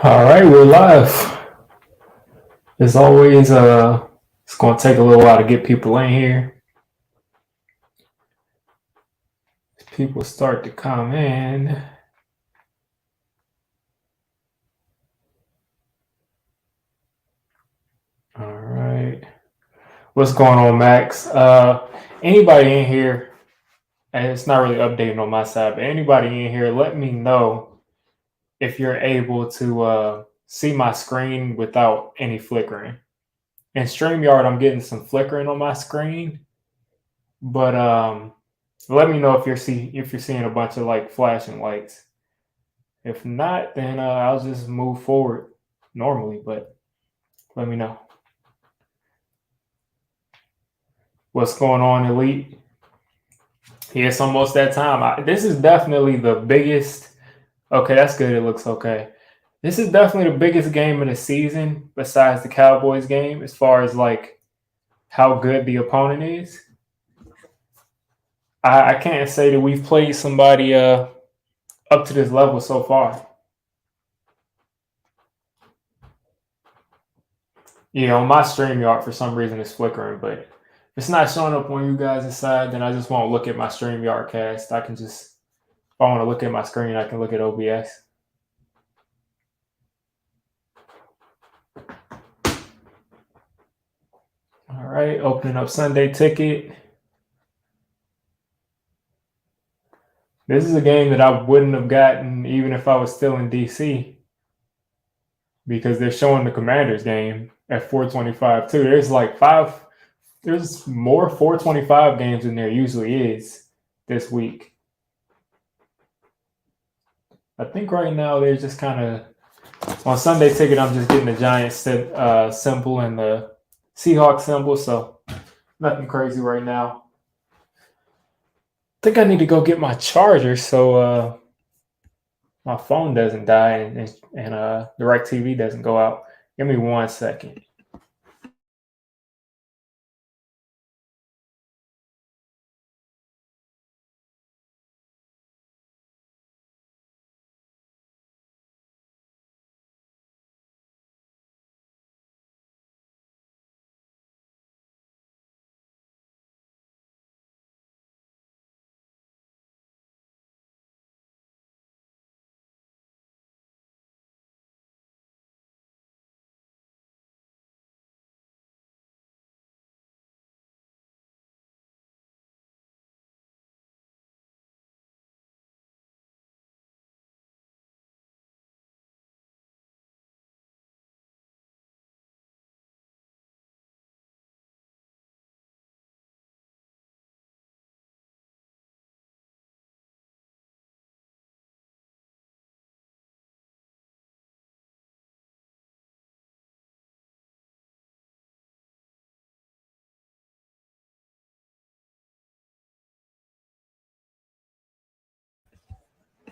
All right, we're live. As always, it's going to take a little while to get people in here. People start to come in. All right. What's going on, Max? Anybody in here, and it's not really updating on my side, but anybody in here, let me know if you're able to see my screen without any flickering. In StreamYard, I'm getting some flickering on my screen, but let me know if you're seeing a bunch of like flashing lights. If not, then I'll just move forward normally. But let me know what's going on, Elite. Yeah, it's almost that time. This is definitely the biggest. Okay, that's good. It looks okay. This is definitely the biggest game of the season besides the Cowboys game, as far as like how good the opponent is. I can't say that we've played somebody up to this level so far. Yeah, on my StreamYard for some reason it's flickering, but if it's not showing up on you guys' side, then I just won't look at my StreamYard cast. I can just, if I want to look at my screen, I can look at OBS. All right, opening up Sunday Ticket. This is a game that I wouldn't have gotten even if I was still in DC, because they're showing the Commanders game at 425 too. There's more 425 games than there usually is this week. I think right now they're just kind of on Sunday Ticket. I'm just getting the Giants symbol and the Seahawks symbol, so nothing crazy right now. I think I need to go get my charger so my phone doesn't die and the DirecTV doesn't go out. Give me 1 second.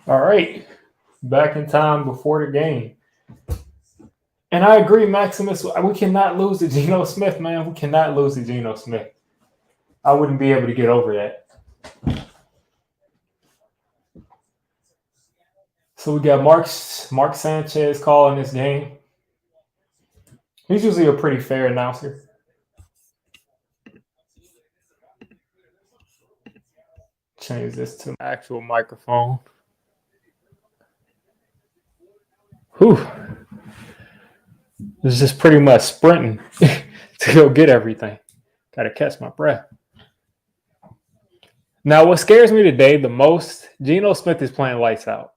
All right, back in time before the game. And I agree, Maximus. We cannot lose to Geno Smith, man. We cannot lose to Geno Smith. I wouldn't be able to get over that. So we got Mark Sanchez calling this game. He's usually a pretty fair announcer. Change this to actual microphone. Whew. It's just pretty much sprinting to go get everything. Got to catch my breath. Now, what scares me today the most, Geno Smith is playing lights out.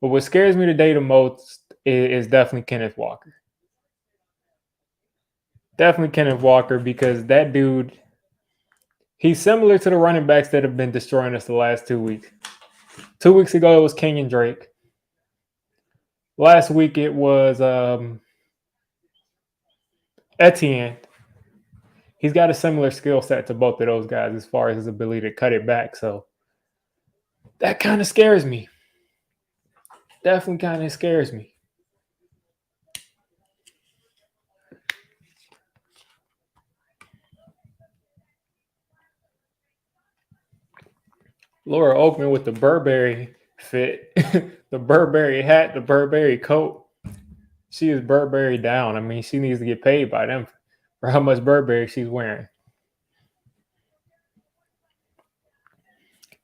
But what scares me today the most is definitely Kenneth Walker. Definitely Kenneth Walker, because that dude, he's similar to the running backs that have been destroying us the last 2 weeks. 2 weeks ago, it was Kenyon Drake. Last week, it was Etienne. He's got a similar skill set to both of those guys as far as his ability to cut it back. So that kind of scares me. Definitely kind of scares me. Laura Oakman with the Burberry fit, the Burberry hat, the Burberry coat. She is Burberry down. I mean, she needs to get paid by them for how much Burberry she's wearing.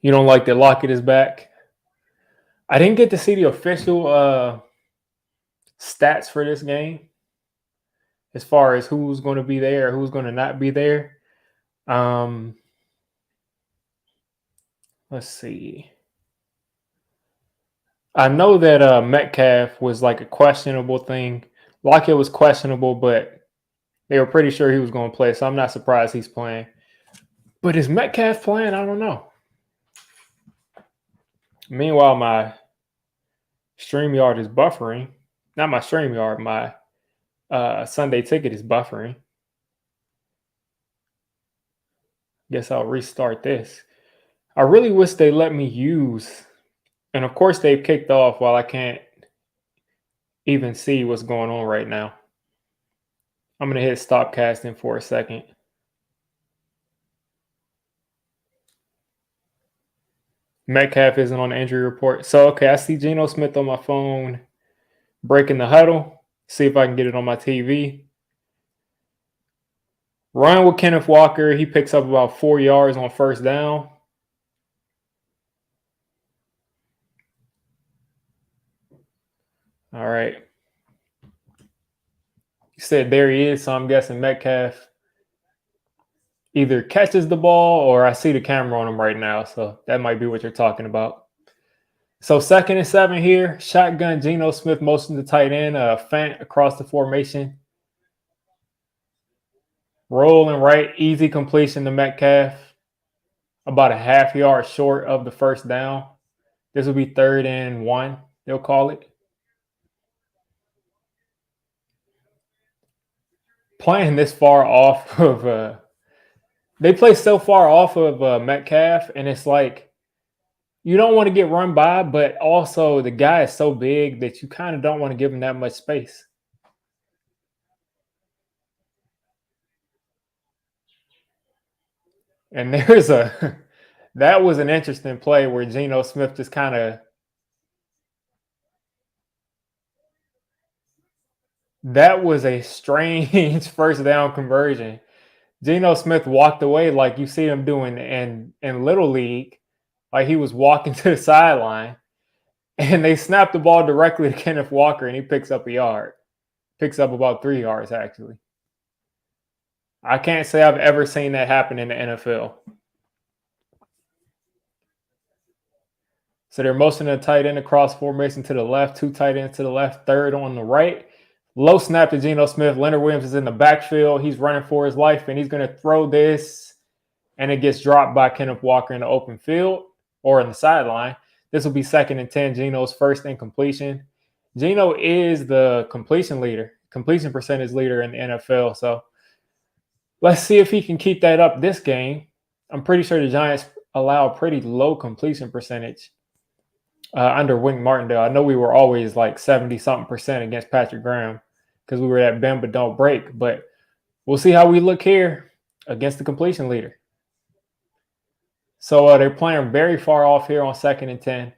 You don't like that Lockett is back? I didn't get to see the official stats for this game as far as who's going to be there, who's going to not be there. Um, let's see. I know that Metcalf was like a questionable thing. Lockett was questionable, but they were pretty sure he was going to play, so I'm not surprised he's playing. But is Metcalf playing? I don't know. Meanwhile, my StreamYard is buffering. Not my StreamYard, my Sunday Ticket is buffering. Guess I'll restart this. I really wish they let me use, and of course they've kicked off while I can't even see what's going on right now. I'm going to hit stop casting for a second. Metcalf isn't on the injury report. So, okay, I see Geno Smith on my phone breaking the huddle. See if I can get it on my TV. Run with Kenneth Walker. He picks up about 4 yards on first down. All right. You said there he is, so I'm guessing Metcalf either catches the ball or I see the camera on him right now. So that might be what you're talking about. So 2nd and 7 here. Shotgun, Geno Smith motion to tight end. Fant across the formation. Rolling right. Easy completion to Metcalf. About a half yard short of the first down. This will be 3rd and 1, they'll call it. Playing this far off of they play so far off of Metcalf, and it's like you don't want to get run by, but also the guy is so big that you kind of don't want to give him that much space. And there's that was an interesting play where Geno Smith just kind of that was a strange first down conversion. Geno Smith walked away like you see him doing in Little League, like he was walking to the sideline, and they snapped the ball directly to Kenneth Walker, and he picks up a yard. Picks up about 3 yards, actually. I can't say I've ever seen that happen in the NFL. So they're motioning a tight end across formation to the left, 2 tight ends to the left, 3rd on the right. Low snap to Geno Smith. Leonard Williams is in the backfield. He's running for his life, and he's going to throw this, and it gets dropped by Kenneth Walker in the open field or in the sideline. This will be 2nd and 10, Geno's first incompletion. Geno is the completion percentage leader in the NFL. So let's see if he can keep that up this game. I'm pretty sure the Giants allow a pretty low completion percentage under Wink Martindale. I know we were always like 70-something% against Patrick Graham because we were at bend but don't break. But we'll see how we look here against the completion leader. So they're playing very far off here on 2nd and 10.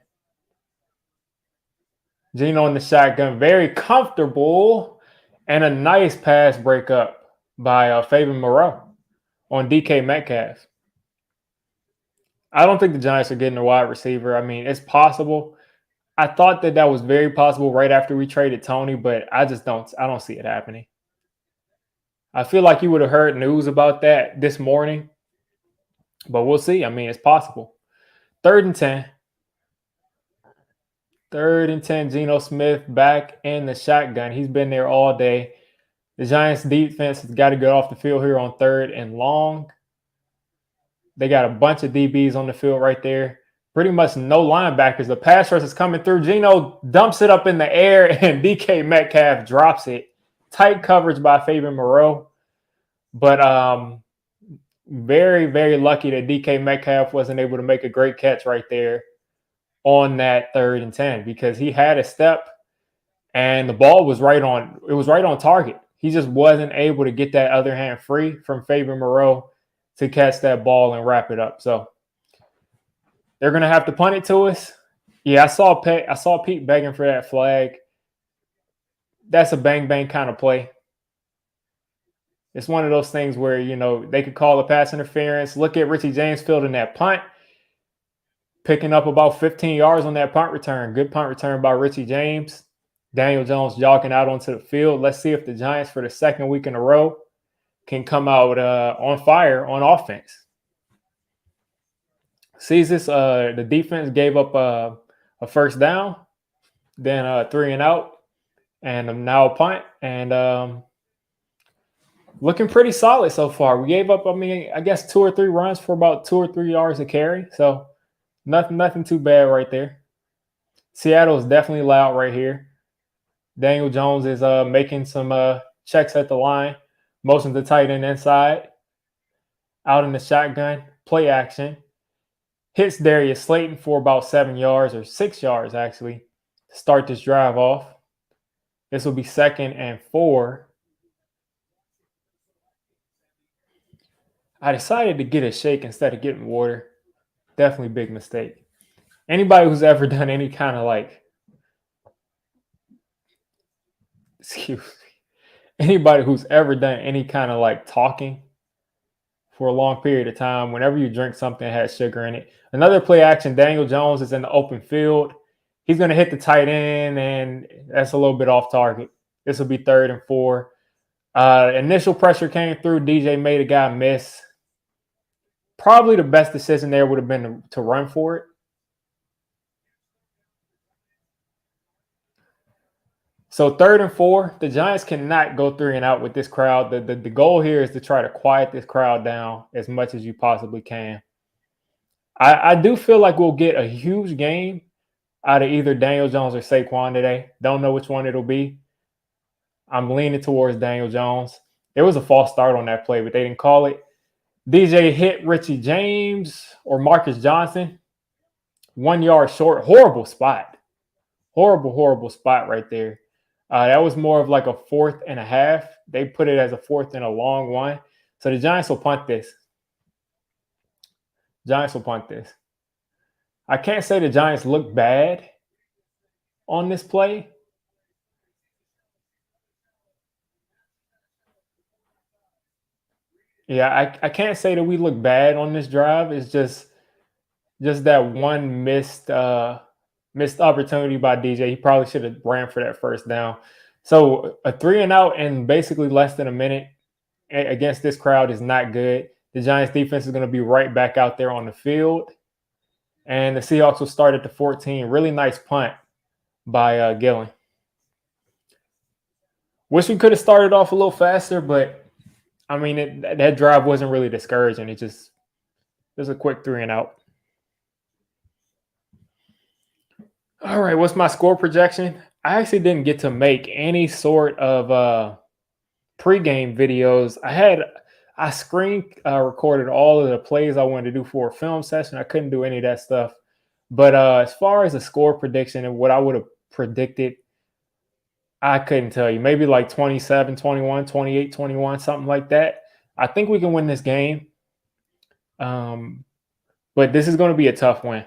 Geno in the shotgun, very comfortable, and a nice pass breakup by Fabian Moreau on DK Metcalf. I don't think the Giants are getting a wide receiver. I mean, it's possible. I thought that was very possible right after we traded Tony, but I don't see it happening. I feel like you would have heard news about that this morning, but we'll see. I mean, it's possible. 3rd and 10. 3rd and 10, Geno Smith back in the shotgun. He's been there all day. The Giants defense has got to get off the field here on 3rd and long. They got a bunch of DBs on the field right there. Pretty much no linebackers. The pass rush is coming through. Geno dumps it up in the air, and DK Metcalf drops it. Tight coverage by Fabian Moreau. But very, very lucky that DK Metcalf wasn't able to make a great catch right there on that 3rd and 10 because he had a step and the ball was right on target. He just wasn't able to get that other hand free from Fabian Moreau to catch that ball and wrap it up. So they're going to have to punt it to us. Yeah, I saw Pete begging for that flag. That's a bang bang kind of play. It's one of those things where they could call a pass interference. Look at Richie James fielding that punt, picking up about 15 yards on that punt return. Good punt return by Richie James. Daniel Jones jogging out onto the field. Let's see if the Giants, for the second week in a row, can come out on fire on offense. Sees this, the defense gave up a first down, then 3-and-out, and now a punt, and looking pretty solid so far. We gave up, I guess 2 or 3 runs for about 2 or 3 yards a carry, so nothing too bad right there. Seattle is definitely loud right here. Daniel Jones is making some checks at the line, motion the tight end inside, out in the shotgun, play action. Hits Darius Slayton for about 7 yards, or 6 yards actually, to start this drive off. This will be 2nd and 4. I decided to get a shake instead of getting water. Definitely big mistake. Anybody who's ever done any kind of anybody who's ever done any kind of talking for a long period of time, whenever you drink something that has sugar in it. Another play action, Daniel Jones is in the open field. He's going to hit the tight end, and that's a little bit off target. This will be 3rd and 4. Initial pressure came through. DJ made a guy miss. Probably the best decision there would have been to run for it. So 3rd and 4, the Giants cannot go 3-and-out with this crowd. The goal here is to try to quiet this crowd down as much as you possibly can. I do feel like we'll get a huge game out of either Daniel Jones or Saquon today. Don't know which one it'll be. I'm leaning towards Daniel Jones. There was a false start on that play, but they didn't call it. DJ hit Richie James or Marcus Johnson. 1 yard short. Horrible spot. Horrible spot right there. That was more of like a 4th and a half. They put it as a 4th and a long one. So the Giants will punt this. I can't say the Giants look bad on this play. Yeah, I can't say that we look bad on this drive. It's just that one missed opportunity by DJ. He probably should have ran for that first down. So a 3-and-out in basically less than a minute against this crowd is not good. The Giants defense is going to be right back out there on the field. And the Seahawks will start at the 14. Really nice punt by Gillen. Wish we could have started off a little faster, but that drive wasn't really discouraging. It was a quick 3-and-out. All right, what's my score projection? I actually didn't get to make any sort of pregame videos. I screen recorded all of the plays I wanted to do for a film session. I couldn't do any of that stuff. But as far as a score prediction and what I would have predicted, I couldn't tell you. Maybe like 27-21, 28-21, something like that. I think we can win this game. But this is going to be a tough win.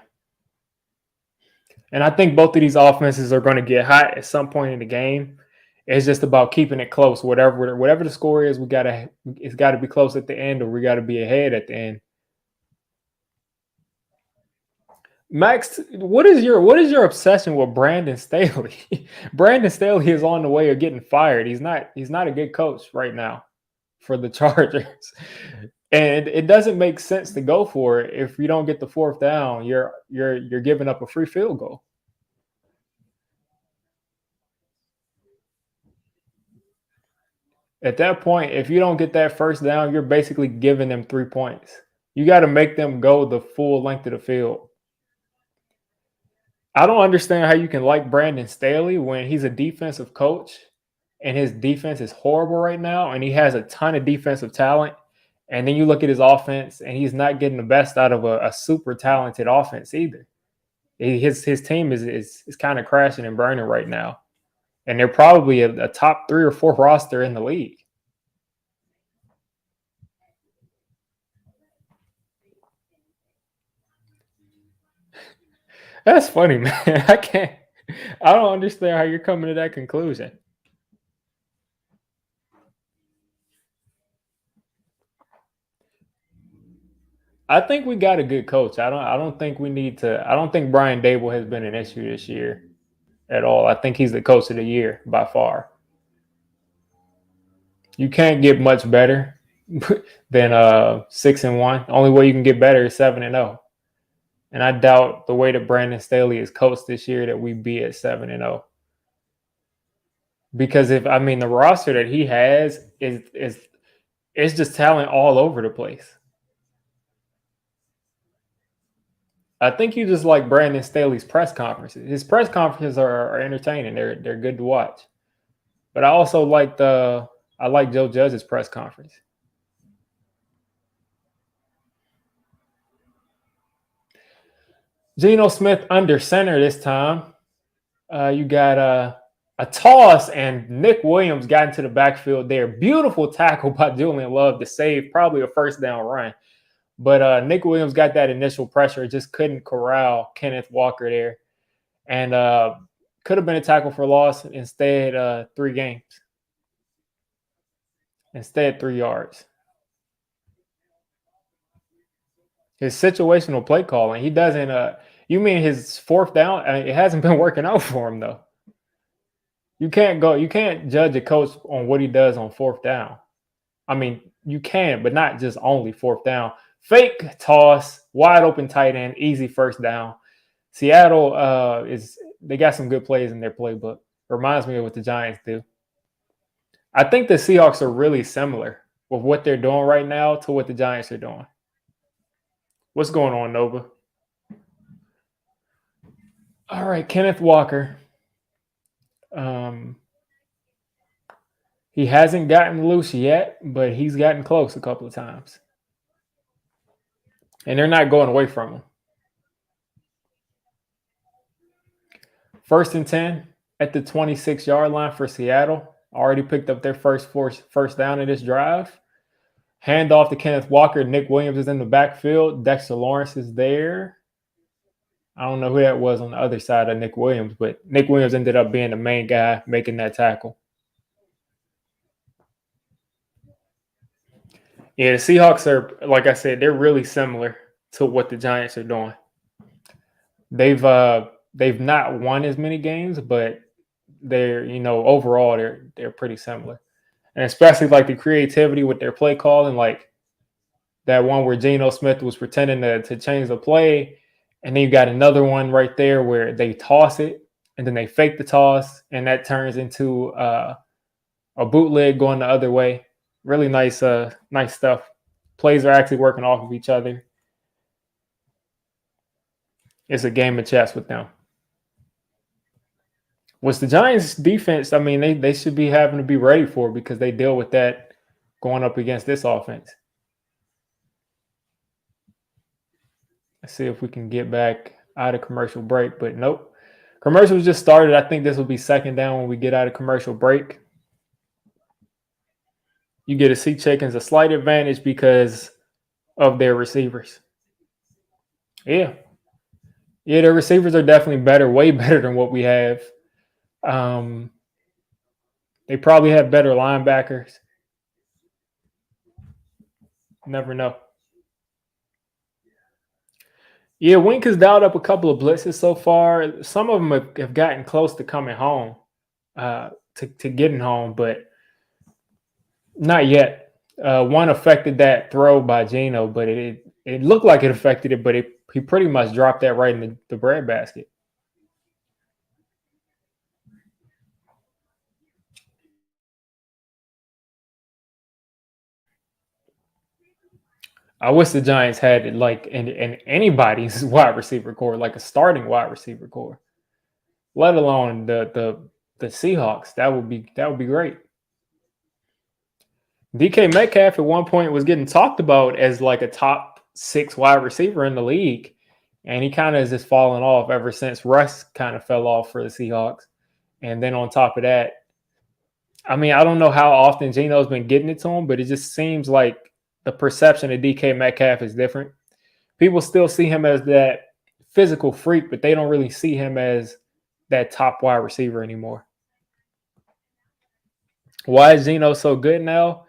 And I think both of these offenses are going to get hot at some point in the game. It's just about keeping it close. Whatever the score is, it's got to be close at the end, or we got to be ahead at the end. Max, what is your obsession with Brandon Staley? Brandon Staley is on the way of getting fired. He's not a good coach right now for the Chargers. And it doesn't make sense to go for it if you don't get the 4th down. You're giving up a free field goal. At that point, if you don't get that first down, you're basically giving them 3 points. You got to make them go the full length of the field. I don't understand how you can like Brandon Staley when he's a defensive coach and his defense is horrible right now and he has a ton of defensive talent. And then you look at his offense and he's not getting the best out of a super talented offense either. His team is kind of crashing and burning right now. And they're probably a top 3 or 4 roster in the league. That's funny, man. I don't understand how you're coming to that conclusion. I think we got a good coach. I don't think we need to. I don't think Brian Dable has been an issue this year at all. I think he's the coach of the year by far. You can't get much better than 6-1. Only way you can get better is 7-0. And I doubt the way that Brandon Staley is coached this year that we be at 7-0. Because if I mean the roster that he has is it's just talent all over the place. I think you just like Brandon Staley's press conferences. His press conferences are entertaining. They're good to watch. But I like Joe Judge's press conference. Geno Smith under center this time. You got a toss, and Nick Williams got into the backfield there. Beautiful tackle by Julian Love to save probably a first down run. But Nick Williams got that initial pressure, just couldn't corral Kenneth Walker there. And could have been a tackle for loss. Instead, 3 games. Instead, 3 yards. His situational play calling, he doesn't. You mean his fourth down? It hasn't been working out for him though. You can't judge a coach on what he does on fourth down. I mean, you can, but not just only fourth down. Fake toss, wide open tight end, easy first down. Seattle they got some good plays in their playbook. Reminds me of what the Giants do. I think the Seahawks are really similar with what they're doing right now to what the Giants are doing. What's going on, Nova? All right, Kenneth Walker. He hasn't gotten loose yet, but he's gotten close a couple of times. And they're not going away from him. 1st and 10 at the 26-yard line for Seattle. Already picked up their first down in this drive. Hand off to Kenneth Walker. Nick Williams is in the backfield. Dexter Lawrence is there. I don't know who that was on the other side of Nick Williams, but Nick Williams ended up being the main guy making that tackle. Yeah, the Seahawks are, like I said, they're really similar to what the Giants are doing. They've not won as many games, but they're overall they're pretty similar, and especially like the creativity with their play calling, like that one where Geno Smith was pretending to change the play, and then you got another one right there where they toss it and then they fake the toss, and that turns into a bootleg going the other way. Really nice stuff. Plays are actually working off of each other. It's a game of chess with them. What's the Giants' defense? I mean, they should be having to be ready for it because they deal with that going up against this offense. Let's see if we can get back out of commercial break, but nope. Commercials just started. I think this will be second down when we get out of commercial break. You get to see Chicken's a slight advantage because of their receivers. Yeah. Yeah, their receivers are definitely better, way better than what we have. They probably have better linebackers. Never know. Yeah, Wink has dialed up a couple of blitzes so far. Some of them have gotten close to coming home, to getting home, but not yet. One affected that throw by Geno, but it looked like it affected it, but he pretty much dropped that right in the breadbasket. I wish the Giants had it like in anybody's wide receiver core, like a starting wide receiver core, let alone the Seahawks. That would be great. DK Metcalf at one point was getting talked about as like a top 6 wide receiver in the league, and he kind of has just fallen off ever since Russ kind of fell off for the Seahawks. And then on top of that, I mean, I don't know how often Geno's been getting it to him, but it just seems like the perception of DK Metcalf is different. People still see him as that physical freak, but they don't really see him as that top wide receiver anymore. Why is Geno so good now?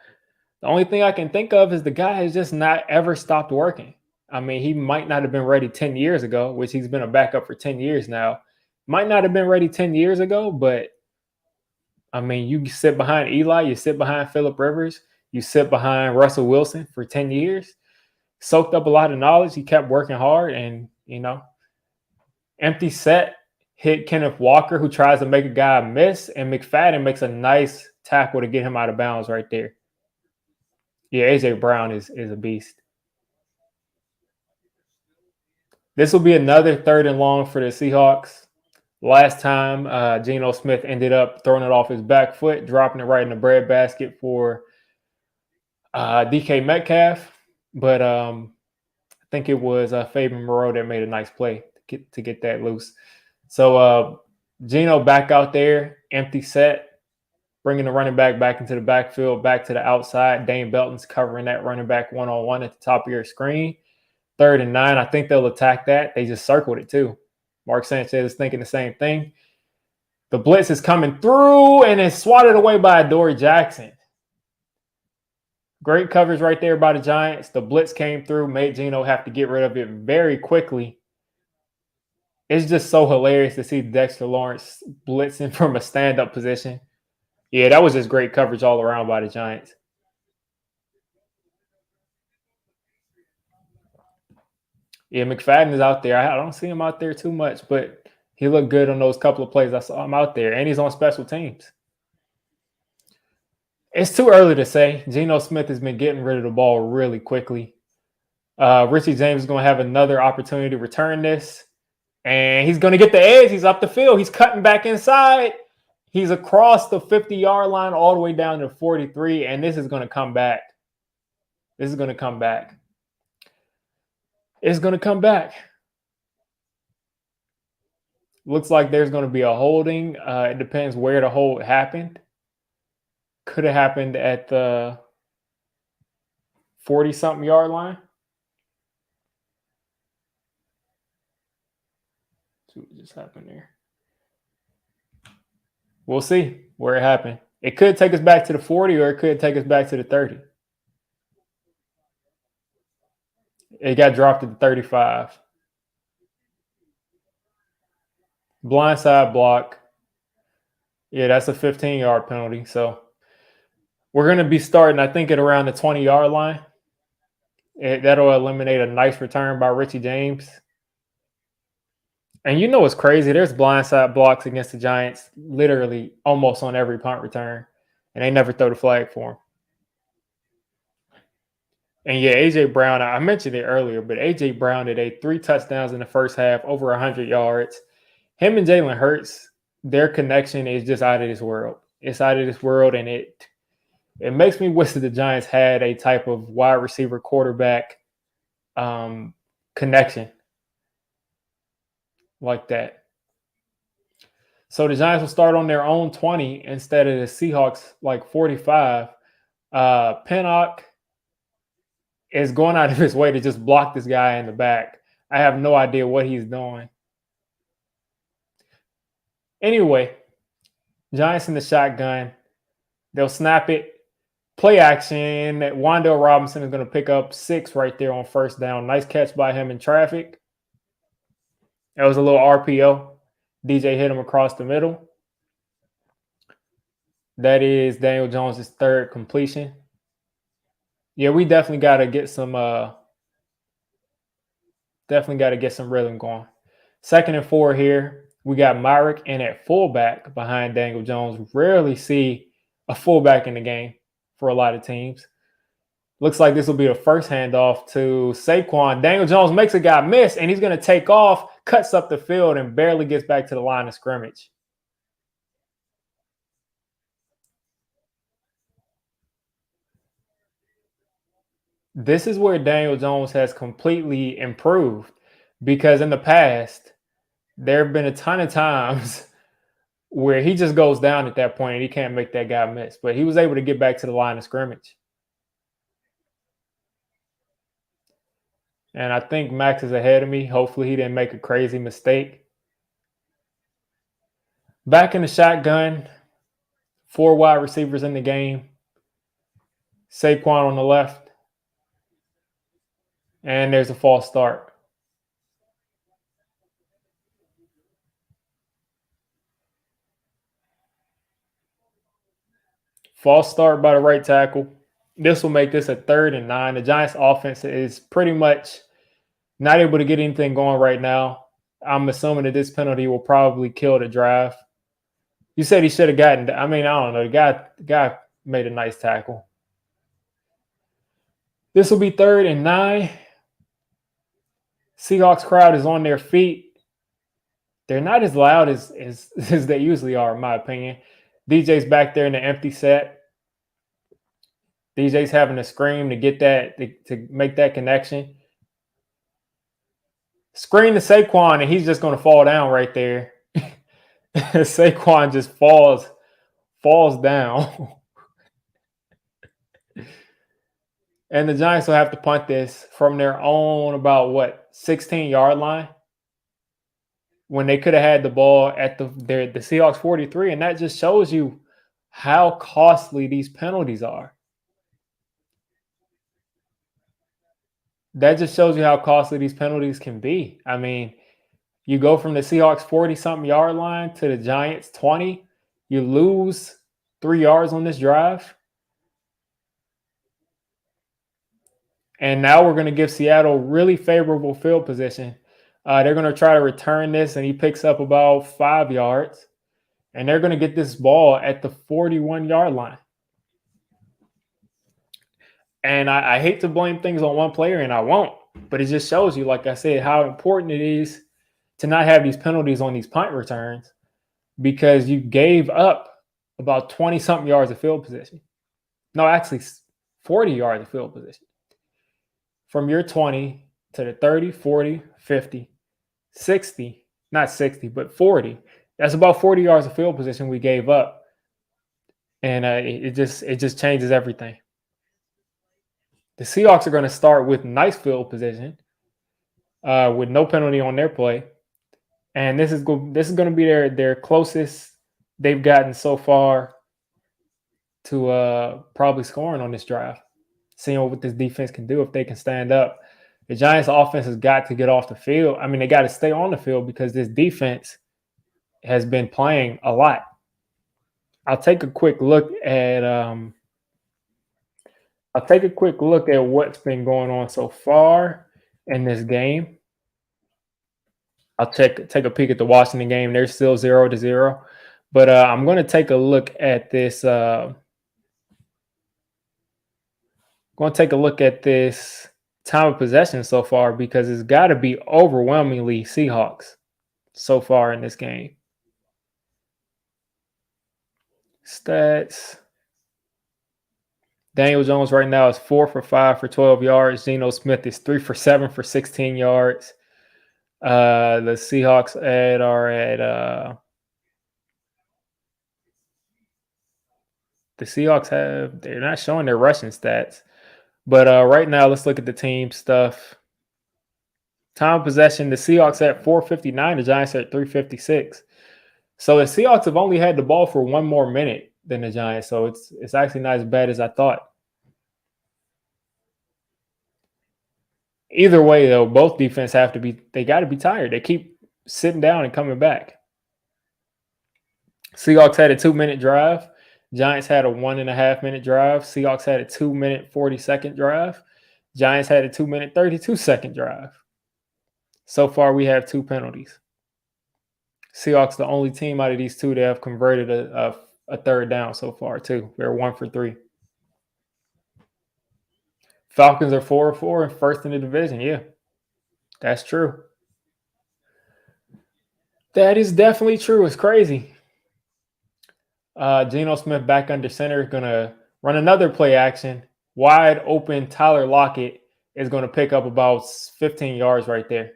The only thing I can think of is the guy has just not ever stopped working. I mean, he might not have been ready 10 years ago, which he's been a backup for 10 years now. Might not have been ready 10 years ago, but I mean, you sit behind Eli, you sit behind Phillip Rivers, you sit behind Russell Wilson for 10 years, soaked up a lot of knowledge. He kept working hard and, empty set hit Kenneth Walker, who tries to make a guy miss, and McFadden makes a nice tackle to get him out of bounds right there. Yeah, A.J. Brown is a beast. This will be another 3rd and long for the Seahawks. Last time, Geno Smith ended up throwing it off his back foot, dropping it right in the breadbasket for DK Metcalf. But I think it was Fabian Moreau that made a nice play to get that loose. So Geno back out there, empty set, bringing the running back into the backfield, back to the outside. Dane Belton's covering that running back one-on-one at the top of your screen. 3rd and 9. I think they'll attack that. They just circled it too. Mark Sanchez is thinking the same thing. The blitz is coming through and it's swatted away by Adoree Jackson. Great coverage right there by the Giants. The blitz came through, made Geno have to get rid of it very quickly. It's just so hilarious to see Dexter Lawrence blitzing from a stand-up position. Yeah, that was just great coverage all around by the Giants. Yeah, McFadden is out there. I don't see him out there too much, but he looked good on those couple of plays. I saw him out there, and he's on special teams. It's too early to say. Geno Smith has been getting rid of the ball really quickly. Richie James is going to have another opportunity to return this, and he's going to get the edge. He's up the field. He's cutting back inside. He's across the 50-yard line all the way down to 43, and this is going to come back. This is going to come back. It's going to come back. Looks like there's going to be a holding. It depends where the hold happened. Could have happened at the 40-something yard line. Let's see what just happened there. We'll see where it happened. It could take us back to the 40 or it could take us back to the 30. It got dropped at the 35. Blindside block. Yeah, that's a 15-yard penalty. So we're going to be starting, I think, at around the 20-yard line. That'll eliminate a nice return by Richie James. And you know what's crazy? There's blindside blocks against the Giants literally almost on every punt return, and they never throw the flag for him. And yeah, A.J. Brown, I mentioned it earlier, but A.J. Brown today, 3 touchdowns in the first half, over 100 yards. Him and Jalen Hurts, their connection is just out of this world. It's out of this world, and it makes me wish that the Giants had a type of wide receiver quarterback connection like that. So the Giants will start on their own 20 instead of the Seahawks like 45. Pinnock is going out of his way to just block this guy in the back. I have no idea what he's doing. Anyway, Giants in the shotgun. They'll snap it. Play action. Wan'Dale Robinson is going to pick up 6 right there on first down. Nice catch by him in traffic. That was a little RPO. DJ hit him across the middle. That is Daniel Jones' 3rd completion. Yeah, we definitely got to get some rhythm going. 2nd and 4 here. We got Myrick in at fullback behind Daniel Jones. Rarely see a fullback in the game for a lot of teams. Looks like this will be the first handoff to Saquon. Daniel Jones makes a guy miss, and he's going to take off, cuts up the field, and barely gets back to the line of scrimmage. This is where Daniel Jones has completely improved, because in the past, there have been a ton of times where he just goes down at that point and he can't make that guy miss. But he was able to get back to the line of scrimmage. And I think Max is ahead of me. Hopefully he didn't make a crazy mistake. Back in the shotgun, 4 wide receivers in the game. Saquon on the left. And there's a false start. False start by the right tackle. This will make this a 3rd and 9. The Giants' offense is pretty much not able to get anything going right now. I'm assuming that this penalty will probably kill the drive. You said he should have gotten. I mean, I don't know. The guy made a nice tackle. This will be 3rd and 9. Seahawks crowd is on their feet. They're not as loud as they usually are, in my opinion. DJ's back there in the empty set. DJ's having to scream to get that to make that connection. Screen to Saquon, and he's just going to fall down right there. Saquon just falls down. And the Giants will have to punt this from their own about 16-yard line, when they could have had the ball at the Seahawks 43, and that just shows you how costly these penalties are. That just shows you how costly these penalties can be. I mean, you go from the Seahawks 40-something yard line to the Giants 20. You lose 3 yards on this drive. And now we're going to give Seattle really favorable field position. They're going to try to return this, and he picks up about 5 yards. And they're going to get this ball at the 41-yard line. And I hate to blame things on one player, and I won't. But it just shows you, like I said, how important it is to not have these penalties on these punt returns, because you gave up about 20-something yards of field position. No, actually 40 yards of field position. From your 20 to the 30, 40, 50, 60, not 60, but 40. That's about 40 yards of field position we gave up. And it just changes everything. The Seahawks are going to start with nice field position, with no penalty on their play. And this is going to be their closest they've gotten so far to probably scoring on this drive. Seeing what this defense can do if they can stand up. The Giants' offense has got to get off the field. I mean, they got to stay on the field because this defense has been playing a lot. I'll take a quick look at what's been going on so far in this game. I'll take a peek at the Washington game. They're still 0-0. But I'm going to take a look at this. Going to take a look at this time of possession so far, because it's got to be overwhelmingly Seahawks so far in this game. Stats. Daniel Jones right now is 4 for 5 for 12 yards. Geno Smith is 3 for 7 for 16 yards. The Seahawks they're not showing their rushing stats. But right now, let's look at the team stuff. Time of possession, the Seahawks at 4:59, the Giants at 3:56. So the Seahawks have only had the ball for 1 more minute than the Giants. So it's actually not as bad as I thought. Either way, though, both defense got to be tired. They keep sitting down and coming back. Seahawks had a 2-minute drive. Giants had a 1.5-minute drive. Seahawks had a 2-minute 40-second drive. Giants had a 2-minute 32-second drive. So far, we have 2 penalties. Seahawks the only team out of these 2 that have converted a 3rd down so far, too. They're 1 for 3. Falcons are 4-4 and first in the division. Yeah, that's true. That is definitely true. It's crazy. Geno Smith back under center, going to run another play action. Wide open Tyler Lockett is going to pick up about 15 yards right there.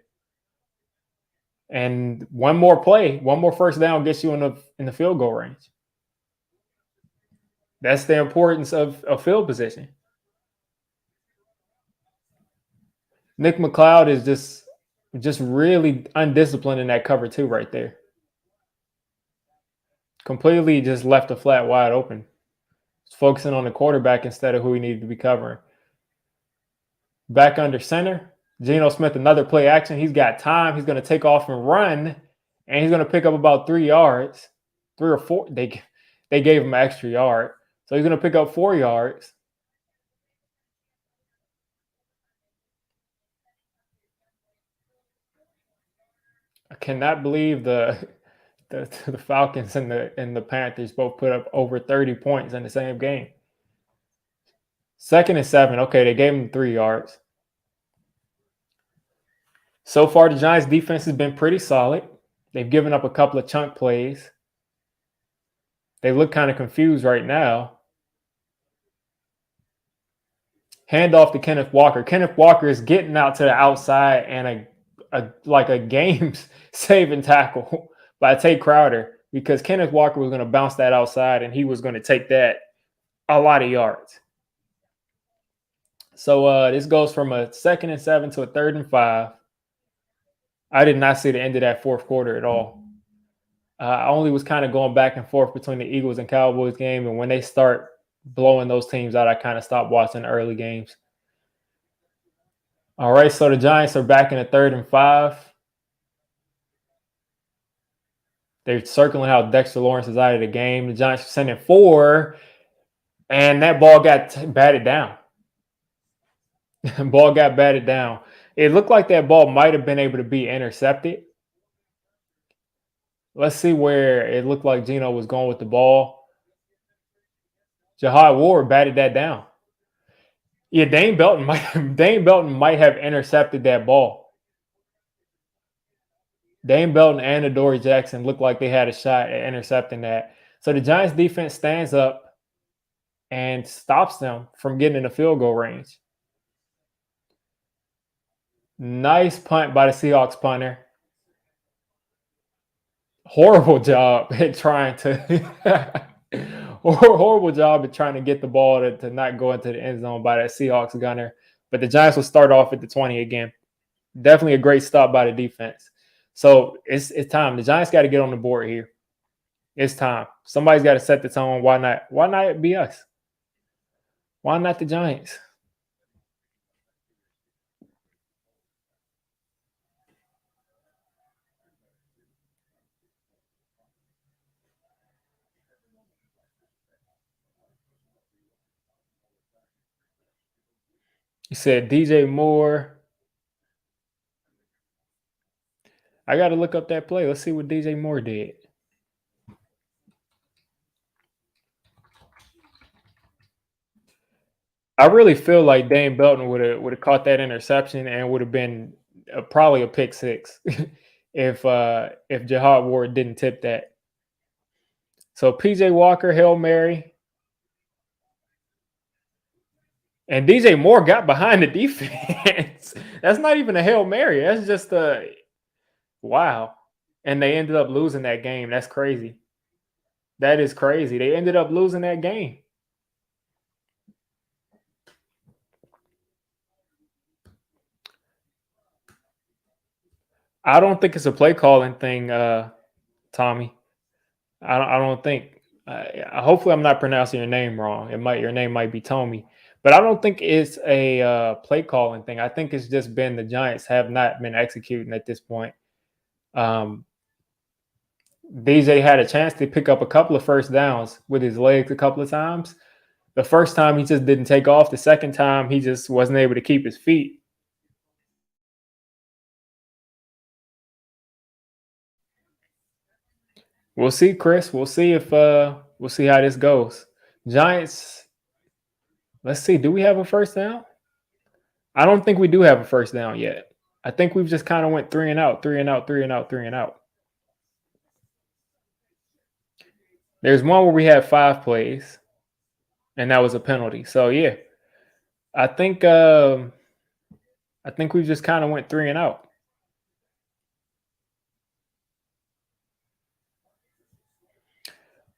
And one more first down gets you in the field goal range. That's the importance of field position. Nick McLeod is just really undisciplined in that cover 2 right there. Completely just left the flat wide open. Focusing on the quarterback instead of who he needed to be covering. Back under center, Geno Smith, another play action. He's got time. He's going to take off and run, and he's going to pick up about 3 yards, 3 or 4. They gave him an extra yard, so he's going to pick up 4 yards. I cannot believe the Falcons and the Panthers both put up over 30 points in the same game. 2nd and 7. Okay, they gave him 3 yards. So far, the Giants' defense has been pretty solid. They've given up a couple of chunk plays. They look kind of confused right now. Hand off to Kenneth Walker. Kenneth Walker is getting out to the outside and a game-saving tackle by Tay Crowder, because Kenneth Walker was going to bounce that outside and he was going to take that a lot of yards. So this goes from a 2nd and 7 to a 3rd and 5. I did not see the end of that 4th quarter at all. I only was kind of going back and forth between the Eagles and Cowboys game, and when they start blowing those teams out, I kind of stopped watching the early games. All right, so the Giants are back in the 3rd and 5. They're circling how Dexter Lawrence is out of the game. The Giants are sending 4, and that ball got batted down. Ball got batted down. It looked like that ball might have been able to be intercepted. Let's see where it looked like Geno was going with the ball. Jahad Ward batted that down. Yeah, Dane Belton might have intercepted that ball. Dane Belton and Adoree Jackson looked like they had a shot at intercepting that. So the Giants defense stands up and stops them from getting in the field goal range. Nice punt by the Seahawks punter. Horrible job at trying to horrible job at trying to get the ball to not go into the end zone by that Seahawks gunner. But the Giants will start off at the 20 again. Definitely a great stop by the defense. So it's time. The Giants got to get on the board here. It's time. Somebody's got to set the tone. Why not? Why not it be us? Why not the Giants? You said DJ Moore. I got to look up that play. Let's see what DJ Moore did. I really feel like Dane Belton would have caught that interception and would have been probably a pick 6 if Jahad Ward didn't tip that. So PJ Walker, Hail Mary. And DJ Moore got behind the defense. That's not even a Hail Mary. That's just a wow. And they ended up losing that game. That's crazy. That is crazy. They ended up losing that game. I don't think it's a play calling thing, Tommy. I don't think. Hopefully, I'm not pronouncing your name wrong. Your name might be Tommy, but I don't think it's a play calling thing. I think it's just been the Giants have not been executing at this point. DJ had a chance to pick up a couple of first downs with his legs a couple of times. The first time he just didn't take off. The second time he just wasn't able to keep his feet. We'll see, Chris. We'll see if we'll see how this goes. Giants. Let's see. Do we have a first down? I don't think we do have a first down yet. I think we've just kind of went 3 and out, 3 and out, 3 and out, 3 and out. There's one where we had 5 plays, and that was a penalty. So yeah, I think we've just kind of went 3 and out.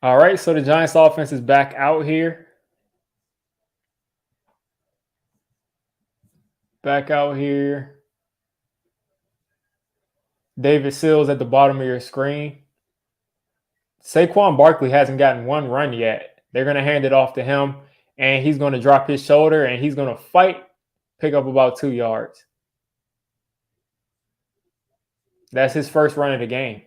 All right, so the Giants offense is back out here. Back out here. David Sills at the bottom of your screen. Saquon Barkley hasn't gotten one run yet. They're going to hand it off to him, and he's going to drop his shoulder, and he's going to fight, pick up about 2 yards. That's his first run of the game.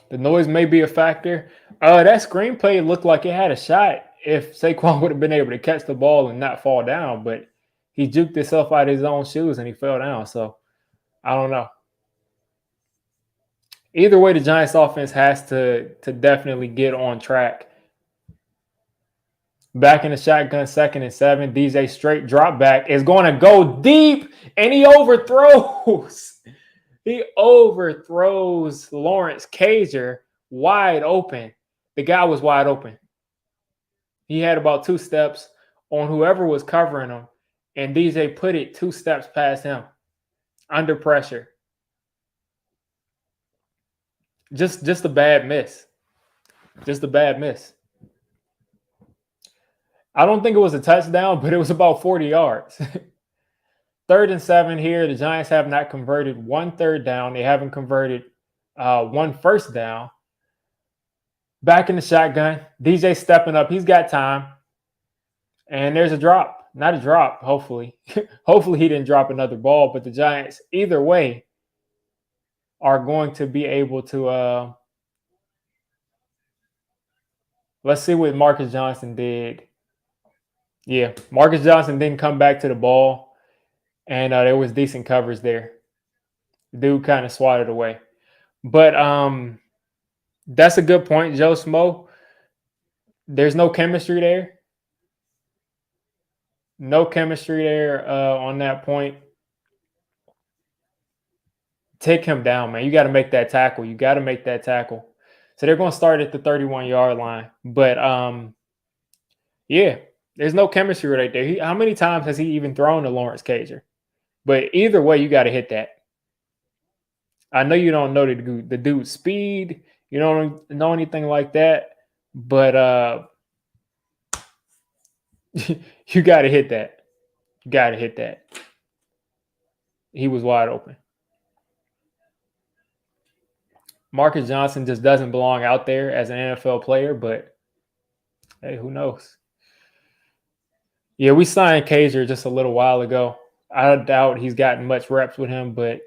The noise may be a factor. That screenplay looked like it had a shot if Saquon would have been able to catch the ball and not fall down, but he juked himself out of his own shoes and he fell down. So I don't know. Either way, the Giants offense has to definitely get on track. Back in the shotgun, 2nd and 7. DJ straight drop back is going to go deep, and he overthrows. He overthrows Lawrence Cager wide open. The guy was wide open. He had about 2 steps on whoever was covering him, and DJ put it 2 steps past him under pressure. Just a bad miss. Just a bad miss. I don't think it was a touchdown, but it was about 40 yards. 3rd and 7 here. The Giants have not converted 1 third down. They haven't converted 1 first down. Back in the shotgun. DJ stepping up. He's got time. And there's a drop. Not a drop, hopefully. Hopefully he didn't drop another ball, but the Giants, either way, are going to be able to let's see what Marcus Johnson did. Yeah, Marcus Johnson didn't come back to the ball, and there was decent coverage there. The dude kind of swatted away. But that's a good point, Joe Smo. There's no chemistry there. No chemistry there on that point. Take him down, man. You got to make that tackle. You got to make that tackle. So they're going to start at the 31-yard line. But, yeah, there's no chemistry right there. How many times has he even thrown to Lawrence Cager? But either way, you got to hit that. I know you don't know the dude's speed. You don't know anything like that. But you got to hit that. You got to hit that. He was wide open. Marcus Johnson just doesn't belong out there as an NFL player, but hey, who knows? Yeah, we signed Cager just a little while ago. I doubt he's gotten much reps with him, but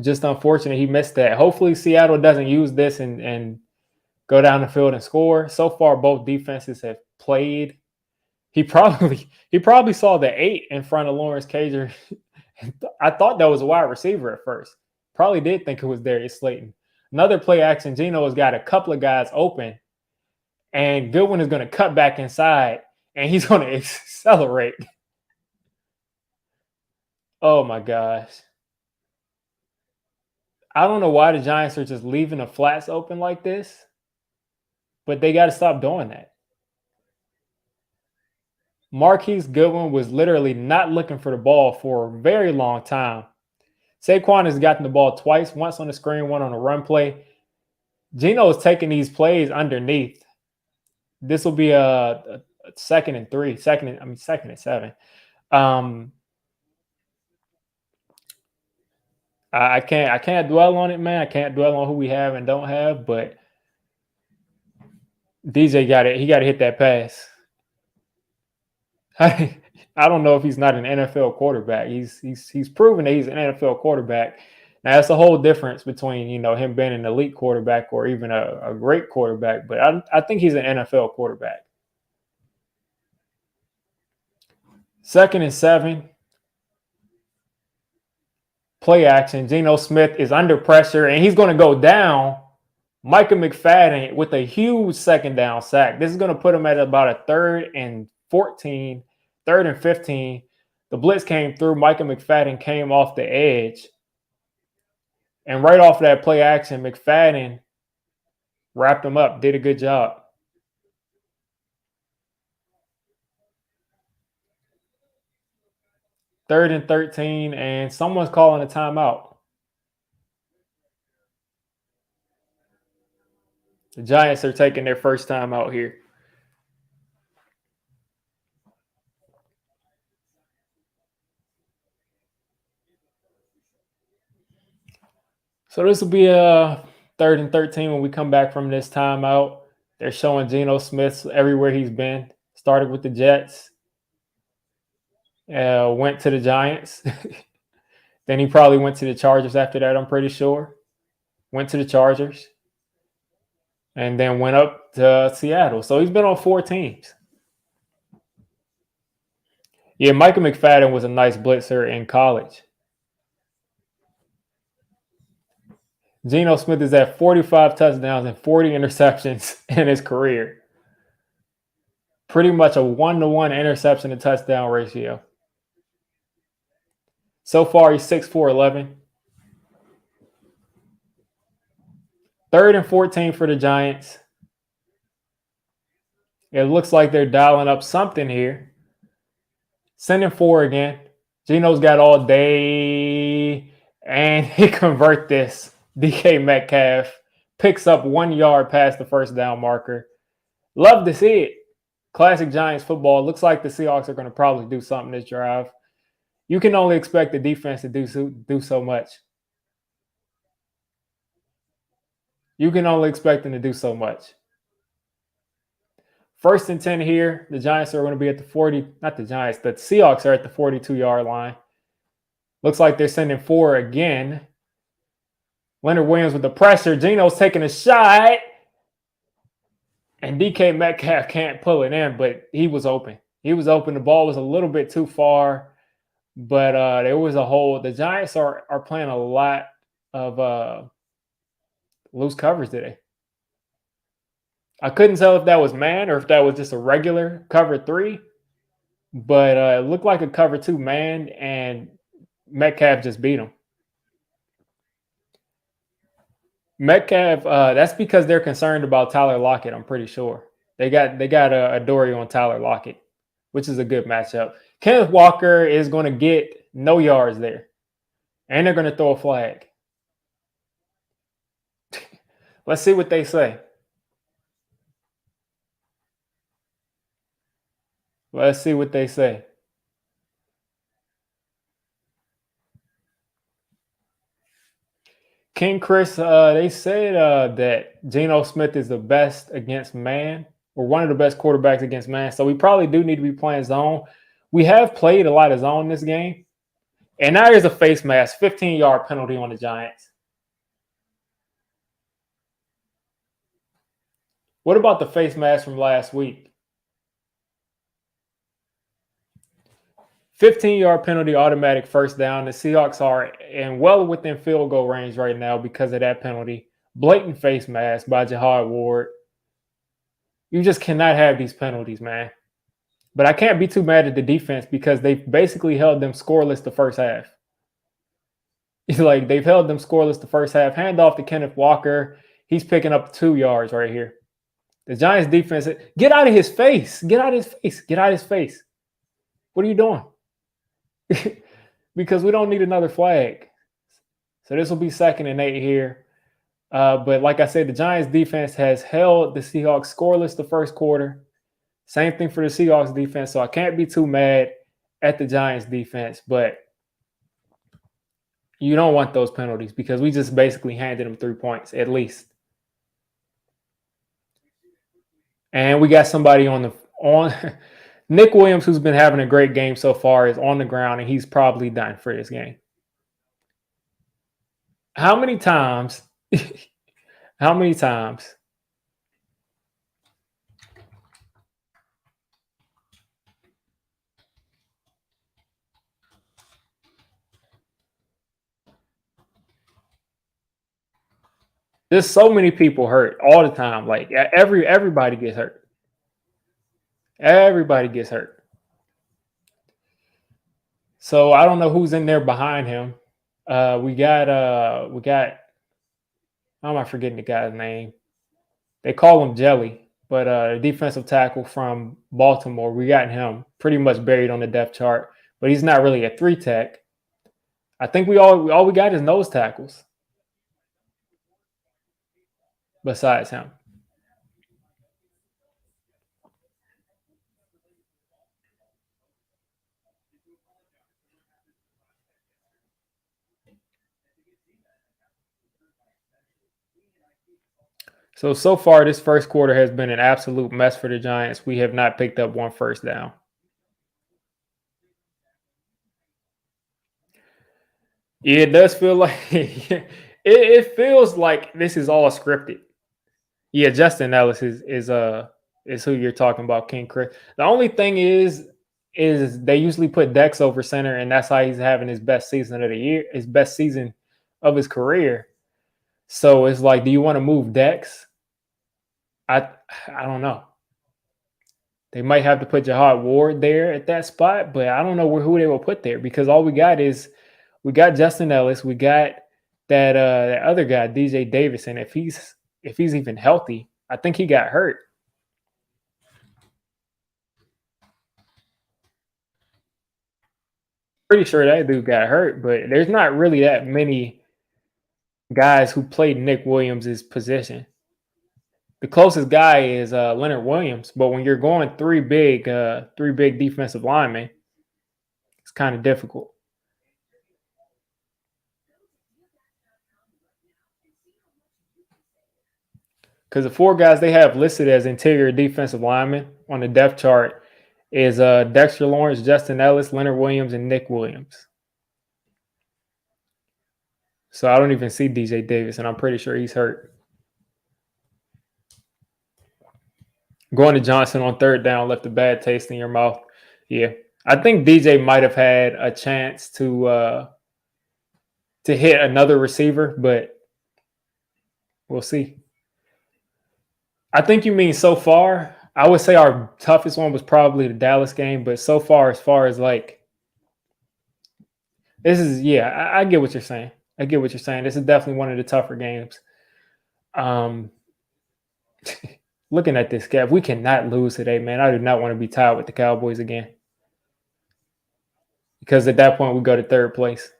just unfortunate he missed that. Hopefully Seattle doesn't use this and go down the field and score. So far, both defenses have played. He probably saw the 8 in front of Lawrence Cager. I thought that was a wide receiver at first. Probably did think it was Darius Slayton. Another play action, Geno has got a couple of guys open, and Goodwin is going to cut back inside, and he's going to accelerate. Oh, my gosh. I don't know why the Giants are just leaving the flats open like this, but they got to stop doing that. Marquise Goodwin was literally not looking for the ball for a very long time. Saquon has gotten the ball twice, once on the screen, one on a run play. Geno is taking these plays underneath. This will be a 2nd and 3, 2nd and 7. I can't dwell on it, man. I can't dwell on who we have and don't have, but DJ got it. He got to hit that pass. I don't know if he's not an NFL quarterback. He's proven that he's an NFL quarterback. Now that's a whole difference between him being an elite quarterback or even a great quarterback. But I think he's an NFL quarterback. 2nd and 7. Play action. Geno Smith is under pressure and he's going to go down. Micah McFadden with a huge 2nd down sack. This is going to put him at about a 3rd and 14, 3rd and 15. The blitz came through. Micah McFadden came off the edge. And right off that play action, McFadden wrapped him up, did a good job. Third and 13, and someone's calling a timeout. The Giants are taking their first time out here. So this will be a 3rd and 13 when we come back from this timeout. They're showing Geno Smith everywhere he's been. Started with the Jets. went to the Giants. Then he probably went to the Chargers after that, I'm pretty sure. Went to the Chargers. And then went up to Seattle. So he's been on 4 teams. Yeah, Michael McFadden was a nice blitzer in college. Geno Smith is at 45 touchdowns and 40 interceptions in his career. Pretty much a 1-to-1 interception to touchdown ratio. So far, he's 6'4", 11. 3rd and 14 for the Giants. It looks like they're dialing up something here. Sending 4 again. Geno's got all day, and he convert this. DK Metcalf picks up 1 yard past the first down marker. Love to see it. Classic Giants football. Looks like the Seahawks are going to probably do something this drive. You can only expect the defense to do so much. You can only expect them to do so much. 1st and 10 here. The Giants are going to be at the 40. Not the Giants. The Seahawks are at the 42-yard line. Looks like they're sending 4 again. Leonard Williams with the pressure. Geno's taking a shot. And DK Metcalf can't pull it in, but he was open. He was open. The ball was a little bit too far, but there was a hole. The Giants are playing a lot of loose coverage today. I couldn't tell if that was man or if that was just a regular cover 3, but it looked like a cover 2 man, and Metcalf just beat him. Metcalf, that's because they're concerned about Tyler Lockett, I'm pretty sure. They got a Dory on Tyler Lockett, which is a good matchup. Kenneth Walker is going to get no yards there, and they're going to throw a flag. Let's see what they say. Let's see what they say. King Chris, they said that Geno Smith is the best against man, or one of the best quarterbacks against man. So we probably do need to be playing zone. We have played a lot of zone this game. And now there's a face mask, 15-yard penalty on the Giants. What about the face mask from last week? 15-yard penalty, automatic first down. The Seahawks are well within field goal range right now because of that penalty. Blatant face mask by Jihad Ward. You just cannot have these penalties, man. But I can't be too mad at the defense because they've basically held them scoreless the first half. It's like they've held them scoreless the first half. Hand off to Kenneth Walker. He's picking up 2 yards right here. The Giants defense, get out of his face. Get out of his face. Get out of his face. What are you doing? Because we don't need another flag. So this will be 2nd and 8 here. But like I said, the Giants defense has held the Seahawks scoreless the first quarter. Same thing for the Seahawks defense. So I can't be too mad at the Giants defense. But you don't want those penalties because we just basically handed them 3 points at least. And we got somebody on Nick Williams, who's been having a great game so far, is on the ground, and he's probably done for this game. How many times? How many times? There's so many people hurt all the time. Like everybody gets hurt. Everybody gets hurt. So I don't know who's in there behind him. We got how am I forgetting the guy's name? They call him Jelly, but a defensive tackle from Baltimore. We got him pretty much buried on the depth chart, but he's not really a 3 tech. I think all we got is nose tackles besides him. So far, this first quarter has been an absolute mess for the Giants. We have not picked up 1 first down. Yeah, it does feel like it feels like this is all scripted. Yeah, Justin Ellis is who you're talking about, King Chris. The only thing is they usually put Dex over center, and that's how he's having his best season of the year, his best season of his career. So it's like, do you want to move Dex? I I don't know. They might have to put Jahad Ward there at that spot, but I don't know who they will put there because all we got is we got Justin Ellis, we got that other guy, DJ Davis, and if he's even healthy, I think he got hurt. Pretty sure that dude got hurt, but there's not really that many guys who played Nick Williams' position. The closest guy is Leonard Williams, but when you're going three big defensive linemen, it's kind of difficult. Because the four guys they have listed as interior defensive linemen on the depth chart is Dexter Lawrence, Justin Ellis, Leonard Williams, and Nick Williams. So I don't even see DJ Davis, and I'm pretty sure he's hurt. Going to Johnson on third down left a bad taste in your mouth. Yeah, I think DJ might have had a chance to hit another receiver, but we'll see. I think you mean so far. I would say our toughest one was probably the Dallas game, but so far as like this is, yeah, I get what you're saying. I get what you're saying. This is definitely one of the tougher games. Um, looking at this, Kev, we cannot lose today, man. I do not want to be tied with the Cowboys again because at that point we go to third place.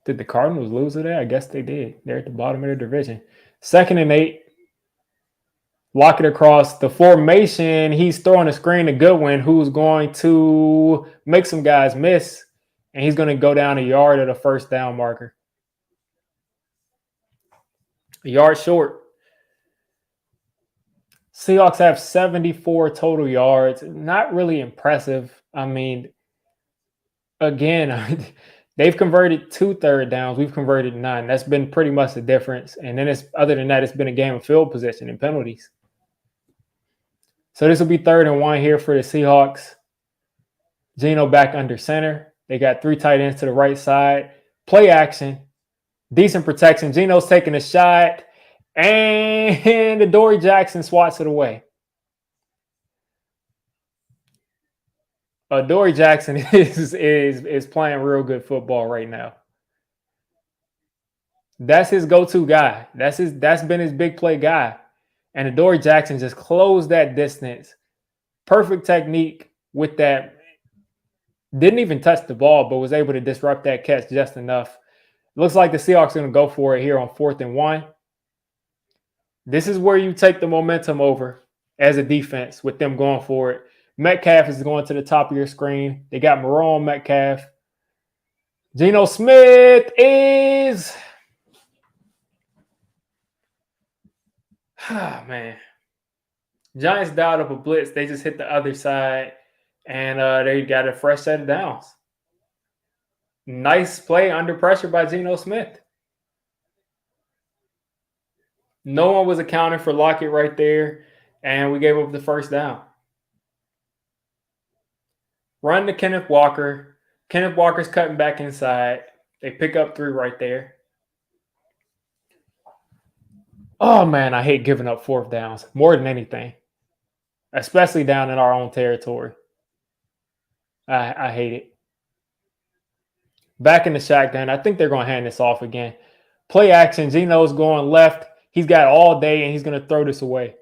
Did the Cardinals lose today? I guess they did. They're at the bottom of the division. 2nd and 8. Lock it across the formation. He's throwing a screen to Goodwin, who's going to make some guys miss, and he's going to go down a yard at a first down marker. A yard short. Seahawks have 74 total yards. Not really impressive. I mean, again, they've converted 2 third downs. We've converted 9. That's been pretty much the difference. And then other than that, it's been a game of field position and penalties. So this will be 3rd-and-1 here for the Seahawks. Geno back under center. They got 3 tight ends to the right side. Play action. Decent protection. Geno's taking a shot. And Adoree Jackson swats it away. Adoree Jackson is playing real good football right now. That's his go-to guy. That's been his big play guy. And Adoree Jackson just closed that distance. Perfect technique with that. Didn't even touch the ball, but was able to disrupt that catch just enough. Looks like the Seahawks are going to go for it here on 4th-and-1. This is where you take the momentum over as a defense with them going for it. Metcalf is going to the top of your screen. They got Moreau on Metcalf. Geno Smith is... man. Giants dialed up a blitz. They just hit the other side, and they got a fresh set of downs. Nice play under pressure by Geno Smith. No one was accounting for Lockett right there, and we gave up the first down. Run to Kenneth Walker. Kenneth Walker's cutting back inside. They pick up 3 right there. Oh, man, I hate giving up 4th downs more than anything, especially down in our own territory. I hate it. Back in the shotgun. I think they're going to hand this off again. Play action. Geno's going left. He's got all day, and he's going to throw this away.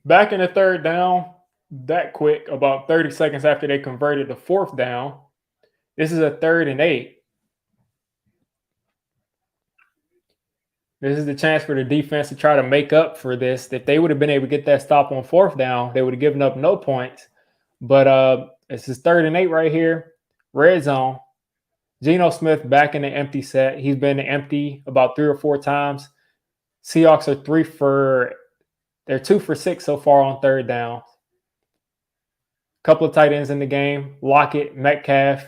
Back in the 3rd down, that quick, about 30 seconds after they converted the 4th down. This is a 3rd-and-8. This is the chance for the defense to try to make up for this. If they would have been able to get that stop on 4th down, they would have given up no points. But It's his 3rd and 8 right here. Red zone. Geno Smith back in the empty set. He's been empty about 3 or 4 times. Seahawks are they're 2 for 6 so far on 3rd down. Couple of tight ends in the game. Lockett, Metcalf.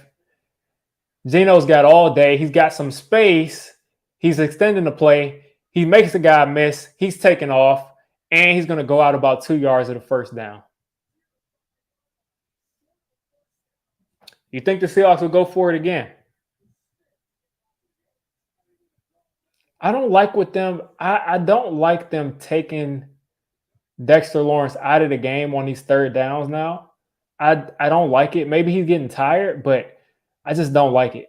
Geno's got all day. He's got some space. He's extending the play. He makes the guy miss. He's taking off. And he's going to go out about 2 yards of the 1st down. You think the Seahawks will go for it again? I don't like with them. I don't like them taking Dexter Lawrence out of the game on these 3rd downs now. I don't like it. Maybe he's getting tired, but I just don't like it.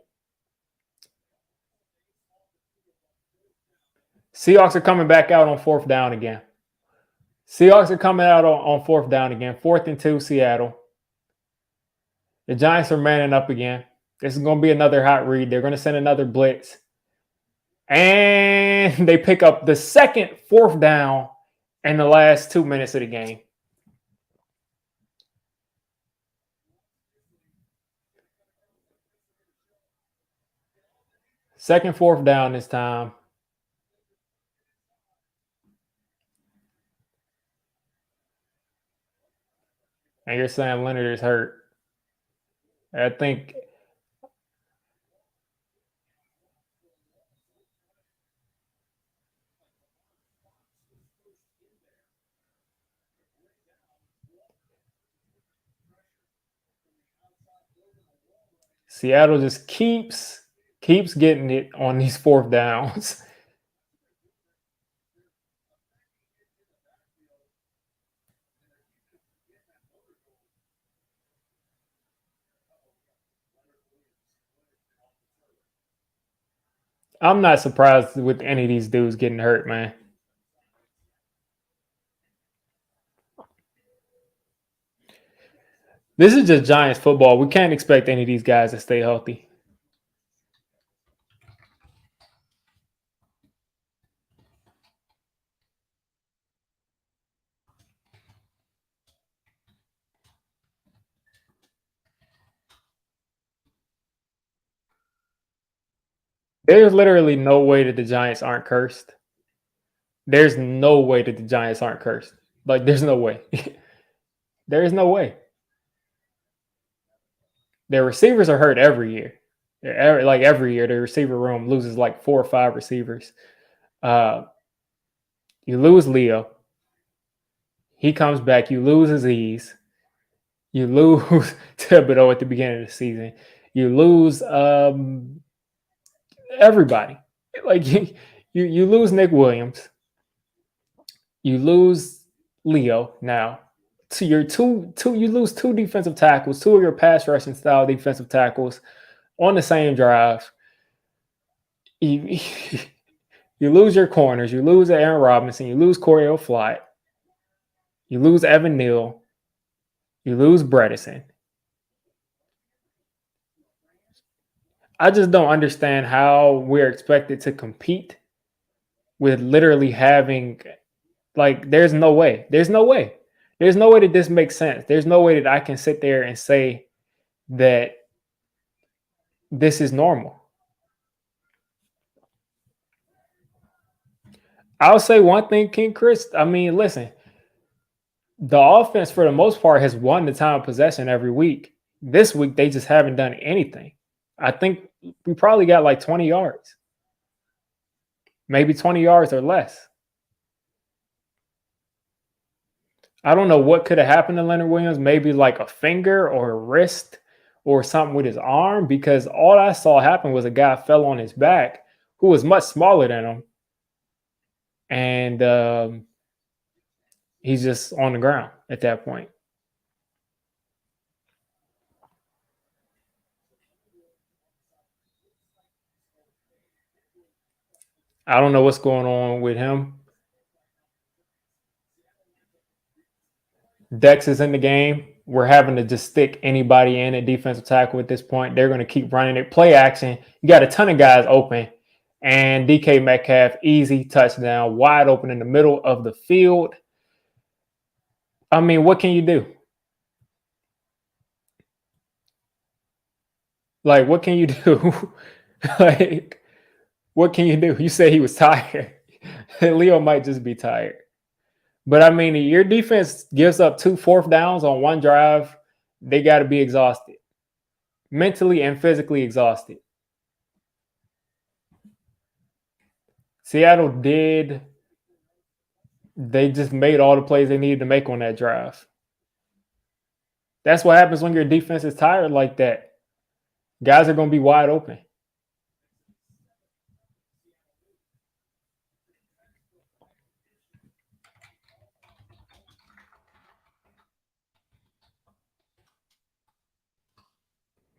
Seahawks are coming back out on 4th down again. Seahawks are coming out on 4th down again. 4th and 2, Seattle. The Giants are manning up again. This is going to be another hot read. They're going to send another blitz. And they pick up the 2nd 4th down in the last 2 minutes of the game. Second 4th down this time. And you're saying Leonard is hurt. I think Seattle just keeps getting it on these 4th downs. I'm not surprised with any of these dudes getting hurt, man. This is just Giants football. We can't expect any of these guys to stay healthy. There's literally no way that the Giants aren't cursed. There's no way that the Giants aren't cursed. Like, there's no way. There is no way. Their receivers are hurt every year. Every year, the receiver room loses like 4 or 5 receivers. You lose Leo. He comes back. You lose Aziz. You lose Thibodeau at the beginning of the season. You lose everybody. Like you lose Nick Williams. You lose Leo now. To your you lose 2 defensive tackles, 2 of your pass rushing style defensive tackles on the same drive. You lose your corners. You lose Aaron Robinson. You lose Cordell Flott. You lose Evan Neal. You lose Bredesen. I just don't understand how we're expected to compete with literally having, like, there's no way. There's no way. There's no way that this makes sense. There's no way that I can sit there and say that this is normal. I'll say one thing, King Chris. I mean, listen, the offense for the most part has won the time of possession every week. This week, they just haven't done anything. I think we probably got like 20 yards, maybe 20 yards or less. I don't know what could have happened to Leonard Williams, maybe like a finger or a wrist or something with his arm, because all I saw happen was a guy fell on his back who was much smaller than him. And he's just on the ground at that point. I don't know what's going on with him. Dex is in the game. We're having to just stick anybody in at defensive tackle at this point. They're going to keep running it. Play action. You got a ton of guys open. And DK Metcalf, easy touchdown, wide open in the middle of the field. I mean, what can you do? Like, what can you do? Like, what can you do? You say he was tired. Leo might just be tired. But I mean, your defense gives up 2 4th downs on one drive. They got to be exhausted, mentally and physically exhausted. Seattle did. They just made all the plays they needed to make on that drive. That's what happens when your defense is tired like that. Guys are going to be wide open.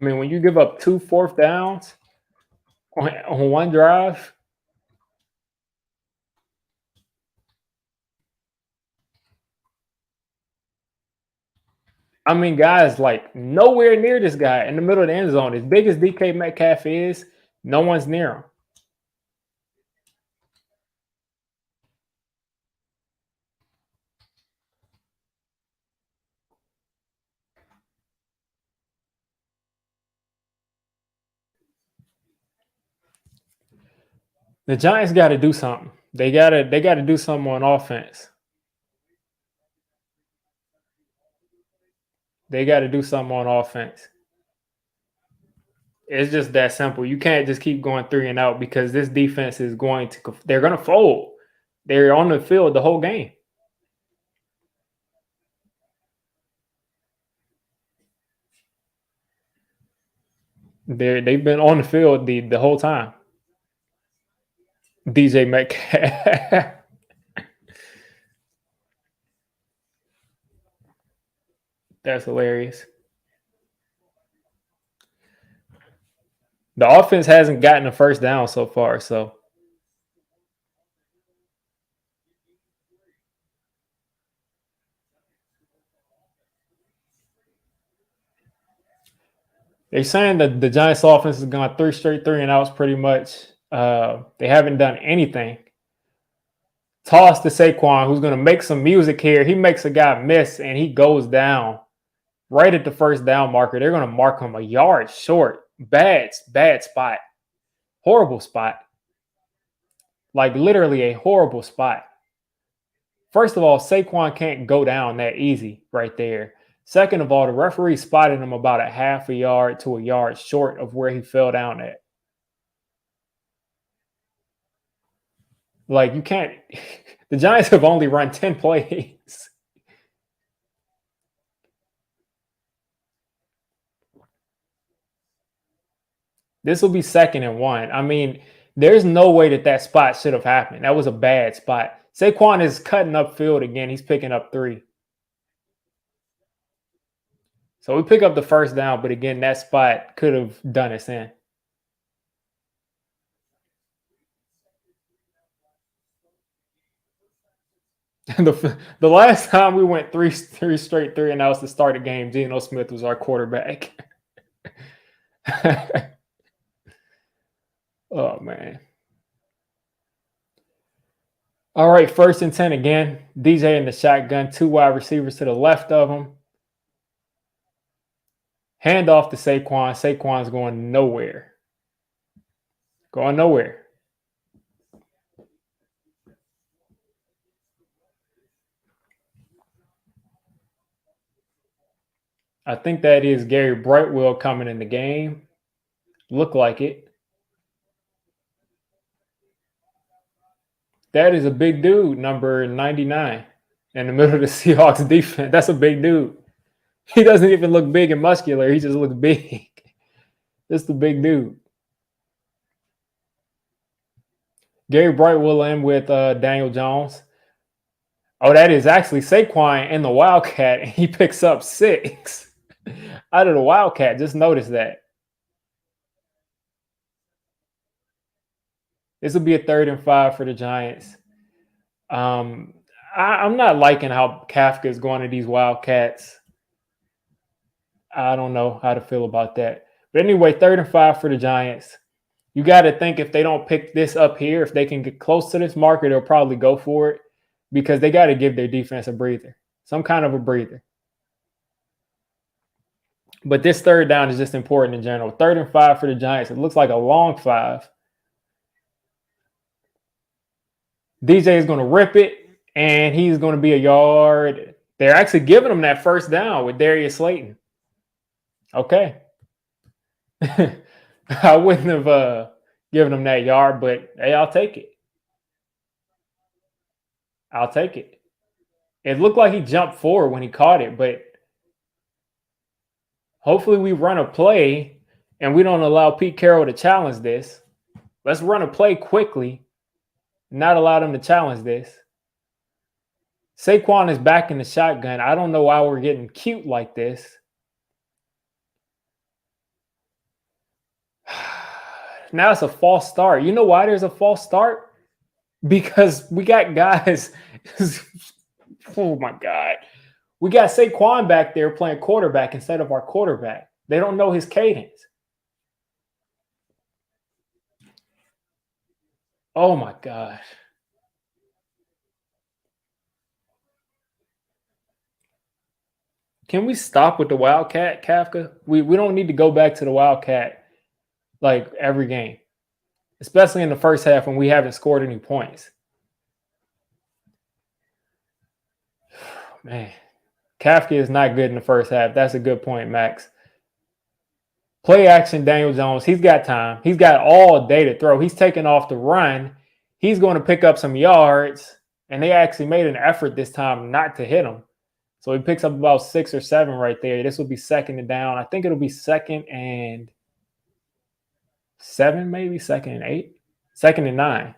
I mean, when you give up 2 4th downs on one drive, I mean, guys like nowhere near this guy in the middle of the end zone. As big as DK Metcalf is, no one's near him. The Giants got to do something. They gotta do something on offense. They got to do something on offense. It's just that simple. You can't just keep going 3-and-out because this defense is going to. They're going to fold. They're on the field the whole game. They've been on the field the whole time. DJ Metcalf. That's hilarious. The offense hasn't gotten a 1st down so far, so they're saying that the Giants offense has gone 3 straight 3-and-outs pretty much. They haven't done anything. Toss to Saquon, who's going to make some music here. He makes a guy miss, and he goes down right at the 1st down marker. They're going to mark him a yard short. Bad spot. Horrible spot. Like literally a horrible spot. First of all, Saquon can't go down that easy right there. Second of all, the referee spotted him about a half a yard to a yard short of where he fell down at. Like, you can't. The Giants have only run 10 plays. This will be 2nd-and-1. I mean, there's no way that spot should have happened. That was a bad spot. Saquon is cutting upfield again. He's picking up 3. So we pick up the 1st down, but again, that spot could have done us in. The last time we went three straight 3-and-outs to start a game, Geno Smith was our quarterback. Oh, man. All right, 1st-and-10 again. DJ in the shotgun, 2 wide receivers to the left of him. Hand off to Saquon. Saquon's going nowhere. Going nowhere. I think that is Gary Brightwell coming in the game. Look like it. That is a big dude, number 99, in the middle of the Seahawks defense. That's a big dude. He doesn't even look big and muscular. He just looks big. Just a big dude. Gary Brightwell in with Daniel Jones. Oh, that is actually Saquon in the Wildcat, and he picks up 6 out of the Wildcat. Just notice that. This will be a 3rd-and-5 for the Giants. I'm not liking how Kafka is going to these Wildcats. I don't know how to feel about that. But anyway, 3rd-and-5 for the Giants. You got to think if they don't pick this up here, if they can get close to this marker, they'll probably go for it because they got to give their defense a breather, some kind of a breather. But this third down is just important in general. 3rd and 5 for the Giants. It looks like a long 5. DJ is going to rip it, and he's going to be a yard. They're actually giving him that first down with Darius Slayton. Okay. I wouldn't have given him that yard, but hey, I'll take it. I'll take it. It looked like he jumped forward when he caught it, but hopefully we run a play and we don't allow Pete Carroll to challenge this. Let's run a play quickly, not allow them to challenge this. Saquon is back in the shotgun. I don't know why we're getting cute like this. Now it's a false start. You know why there's a false start? Because we got guys. Oh my God. We got Saquon back there playing quarterback instead of our quarterback. They don't know his cadence. Oh my God. Can we stop with the Wildcat, Kafka? We don't need to go back to the Wildcat like every game, especially in the first half when we haven't scored any points. Man, Kafka is not good in the first half. That's a good point, Max. Play action, Daniel Jones. He's got time. He's got all day to throw. He's taking off the run. He's going to pick up some yards, and they actually made an effort this time not to hit him. So he picks up about 6 or 7 right there. This will be 2nd and down. I think it'll be 2nd and 7, maybe 2nd and 8, 2nd and 9.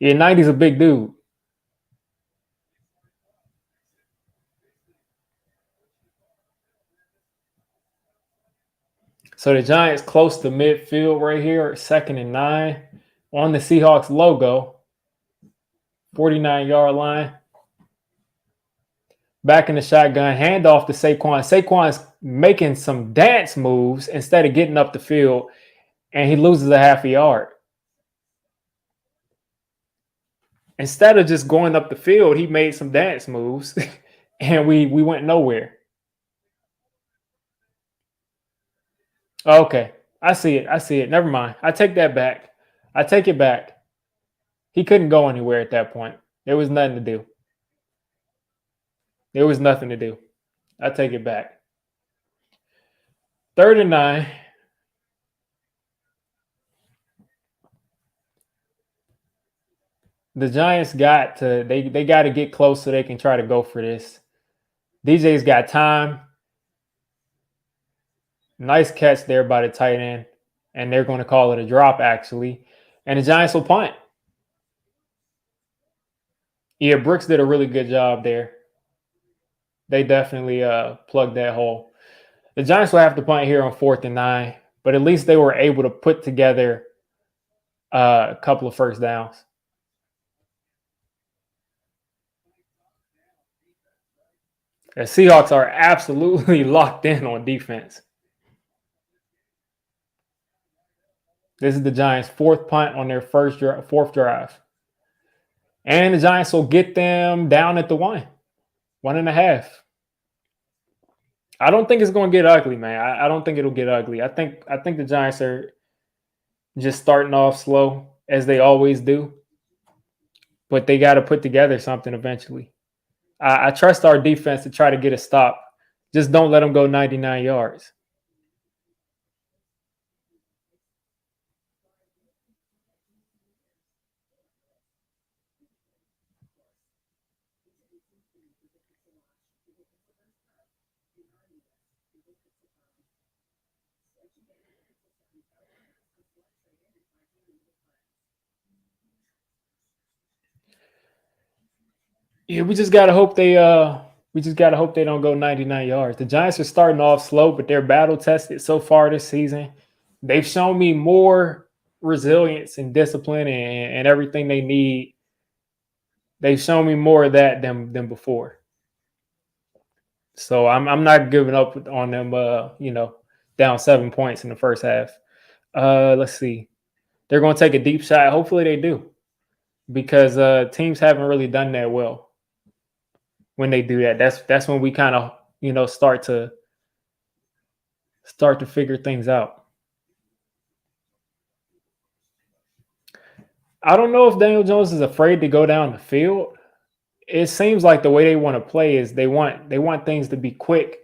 Yeah, 90's a big dude. So the Giants close to midfield right here, 2nd and 9 on the Seahawks logo, 49-yard line. Back in the shotgun, handoff to Saquon. Saquon's making some dance moves instead of getting up the field, and he loses a half a yard. Instead of just going up the field, he made some dance moves, and we went nowhere. Okay, I see it. Never mind. I take that back. I take it back. He couldn't go anywhere at that point. There was nothing to do. There was nothing to do. I take it back. 3rd and 9. The Giants got to they got to get close so they can try to go for this. DJ's got time. Nice catch there by the tight end, and they're going to call it a drop actually, and the Giants will punt. Yeah, Brooks did a really good job there. They definitely plugged that hole. The Giants will have to punt here on 4th and 9, but at least they were able to put together a couple of first downs. The Seahawks are absolutely locked in on defense. This is the Giants' 4th punt on their 4th drive. And the Giants will get them down at the 1.5. I don't think it's going to get ugly, man. I don't think it'll get ugly. I think the Giants are just starting off slow, as they always do. But they got to put together something eventually. I trust our defense to try to get a stop. Just don't let them go 99 yards. Yeah, we just gotta hope they don't go 99 yards. The Giants are starting off slow, but they're battle tested so far this season. They've shown me more resilience and discipline and everything they need. They've shown me more of that than before. So I'm not giving up on them. Down 7 points in the first half. Let's see. They're going to take a deep shot. Hopefully they do, because teams haven't really done that well. When they do that, that's when we kind of start to start to figure things out. I don't know if Daniel Jones is afraid to go down the field. It seems like the way they want to play is they want things to be quick.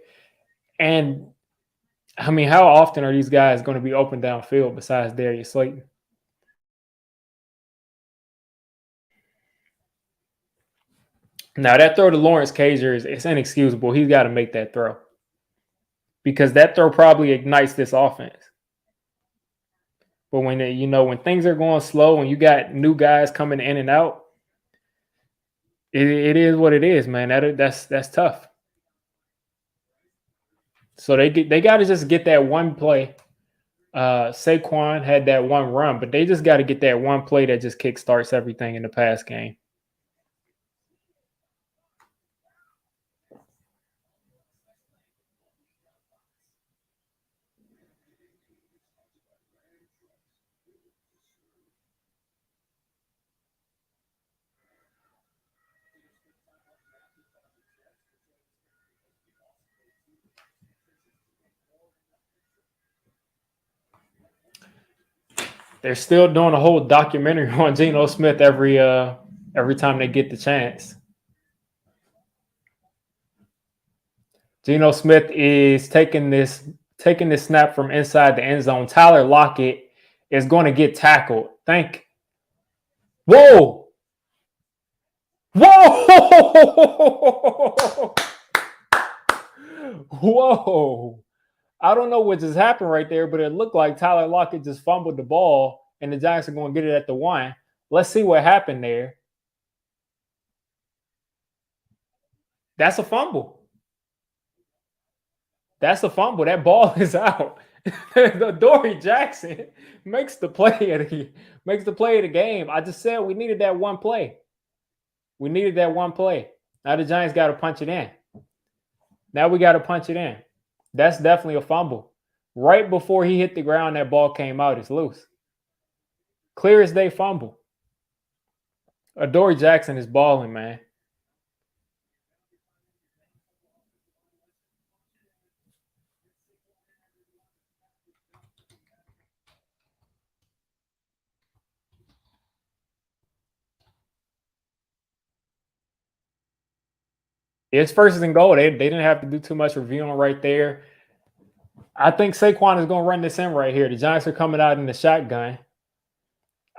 And I mean, how often are these guys going to be open downfield besides Darius Slayton? Now that throw to Lawrence Cager is it's inexcusable. He's got to make that throw because that throw probably ignites this offense. But when when things are going slow, when you got new guys coming in and out, it is what it is, man. That's tough. So they got to just get that one play. Saquon had that one run, but they just got to get that one play that just kickstarts everything in the pass game. They're still doing a whole documentary on Geno Smith every time they get the chance. Geno Smith is taking this snap from inside the end zone. Tyler Lockett is going to get tackled. Whoa! Whoa! Whoa! I don't know what just happened right there, but it looked like Tyler Lockett just fumbled the ball, and the Giants are going to get it at the 1. Let's see what happened there. That's a fumble. That's a fumble. That ball is out. Dory Jackson makes the play of the game. I just said we needed that one play. We needed that one play. Now the Giants got to punch it in. Now we got to punch it in. That's definitely a fumble. Right before he hit the ground, that ball came out. It's loose. Clear as day fumble. Dory Jackson is balling, man. It's first and goal. They didn't have to do too much reviewing right there. I think Saquon is going to run this in right here. The Giants are coming out in the shotgun.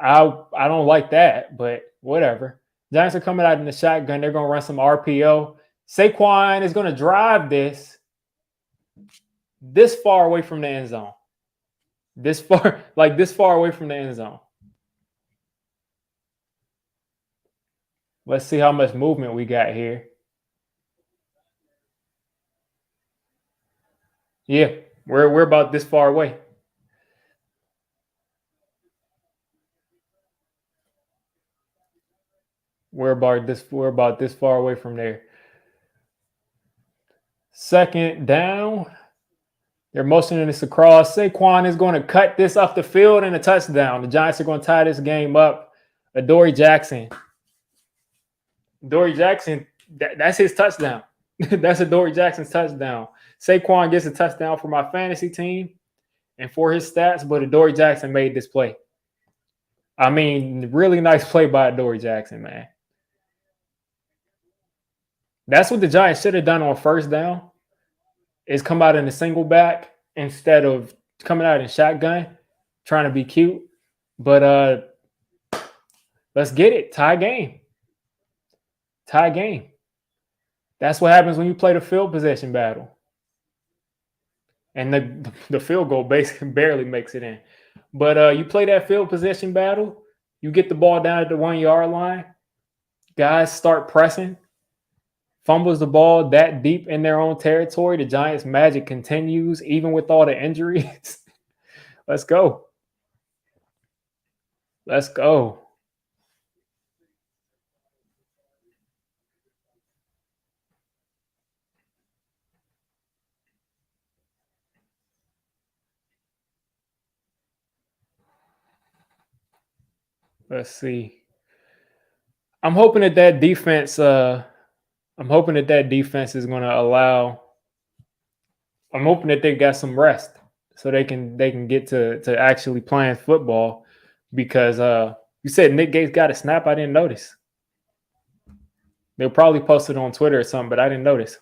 I don't like that, but whatever. Giants are coming out in the shotgun. They're going to run some RPO. Saquon is going to drive this far away from the end zone. This far away from the end zone. Let's see how much movement we got here. Yeah, we're about this far away. We're about this far away from there. Second down. They're motioning this across. Saquon is going to cut this off the field and a touchdown. The Giants are going to tie this game up. Dory Jackson. That's his touchdown. That's Dory Jackson's touchdown. Saquon gets a touchdown for my fantasy team and for his stats, but Dory Jackson made this play. I mean, really nice play by Dory Jackson, man. That's what the Giants should have done on first down, is come out in a single back instead of coming out in shotgun, trying to be cute. But let's get it. Tie game. That's what happens when you play the field possession battle. And the field goal basically barely makes it in. But you play that field possession battle, you get the ball down at the 1 yard line, guys start pressing, fumbles the ball that deep in their own territory. The Giants' magic continues, even with all the injuries. Let's go. Let's go. Let's see. I'm hoping that defense. I'm hoping that defense is going to allow. I'm hoping that they got some rest. so they can get to actually playing football. Because you said Nick Gates got a snap. I didn't notice. They'll probably post it on Twitter or something, but I didn't notice.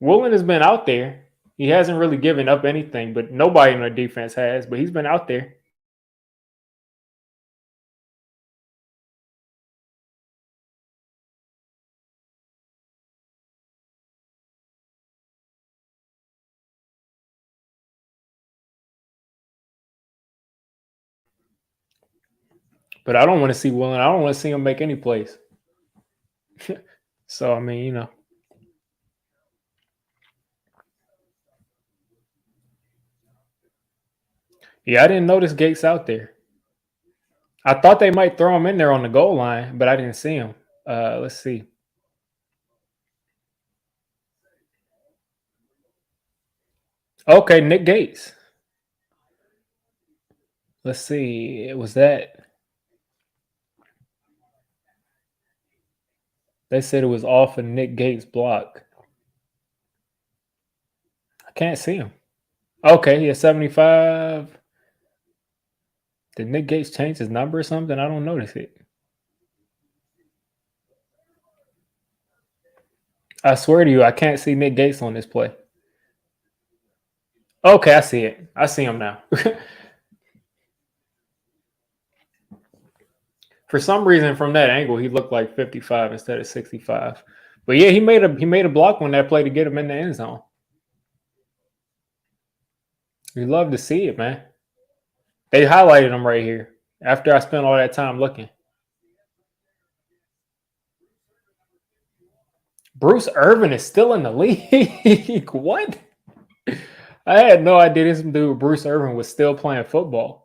Woolen has been out there. He hasn't really given up anything, but nobody in their defense has. But he's been out there. But I don't want to see Woolen. I don't want to see him make any plays. So, I mean, you know. Yeah, I didn't notice Gates out there. I thought they might throw him in there on the goal line, but I didn't see him. Let's see. Okay, Nick Gates. Let's see. It was that. They said it was off of Nick Gates' block. I can't see him. Okay, yeah, 75. Did Nick Gates change his number or something? I don't notice it. I swear to you, I can't see Nick Gates on this play. Okay, I see it. I see him now. For some reason, from that angle, he looked like 55 instead of 65. But yeah, he made a block on that play to get him in the end zone. You love to see it, man. They highlighted him right here after I spent all that time looking. Bruce Irvin is still in the league. What? I had no idea this dude, Bruce Irvin, was still playing football.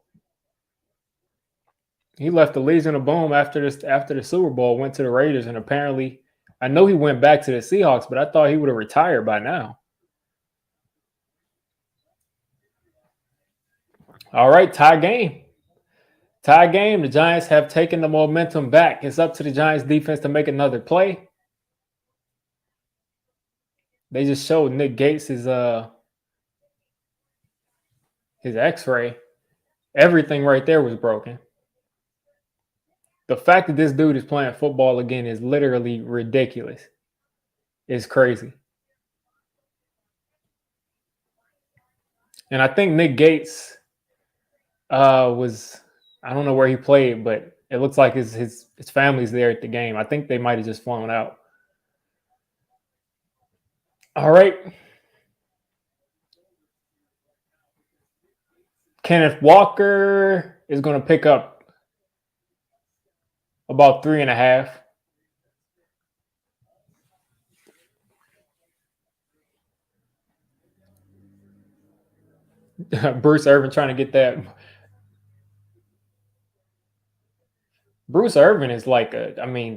He left the Legion of Boom after the Super Bowl, went to the Raiders, and apparently, I know he went back to the Seahawks, but I thought he would have retired by now. All right, tie game. Tie game. The Giants have taken the momentum back. It's up to the Giants defense to make another play. They just showed Nick Gates his X-ray. Everything right there was broken. The fact that this dude is playing football again is literally ridiculous. It's crazy. And I think Nick Gates was, I don't know where he played, but it looks like his family's there at the game. I think they might have just flown out. All right. Kenneth Walker is going to pick up about 3.5. Bruce Irvin trying to get that. Bruce Irvin is like at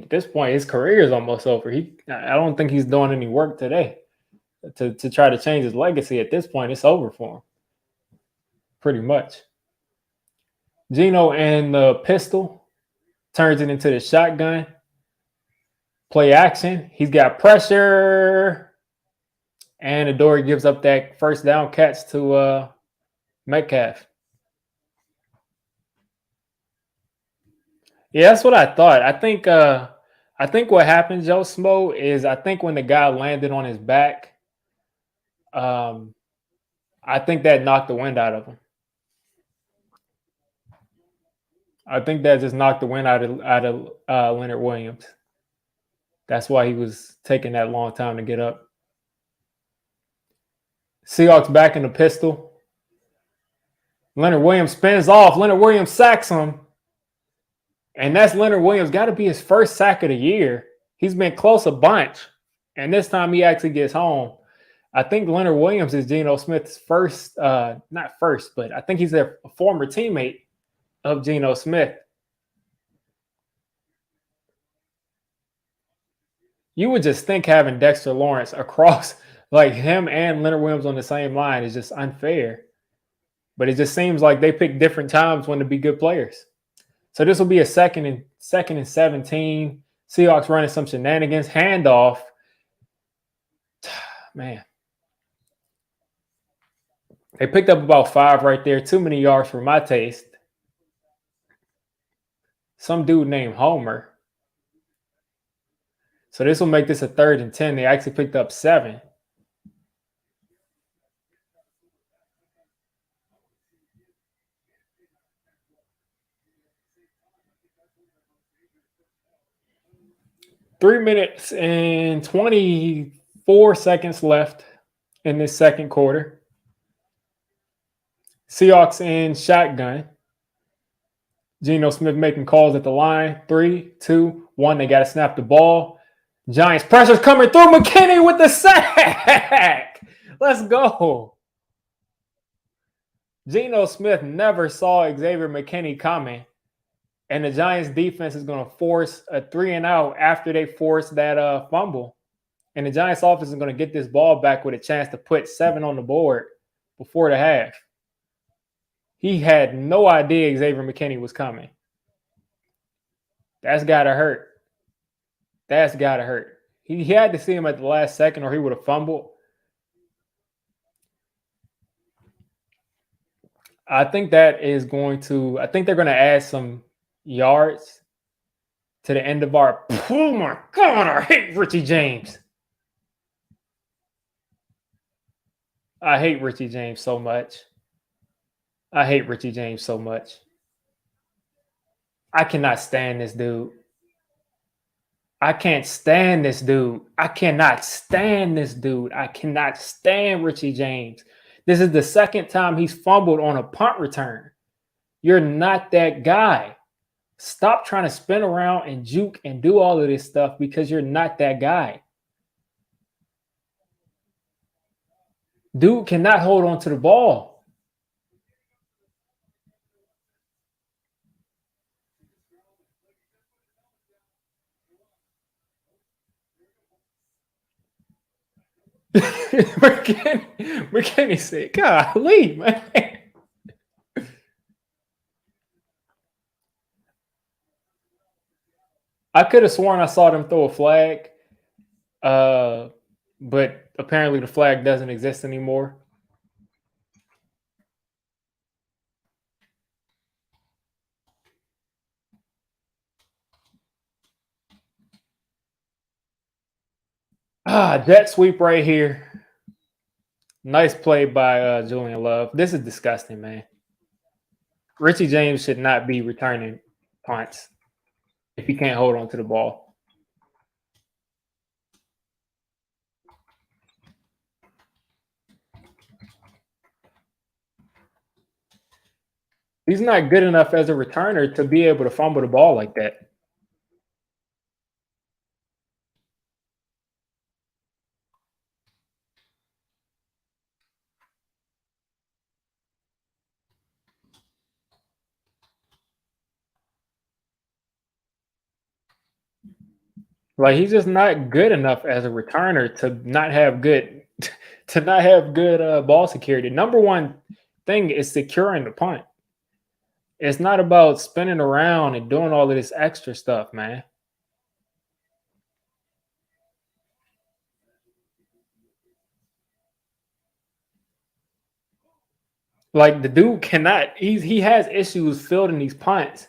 this point, his career is almost over. I don't think he's doing any work today to try to change his legacy. At this point, it's over for him. Pretty much. Geno and the pistol turns it into the shotgun. Play action. He's got pressure. And Adoree gives up that first down catch to Metcalf. Yeah, that's what I thought. I think what happened, Joe Smo, is I think when the guy landed on his back, I think that knocked the wind out of him. I think that just knocked the wind out of Leonard Williams. That's why he was taking that long time to get up. Seahawks back in the pistol. Leonard Williams spins off. Leonard Williams sacks him. And that's Leonard Williams. Got to be his first sack of the year. He's been close a bunch. And this time he actually gets home. I think Leonard Williams is Geno Smith's first, not first, but I think he's a former teammate of Geno Smith. You would just think having Dexter Lawrence across, like him and Leonard Williams on the same line, is just unfair. But it just seems like they pick different times when to be good players. So this will be a second and 17. Seahawks running some shenanigans. Handoff. Man. They picked up about 5 right there. Too many yards for my taste. Some dude named Homer. So this will make this a 3rd and 10. They actually picked up 7. Three minutes and 24 seconds left in this second quarter. Seahawks in shotgun. Geno Smith making calls at the line. 3, 2, 1. They got to snap the ball. Giants pressure's coming through. McKinney with the sack. Let's go. Geno Smith never saw Xavier McKinney coming. And the Giants defense is going to force a 3-and-out after they force that fumble. And the Giants offense is going to get this ball back with a chance to put 7 on the board before the half. He had no idea Xavier McKinney was coming. That's got to hurt. That's got to hurt. He had to see him at the last second or he would have fumbled. I think they're going to add some yards to the end of our. Oh my God, I hate Richie James. I hate Richie James so much. I cannot stand this dude. I can't stand this dude. I cannot stand this dude. I cannot stand Richie James. This is the second time he's fumbled on a punt return. You're not that guy. Stop trying to spin around and juke and do all of this stuff because you're not that guy. Dude cannot hold on to the ball. McKinney said, golly, man. I could have sworn I saw them throw a flag, but apparently the flag doesn't exist anymore. Jet sweep right here. Nice play by Julian Love. This is disgusting, man. Richie James should not be returning punts if he can't hold on to the ball. He's not good enough as a returner to be able to fumble the ball like that. Like he's just not good enough as a returner to not have good ball security. Number one thing is securing the punt. It's not about spinning around and doing all of this extra stuff, man. Like the dude cannot. He has issues fielding these punts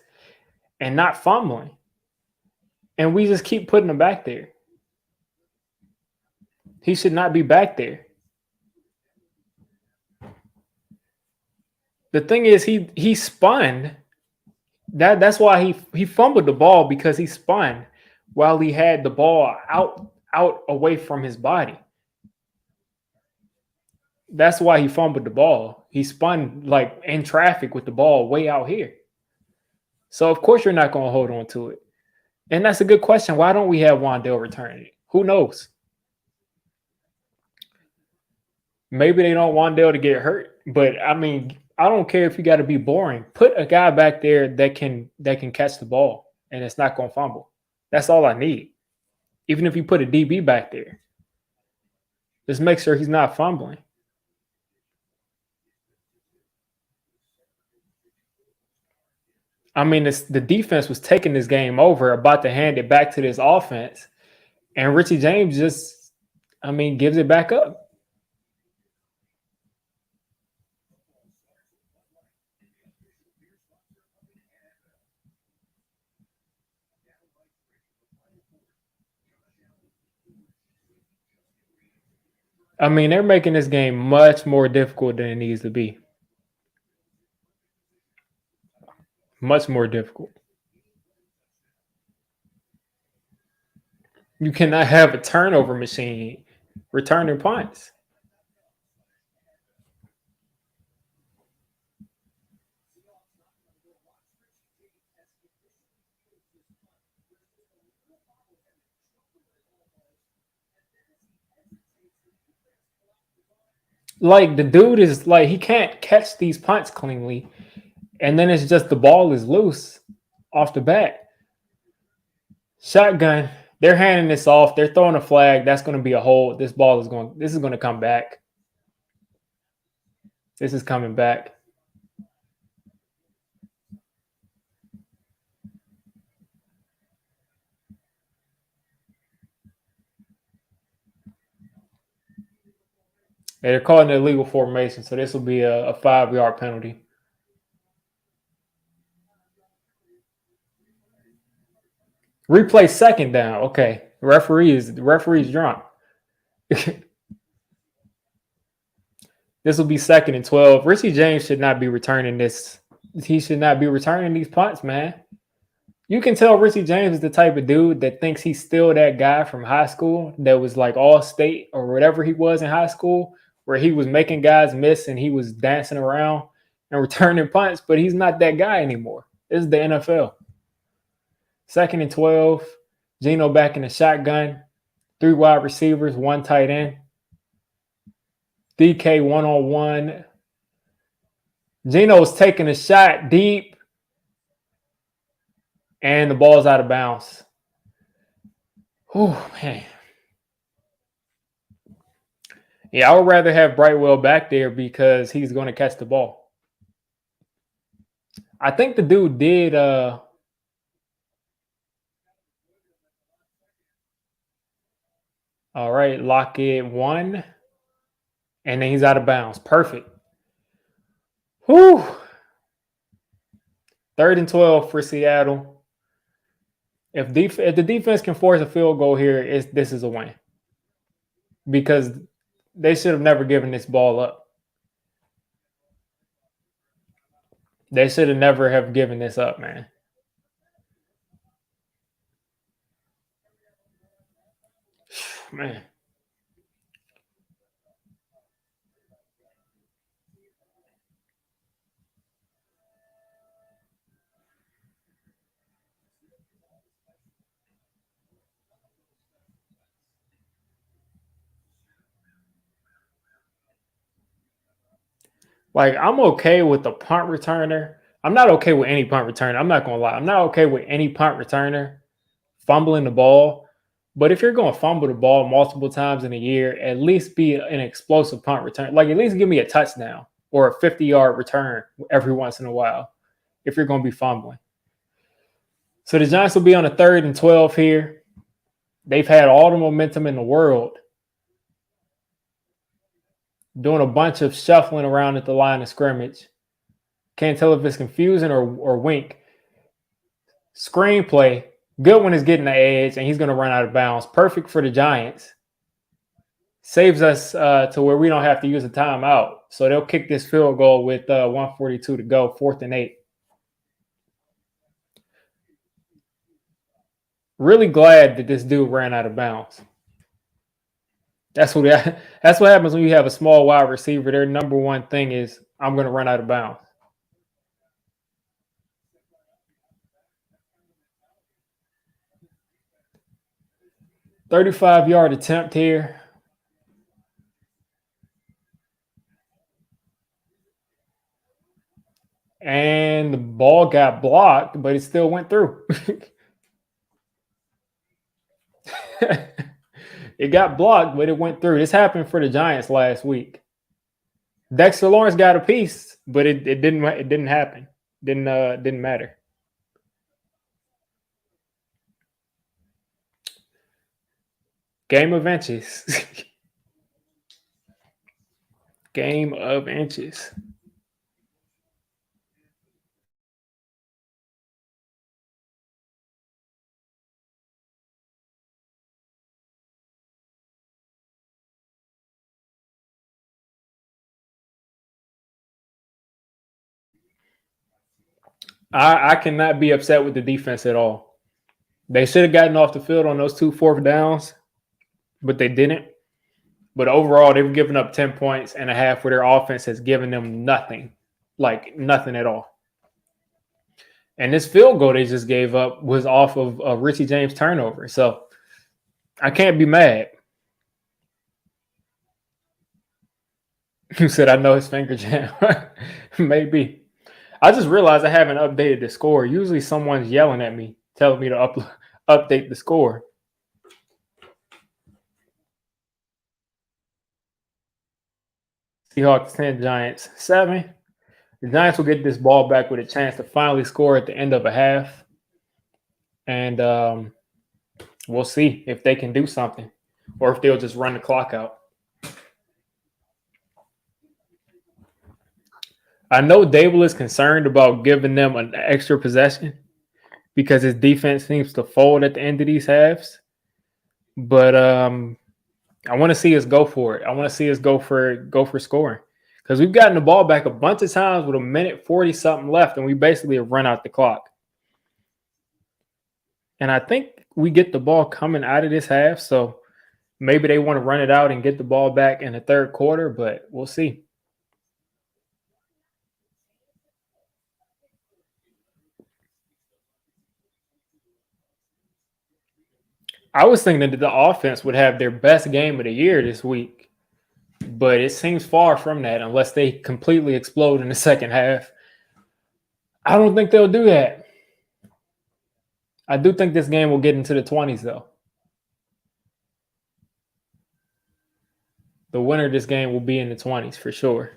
and not fumbling. And we just keep putting him back there. He should not be back there. The thing is, he spun. That's why he fumbled the ball because he spun while he had the ball out away from his body. That's why he fumbled the ball. He spun like in traffic with the ball way out here. So of course you're not going to hold on to it. And that's a good question. Why don't we have Wan'Dale returning it? Who knows? Maybe they don't want Wan'Dale to get hurt, but I mean, I don't care if you got to be boring. Put a guy back there that can catch the ball and it's not going to fumble. That's all I need. Even if you put a DB back there, just make sure he's not fumbling. I mean, the defense was taking this game over, about to hand it back to this offense, and Richie James just, gives it back up. I mean, they're making this game much more difficult than it needs to be. Much more difficult. You cannot have a turnover machine returning punts. Like the dude is like he can't catch these punts cleanly, and then it's just the ball is loose off the bat. Shotgun. They're handing this off. They're throwing a flag. That's going to be a hold. This ball is going. This is going to come back. This is coming back. They're calling it illegal formation, so this will be a 5-yard penalty. Replay second down. Okay, referee's drunk. This will be 2nd and 12. Richie James should not be returning this. He should not be returning these punts, man. You can tell Richie James is the type of dude that thinks he's still that guy from high school that was like all state or whatever he was in high school, where he was making guys miss and he was dancing around and returning punts, but he's not that guy anymore. This is the NFL. 2nd and 12. Geno back in the shotgun. 3 wide receivers, 1 tight end. DK 1-on-1. Geno's taking a shot deep, and the ball's out of bounds. Oh, man. Yeah, I would rather have Brightwell back there because he's going to catch the ball. I think the dude did all right, Lockett 1, and then he's out of bounds. Perfect. Whew. 3rd and 12 for Seattle. If the defense can force a field goal here, this is a win. Because they should have never given this ball up. They should have never have given this up, man. Man. Like, I'm okay with the punt returner. I'm not okay with any punt returner. I'm not going to lie. I'm not okay with any punt returner fumbling the ball. But if you're going to fumble the ball multiple times in a year, at least be an explosive punt return. Like, at least give me a touchdown or a 50-yard return every once in a while if you're going to be fumbling. So the Giants will be on a 3rd and 12 here. They've had all the momentum in the world, doing a bunch of shuffling around at the line of scrimmage. Can't tell if it's confusing or wink. Screenplay. Goodwin is getting the edge, and he's going to run out of bounds. Perfect for the Giants. Saves us to where we don't have to use a timeout. So they'll kick this field goal with 1:42 to go, 4th and 8. Really glad that this dude ran out of bounds. That's what happens when you have a small wide receiver. Their number one thing is, I'm going to run out of bounds. "35-yard attempt here. And the ball got blocked, but it still went through. It got blocked, but it went through. This happened for the Giants last week. Dexter Lawrence got a piece, but it didn't happen. Didn't matter. Game of inches. Game of inches. I cannot be upset with the defense at all. They should have gotten off the field on those 2 4th downs, but they didn't. But overall, they've given up 10 points and a half where their offense has given them nothing, like nothing at all. And this field goal they just gave up was off of a Richie James turnover. So I can't be mad. You said I know his finger jam. Maybe. I just realized I haven't updated the score. Usually someone's yelling at me, telling me to update the score. Seahawks 10, Giants 7. The Giants will get this ball back with a chance to finally score at the end of a half. And we'll see if they can do something or if they'll just run the clock out. I know Dable is concerned about giving them an extra possession because his defense seems to fold at the end of these halves. But I want to see us go for it. I want to see us go for scoring because we've gotten the ball back a bunch of times with a minute 40 something left, and we basically have run out the clock. And I think we get the ball coming out of this half, so maybe they want to run it out and get the ball back in the third quarter, but we'll see. I was thinking that the offense would have their best game of the year this week, but it seems far from that unless they completely explode in the second half. I don't think they'll do that. I do think this game will get into the 20s, though. The winner of this game will be in the 20s for sure.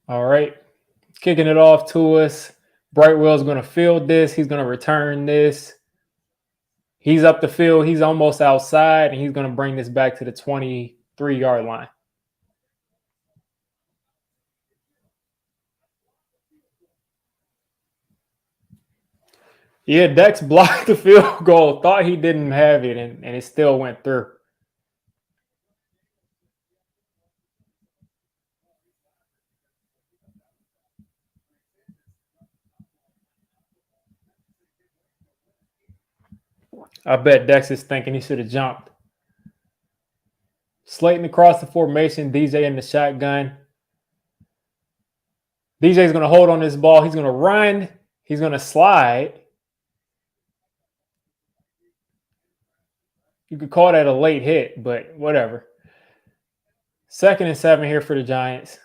All right. Kicking it off to us. Brightwell's going to field this. He's going to return this. He's up the field. He's almost outside, and he's going to bring this back to the 23-yard line. Yeah, Dex blocked the field goal. Thought he didn't have it, and it still went through. I bet Dex is thinking he should have jumped. Slayton across the formation. DJ in the shotgun. DJ's going to hold on this ball. He's going to run. He's going to slide. You could call that a late hit, but whatever. 2nd and 7 here for the Giants.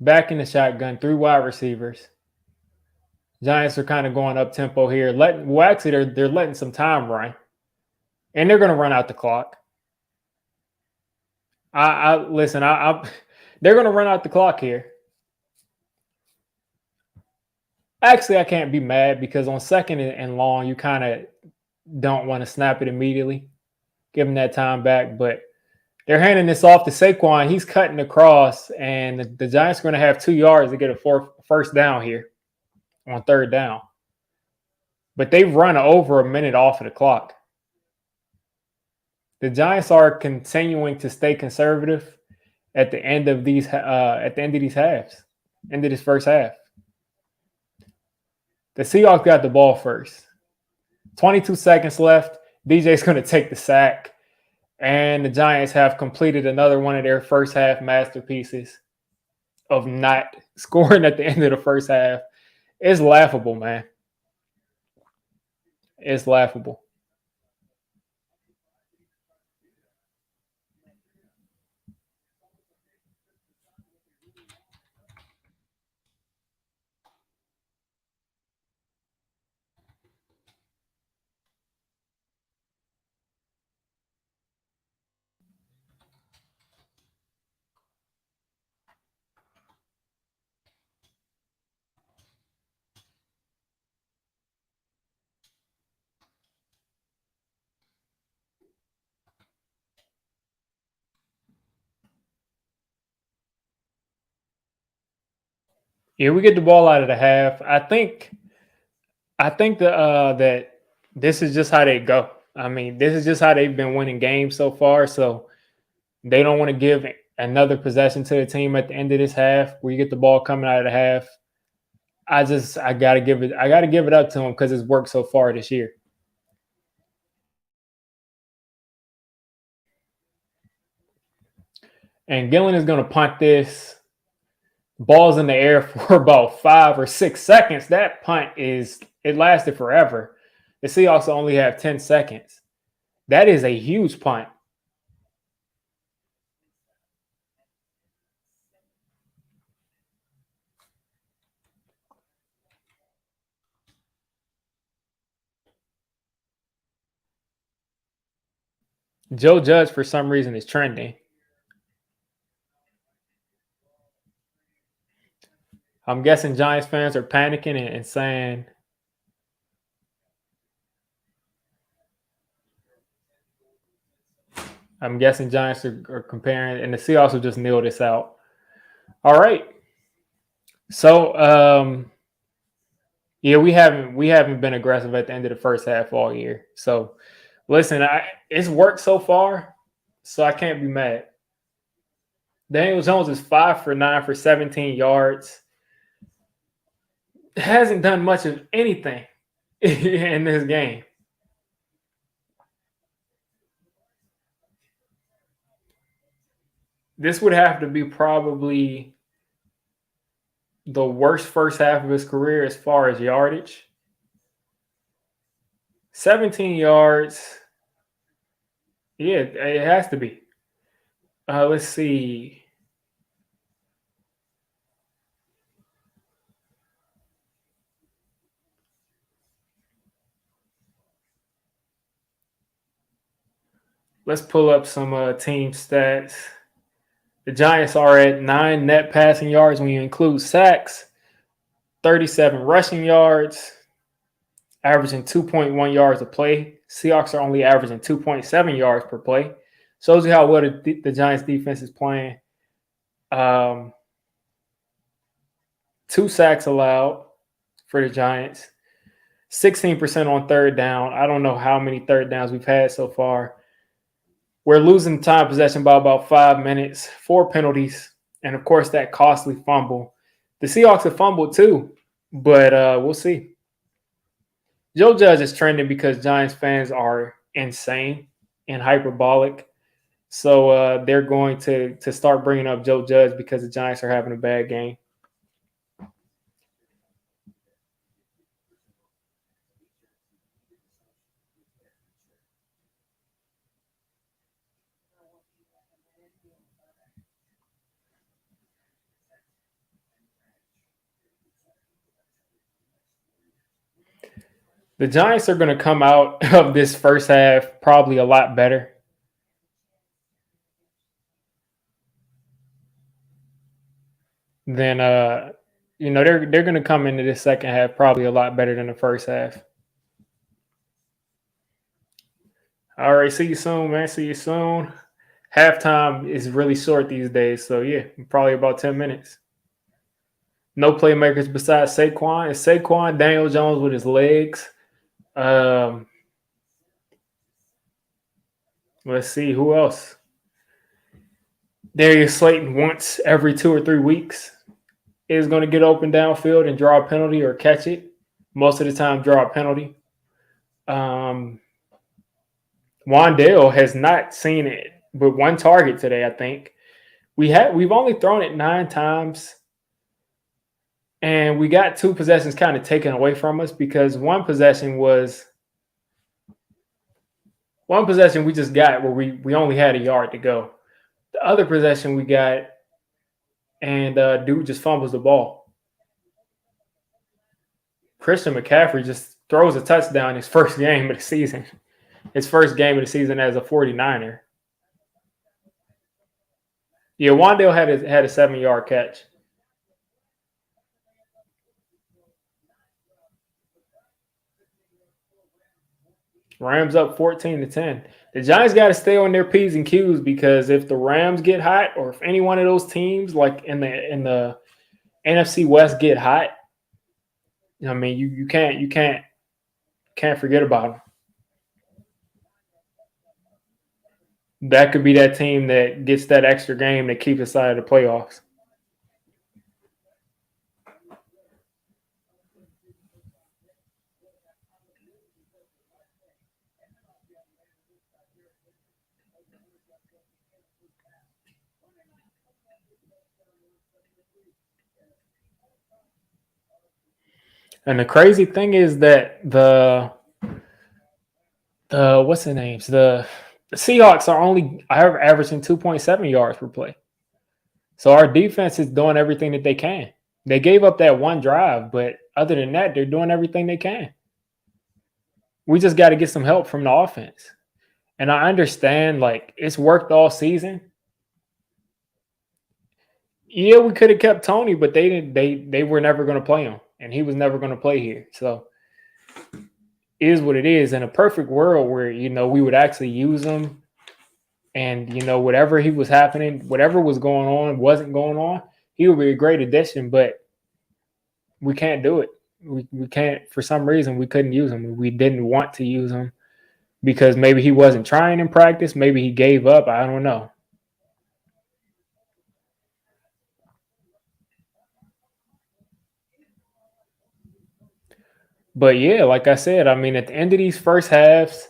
Back in the shotgun, 3 wide receivers. Giants are kind of going up tempo here. They're letting some time run, and they're going to run out the clock. Listen. They're going to run out the clock here. Actually, I can't be mad because on 2nd and long, you kind of don't want to snap it immediately, give them that time back. But they're handing this off to Saquon. He's cutting across, and the Giants are going to have 2 yards to get a first down here on 3rd down. But they've run over a minute off of the clock. The Giants are continuing to stay conservative at the end of these halves, end of this first half. The Seahawks got the ball first. 22 seconds left. DJ's going to take the sack. And the Giants have completed another one of their first half masterpieces of not scoring at the end of the first half. It's laughable, man. It's laughable. Yeah, we get the ball out of the half. I think I think that this is just how they go. I mean, this is just how they've been winning games so far. So they don't want to give another possession to the team at the end of this half where you get the ball coming out of the half. I gotta give it up to them because it's worked so far this year. And Gillen is gonna punt this. Ball's in the air for about 5 or 6 seconds. That punt it lasted forever. The Seahawks only have 10 seconds. That is a huge punt. Joe Judge, for some reason, is trending. I'm guessing Giants fans are panicking and saying, I'm guessing Giants are comparing, and the Seahawks will just kneel this out. All right. So, yeah, we haven't been aggressive at the end of the first half all year. So, listen, it's worked so far, so I can't be mad. Daniel Jones is 5 for 9 for 17 yards. Hasn't done much of anything in this game. This would have to be probably the worst first half of his career as far as yardage. 17 yards. Yeah, it has to be. Let's see. Let's pull up some team stats. The Giants are at 9 net passing yards when you include sacks, 37 rushing yards, averaging 2.1 yards a play. Seahawks are only averaging 2.7 yards per play. Shows you how well the Giants defense is playing. 2 sacks allowed for the Giants. 16% on third down. I don't know how many third downs we've had so far. We're losing time possession by about 5 minutes, 4 penalties, and of course that costly fumble. The Seahawks have fumbled too, but we'll see. Joe Judge is trending because Giants fans are insane and hyperbolic. So they're going to start bringing up Joe Judge because the Giants are having a bad game. The Giants are going to come out of this first half probably a lot better. Then they're going to come into this second half probably a lot better than the first half. All right, see you soon, man. See you soon. Halftime is really short these days, so yeah, probably about 10 minutes. No playmakers besides Saquon. It's Saquon, Daniel Jones with his legs. Um, let's see who else. Darius Slayton once every 2 or 3 weeks is going to get open downfield and draw a penalty or catch it. Most of the time, draw a penalty. Wandale has not seen it, but one target today, I think. We've only thrown it 9 times, and we got 2 possessions kind of taken away from us because one possession we just got where we only had a yard to go. The other possession we got, and dude just fumbles the ball. Christian McCaffrey just throws a touchdown his first game of the season. His first game of the season as a 49er. Yeah, Wandale had a 7-yard catch. Rams up 14-10. The Giants got to stay on their P's and Q's because if the Rams get hot, or if any one of those teams like in the NFC West get hot, I mean, you can't forget about them. That could be that team that gets that extra game that keeps us out of the playoffs. And the crazy thing is that the what's the names the Seahawks are only averaging 2.7 yards per play. So our defense is doing everything that they can. They gave up that one drive, but other than that, they're doing everything they can. We just got to get some help from the offense. And I understand, like, it's worked all season. Yeah, we could have kept Tony, but they didn't. They were never going to play him, and he was never going to play here. So it is what it is. In a perfect world where we would actually use him, and whatever he was happening, whatever was going on, wasn't going on, he would be a great addition. But we can't do it. We can't. For some reason, we couldn't use him. We didn't want to use him because maybe he wasn't trying in practice. Maybe he gave up. I don't know. But yeah, like I said, I mean, at the end of these first halves,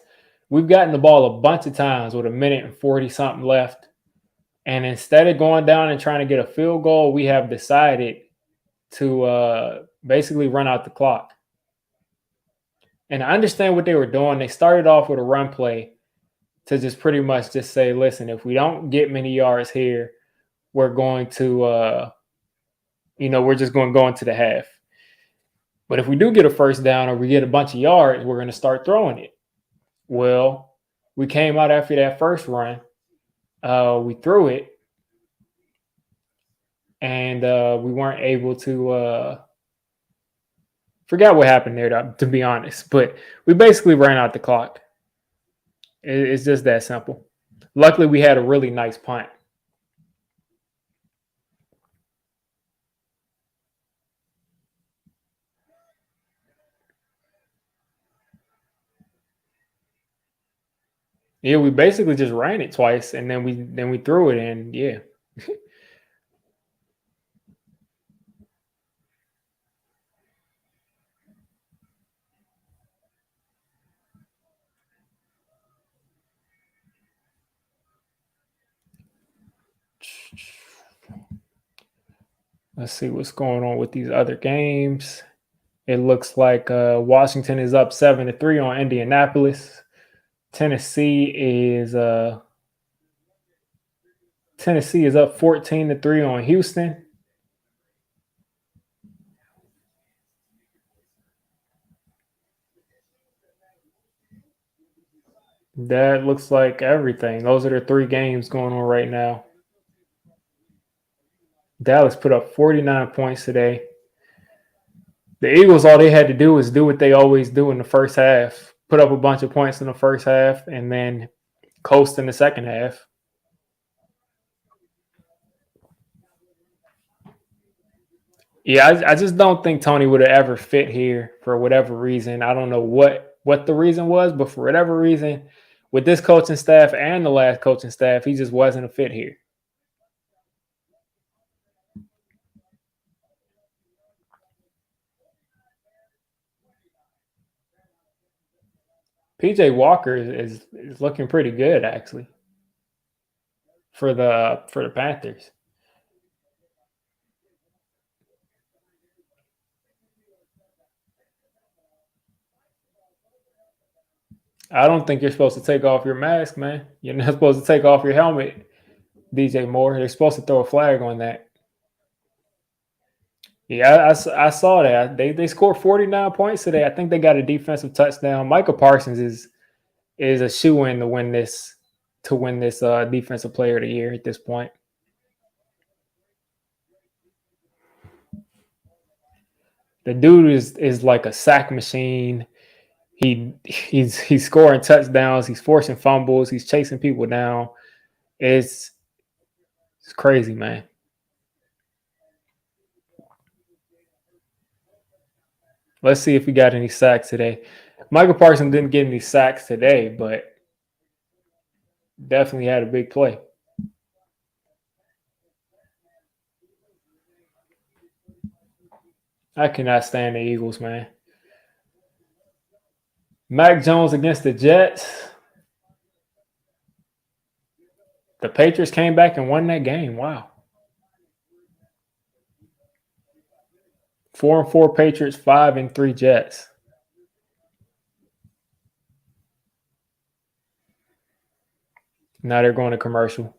we've gotten the ball a bunch of times with a minute and 40 something left. And instead of going down and trying to get a field goal, we have decided to basically run out the clock. And I understand what they were doing. They started off with a run play to just pretty much just say, listen, if we don't get many yards here, we're going to, we're just going to go into the half. But if we do get a first down or we get a bunch of yards, we're going to start throwing it. Well, we came out after that first run. We threw it, and we weren't able to forget what happened there, to be honest. But we basically ran out the clock. It's just that simple. Luckily, we had a really nice punt. Yeah, we basically just ran it twice, and then we threw it in. Yeah. Let's see what's going on with these other games. It looks like Washington is up 7-3 on Indianapolis. Tennessee is uh, Tennessee is up 14-3 on Houston. That looks like everything. Those are the three games going on right now. Dallas put up 49 points today. The Eagles, all they had to do was do what they always do in the first half, put up a bunch of points in the first half, and then coast in the second half. Yeah, I just don't think Tony would have ever fit here for whatever reason. I don't know what the reason was, but for whatever reason, with this coaching staff and the last coaching staff, he just wasn't a fit here. PJ Walker is looking pretty good actually for the Panthers. I don't think you're supposed to take off your mask, man. You're not supposed to take off your helmet, DJ Moore. They're supposed to throw a flag on that. Yeah, I saw that. They scored 49 points today. I think they got a defensive touchdown. Michael Parsons is a shoe in to win this defensive player of the year at this point. The dude is like a sack machine. He's scoring touchdowns. He's forcing fumbles. He's chasing people down. It's it's crazy, man. Let's see if we got any sacks today. Michael Parsons didn't get any sacks today, but definitely had a big play. I cannot stand the Eagles, man. Mac Jones against the Jets. The Patriots came back and won that game. Wow. 4-4 Patriots, 5-3 Jets. Now they're going to commercial.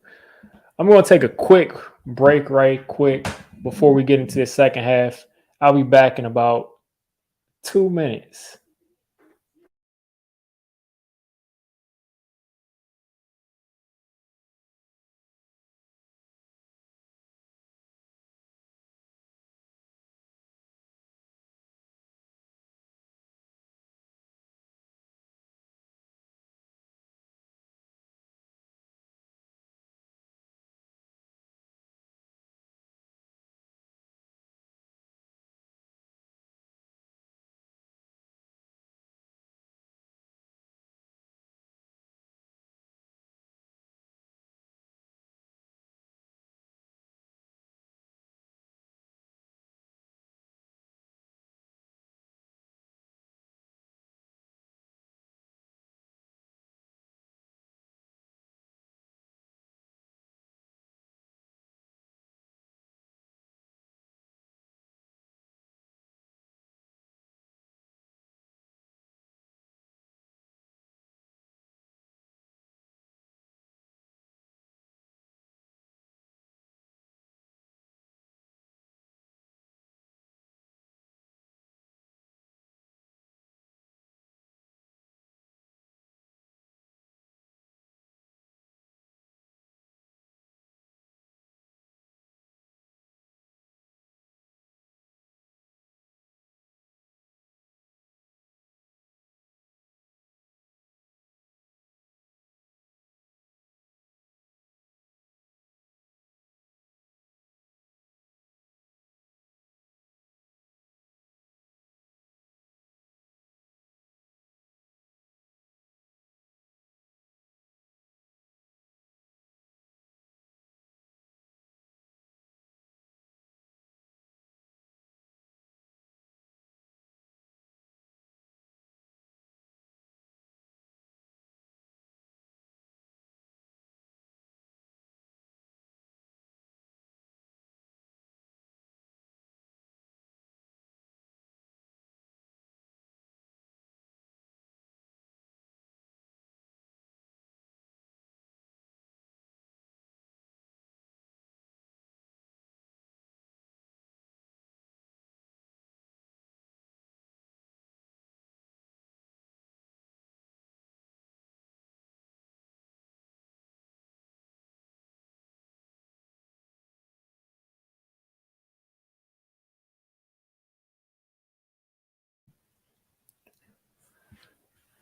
I'm going to take a quick break right quick before we get into the second half. I'll be back in about 2 minutes.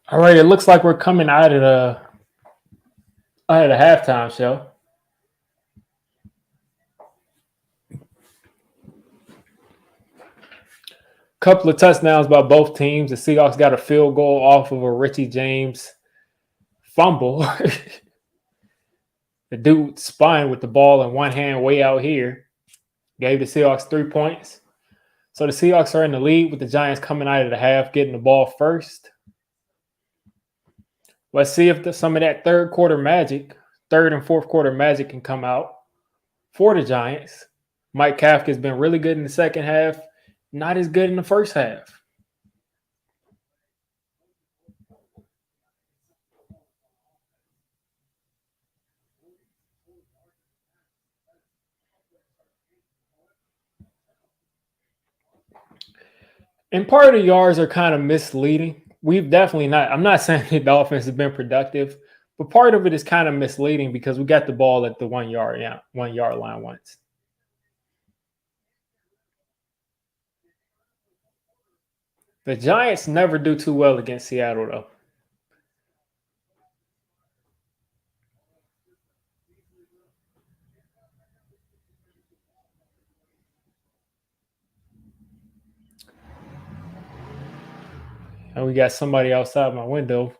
All right, it looks like we're coming out of the halftime show. Couple of touchdowns by both teams. The Seahawks got a field goal off of a Richie James fumble. The dude spun with the ball in one hand way out here. Gave the Seahawks 3 points. So the Seahawks are in the lead with the Giants coming out of the half, getting the ball first. Let's see if some of that third and fourth quarter magic can come out for the Giants. Mike Kafka's been really good in the second half, not as good in the first half. And part of the yards are kind of misleading. We've definitely not, I'm not saying the offense has been productive, but part of it is kind of misleading because we got the ball at the 1 yard, 1 yard line once. The Giants never do too well against Seattle, though. And we got somebody outside my window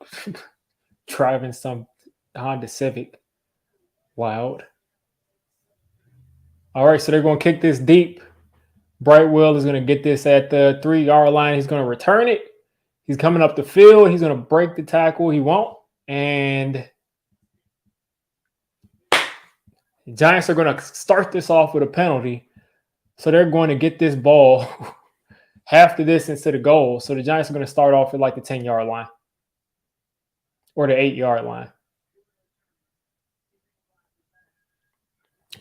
driving some Honda Civic. Wild. All right, so they're going to kick this deep. Brightwell is going to get this at the 3-yard line. He's going to return it. He's coming up the field. He's going to break the tackle. He won't. And the Giants are going to start this off with a penalty. So they're going to get this ball half the distance to the goal. So the Giants are going to start off at like the 10-yard line or the 8-yard line.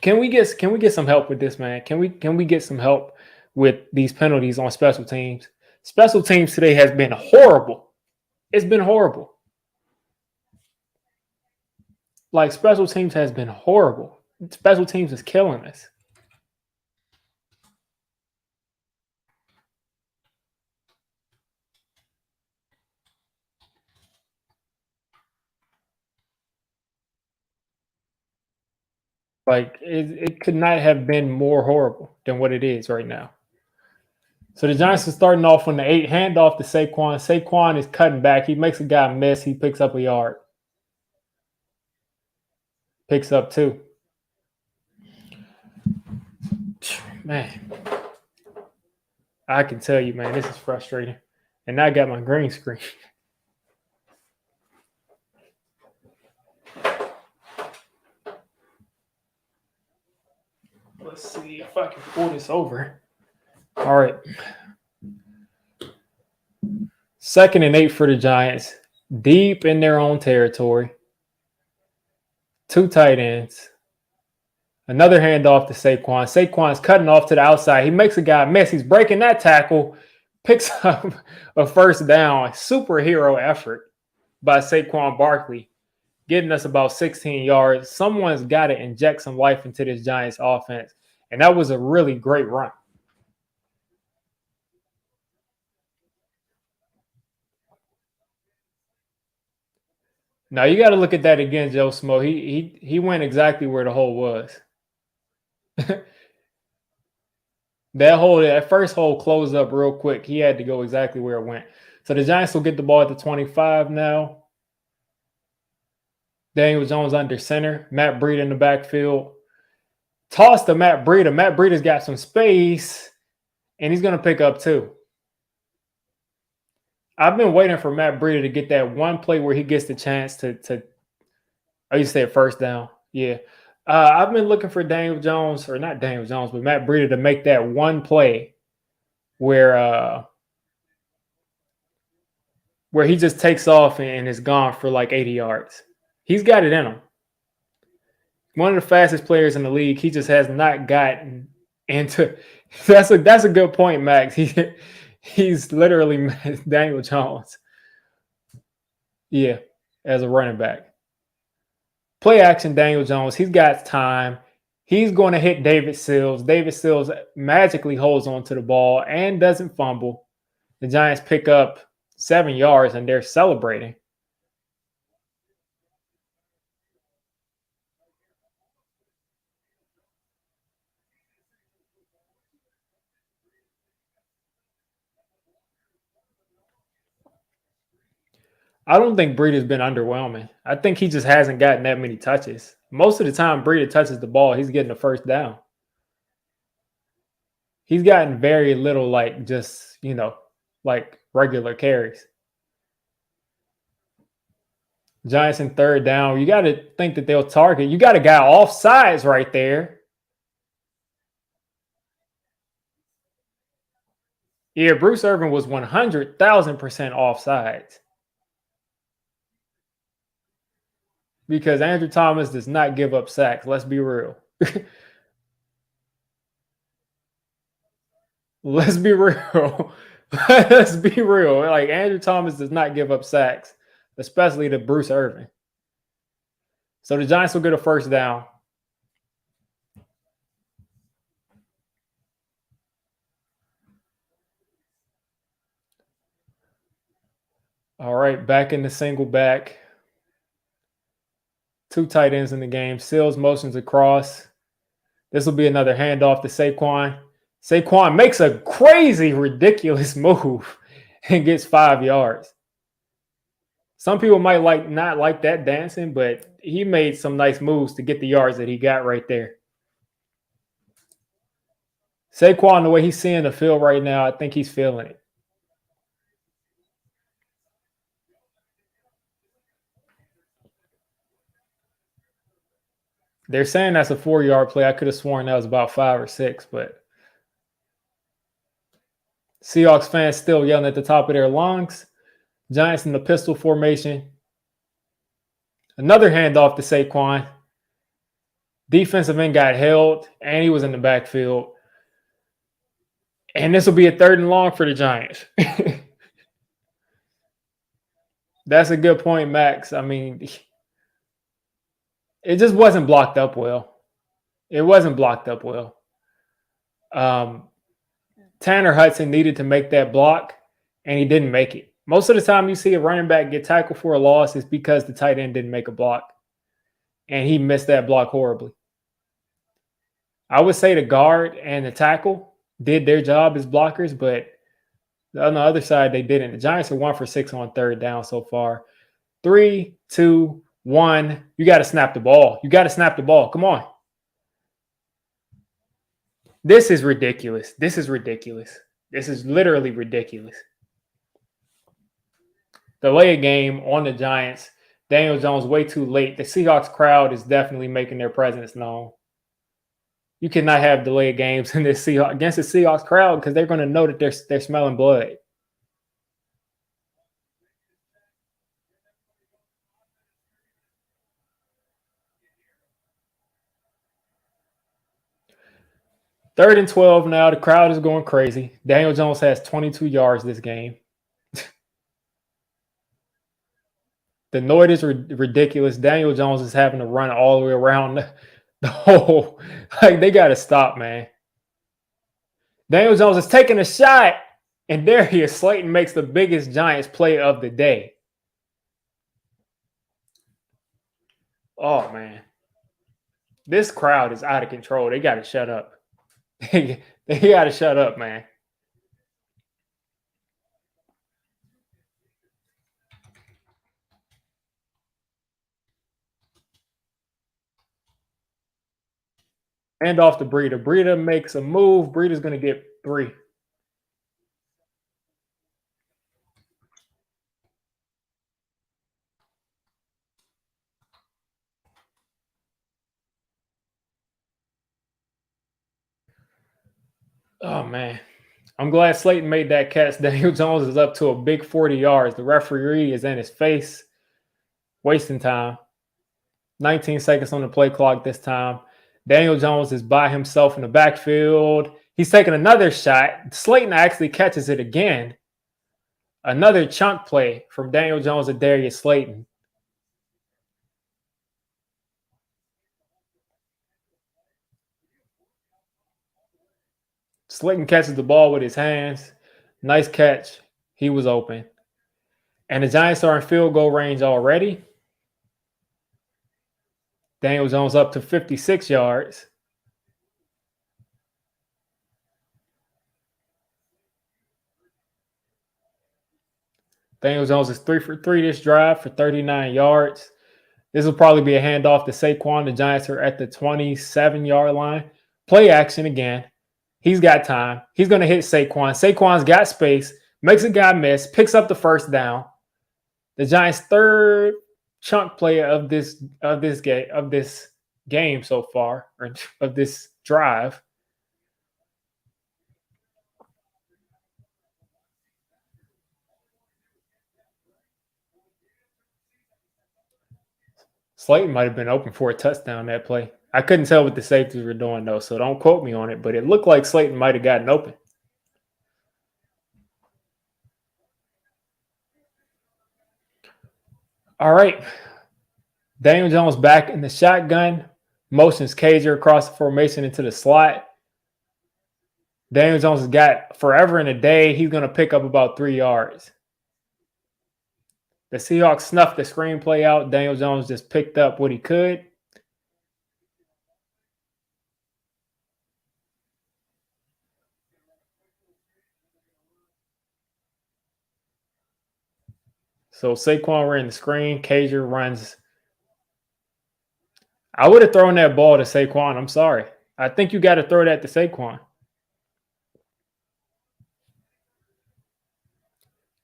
Can we get some help with this, man? Can we get some help with these penalties on special teams? Special teams today has been horrible. It's been horrible. Like, special teams has been horrible. Special teams is killing us. Like, it could not have been more horrible than what it is right now. So the Giants are starting off on the 8, handoff to Saquon. Saquon is cutting back. He makes a guy miss. He picks up a yard. Picks up 2. Man, I can tell you, man, this is frustrating. And now I got my green screen. Let's see if I can pull this over. All right. 2nd and 8 for the Giants. Deep in their own territory. 2 tight ends. Another handoff to Saquon. Saquon's cutting off to the outside. He makes a guy miss. He's breaking that tackle. Picks up a first down. Superhero effort by Saquon Barkley, getting us about 16 yards. Someone's got to inject some life into this Giants offense. And that was a really great run. Now you got to look at that again, Joe Smo. He went exactly where the hole was. That first hole closed up real quick. He had to go exactly where it went. So the Giants will get the ball at the 25 now. Daniel Jones under center. Matt Breida in the backfield. Toss to Matt Breida. Matt Breida's got some space, and he's going to pick up 2. I've been waiting for Matt Breida to get that one play where he gets the chance to I used to say first down. Yeah. I've been looking for Daniel Jones, or not Daniel Jones, but Matt Breida to make that one play where he just takes off and is gone for like 80 yards. He's got it in him. One of the fastest players in the league. He just has not gotten into. That's a good point, Max. He's literally Daniel Jones. Yeah, as a running back. Play action, Daniel Jones. He's got time. He's going to hit David Sills. David Sills magically holds on to the ball and doesn't fumble. The Giants pick up 7 yards, and they're celebrating. I don't think Breida's been underwhelming. I think he just hasn't gotten that many touches. Most of the time Breida touches the ball, he's getting the first down. He's gotten very little, like, just, like regular carries. Giants in 3rd down. You got to think that they'll target. You got a guy off sides right there. Yeah, Bruce Irvin was 100,000% off sides. Because Andrew Thomas does not give up sacks. Let's be real. Let's be real. Let's be real. Like, Andrew Thomas does not give up sacks, especially to Bruce Irvin. So the Giants will get a first down. All right, back in the single back. 2 tight ends in the game. Sills motions across. This will be another handoff to Saquon. Saquon makes a crazy, ridiculous move and gets 5 yards. Some people might not like that dancing, but he made some nice moves to get the yards that he got right there. Saquon, the way he's seeing the field right now, I think he's feeling it. They're saying that's a 4-yard play. I could have sworn that was about 5 or 6, but Seahawks fans still yelling at the top of their lungs. Giants in the pistol formation. Another handoff to Saquon. Defensive end got held, and he was in the backfield. And this will be a 3rd and long for the Giants. That's a good point, Max. I mean, it just wasn't blocked up well. It wasn't blocked up well. Tanner Hudson needed to make that block, and he didn't make it. Most of the time you see a running back get tackled for a loss is because the tight end didn't make a block, and he missed that block horribly. I would say the guard and the tackle did their job as blockers, but on the other side, they didn't. The Giants are 1 for 6 on 3rd down so far. 3, 2, 1. You got to snap the ball. You got to snap the ball. Come on. This is ridiculous. This is ridiculous. This is literally ridiculous. Delay a game on the Giants. Daniel Jones way too late. The Seahawks crowd is definitely making their presence known. You cannot have delayed games in this against the Seahawks crowd because they're going to know that they're smelling blood. Third and 12 now. The crowd is going crazy. Daniel Jones has 22 yards this game. The noise is ridiculous. Daniel Jones is having to run all the way around the whole. Like, they got to stop, man. Daniel Jones is taking a shot, and there he is. Slayton makes the biggest Giants play of the day. Oh, man. This crowd is out of control. They got to shut up. They got to shut up, man. Hand off to Breida. Breida makes a move. Breida's going to get 3. Oh, man. I'm glad Slayton made that catch. Daniel Jones is up to a big 40 yards. The referee is in his face, wasting time. 19 seconds on the play clock this time. Daniel Jones is by himself in the backfield. He's taking another shot. Slayton actually catches it again. Another chunk play from Daniel Jones to Darius Slayton. Slayton catches the ball with his hands. Nice catch. He was open. And the Giants are in field goal range already. Daniel Jones up to 56 yards. Daniel Jones is 3 for 3 this drive for 39 yards. This will probably be a handoff to Saquon. The Giants are at the 27-yard line. Play action again. He's got time. He's going to hit Saquon. Saquon's got space. Makes a guy miss. Picks up the 1st down. The Giants' 3rd chunk play of this game so far, or of this drive. Slayton might have been open for a touchdown that play. I couldn't tell what the safeties were doing, though, so don't quote me on it, but it looked like Slayton might have gotten open. All right. Daniel Jones back in the shotgun. Motions Cager across the formation into the slot. Daniel Jones has got forever and a day. He's going to pick up about 3 yards. The Seahawks snuffed the screenplay out. Daniel Jones just picked up what he could. So Saquon ran the screen. Cager runs. I would have thrown that ball to Saquon. I'm sorry. I think you got to throw that to Saquon.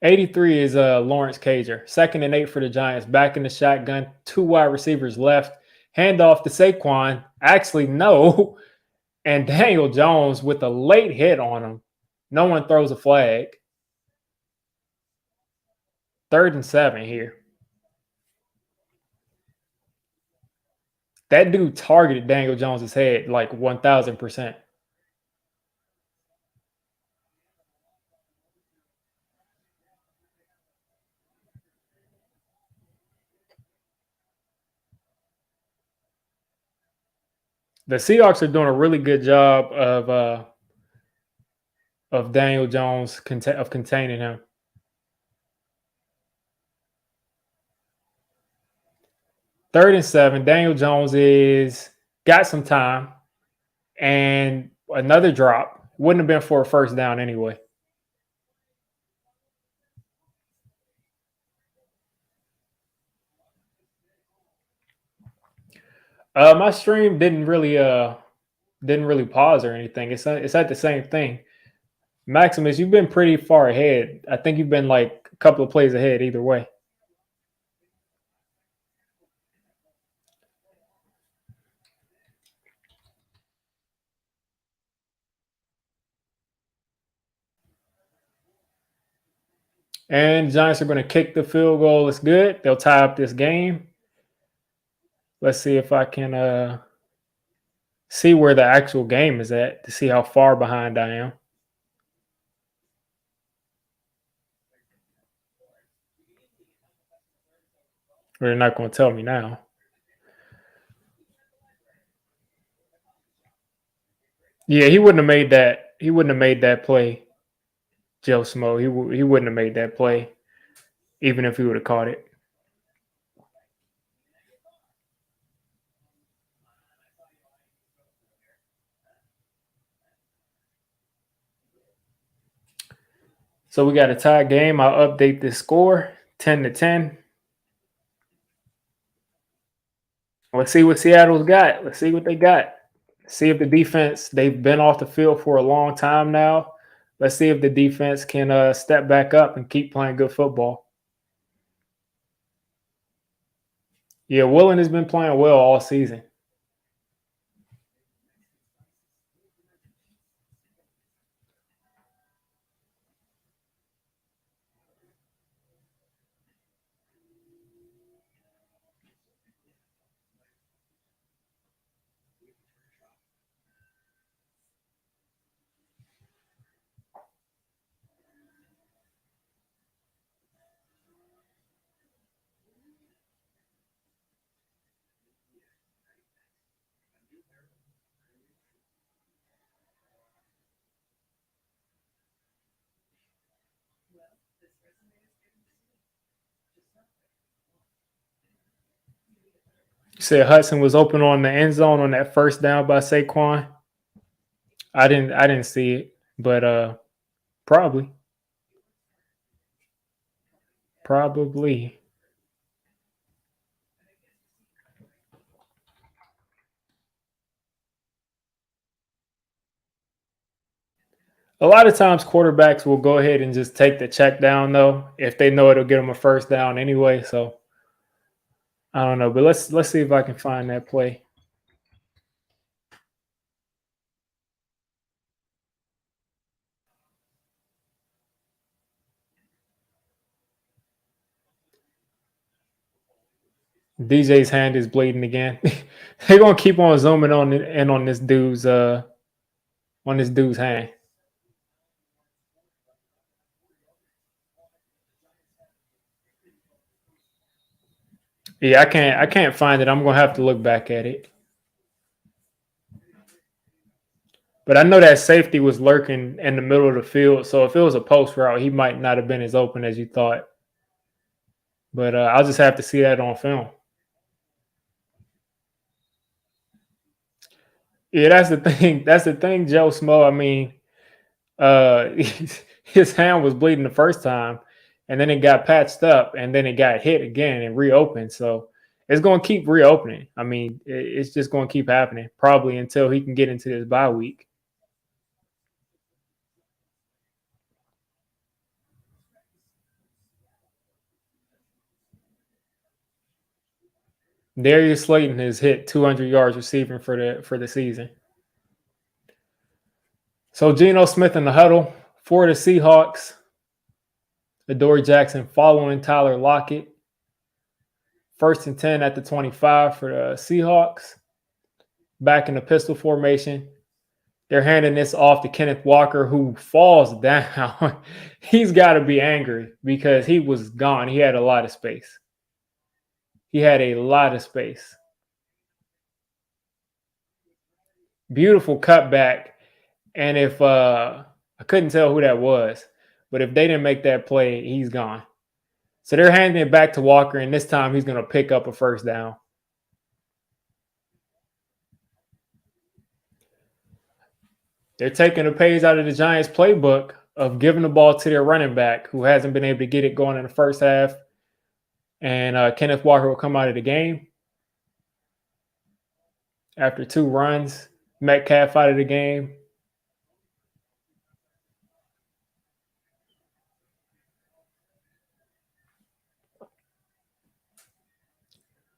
83 is Lawrence Cager. 2nd and 8 for the Giants. Back in the shotgun. 2 wide receivers left. Handoff to Saquon. Actually, no. And Daniel Jones with a late hit on him. No one throws a flag. 3rd and 7 here. That dude targeted Daniel Jones's head like 1,000%. The Seahawks are doing a really good job of Daniel Jones of containing him. 3rd and 7. Daniel Jones is got some time and another drop. Wouldn't have been for a first down anyway. My stream didn't really pause or anything. It's at the same thing. Maximus, you've been pretty far ahead. I think you've been like a couple of plays ahead either way. And Giants are going to kick the field goal. It's good. They'll tie up this game. Let's see if I can see where the actual game is at to see how far behind I am. They're not going to tell me now. Yeah, he wouldn't have made that. He wouldn't have made that play, Joe Smo. He wouldn't have made that play, even if he would have caught it. So we got a tie game. I'll update this score 10-10. Let's see what Seattle's got. Let's see what they got. See if the defense, they've been off the field for a long time now. Let's see if the defense can step back up and keep playing good football. Yeah, Willen has been playing well all season. You said Hudson was open on the end zone on that first down by Saquon. I didn't see it, but probably. A lot of times quarterbacks will go ahead and just take the check down though, if they know it'll get them a first down anyway. So I don't know, but let's see if I can find that play. DJ's hand is bleeding again. They're gonna keep on zooming on in on this dude's hand. Yeah, I can't find it. I'm gonna have to look back at it. But I know that safety was lurking in the middle of the field, so if it was a post route, he might not have been as open as you thought. But I'll just have to see that on film. Yeah, that's the thing. That's the thing, Joe Smo. I mean, his hand was bleeding the first time, and then it got patched up, and then it got hit again and reopened. So it's going to keep reopening. I mean, it's just going to keep happening probably until he can get into this bye week. Darius Slayton has hit 200 yards receiving for the season. So Geno Smith in the huddle for the Seahawks. Adoree Jackson following Tyler Lockett. 1st and 10 at the 25 for the Seahawks. Back in the pistol formation. They're handing this off to Kenneth Walker, who falls down. He's got to be angry because he was gone. He had a lot of space. He had a lot of space. Beautiful cutback. And if I couldn't tell who that was, but if they didn't make that play, he's gone. So they're handing it back to Walker, and this time he's going to pick up a 1st down. They're taking a page out of the Giants playbook of giving the ball to their running back who hasn't been able to get it going in the first half. And Kenneth Walker will come out of the game after 2 runs. Metcalf out of the game.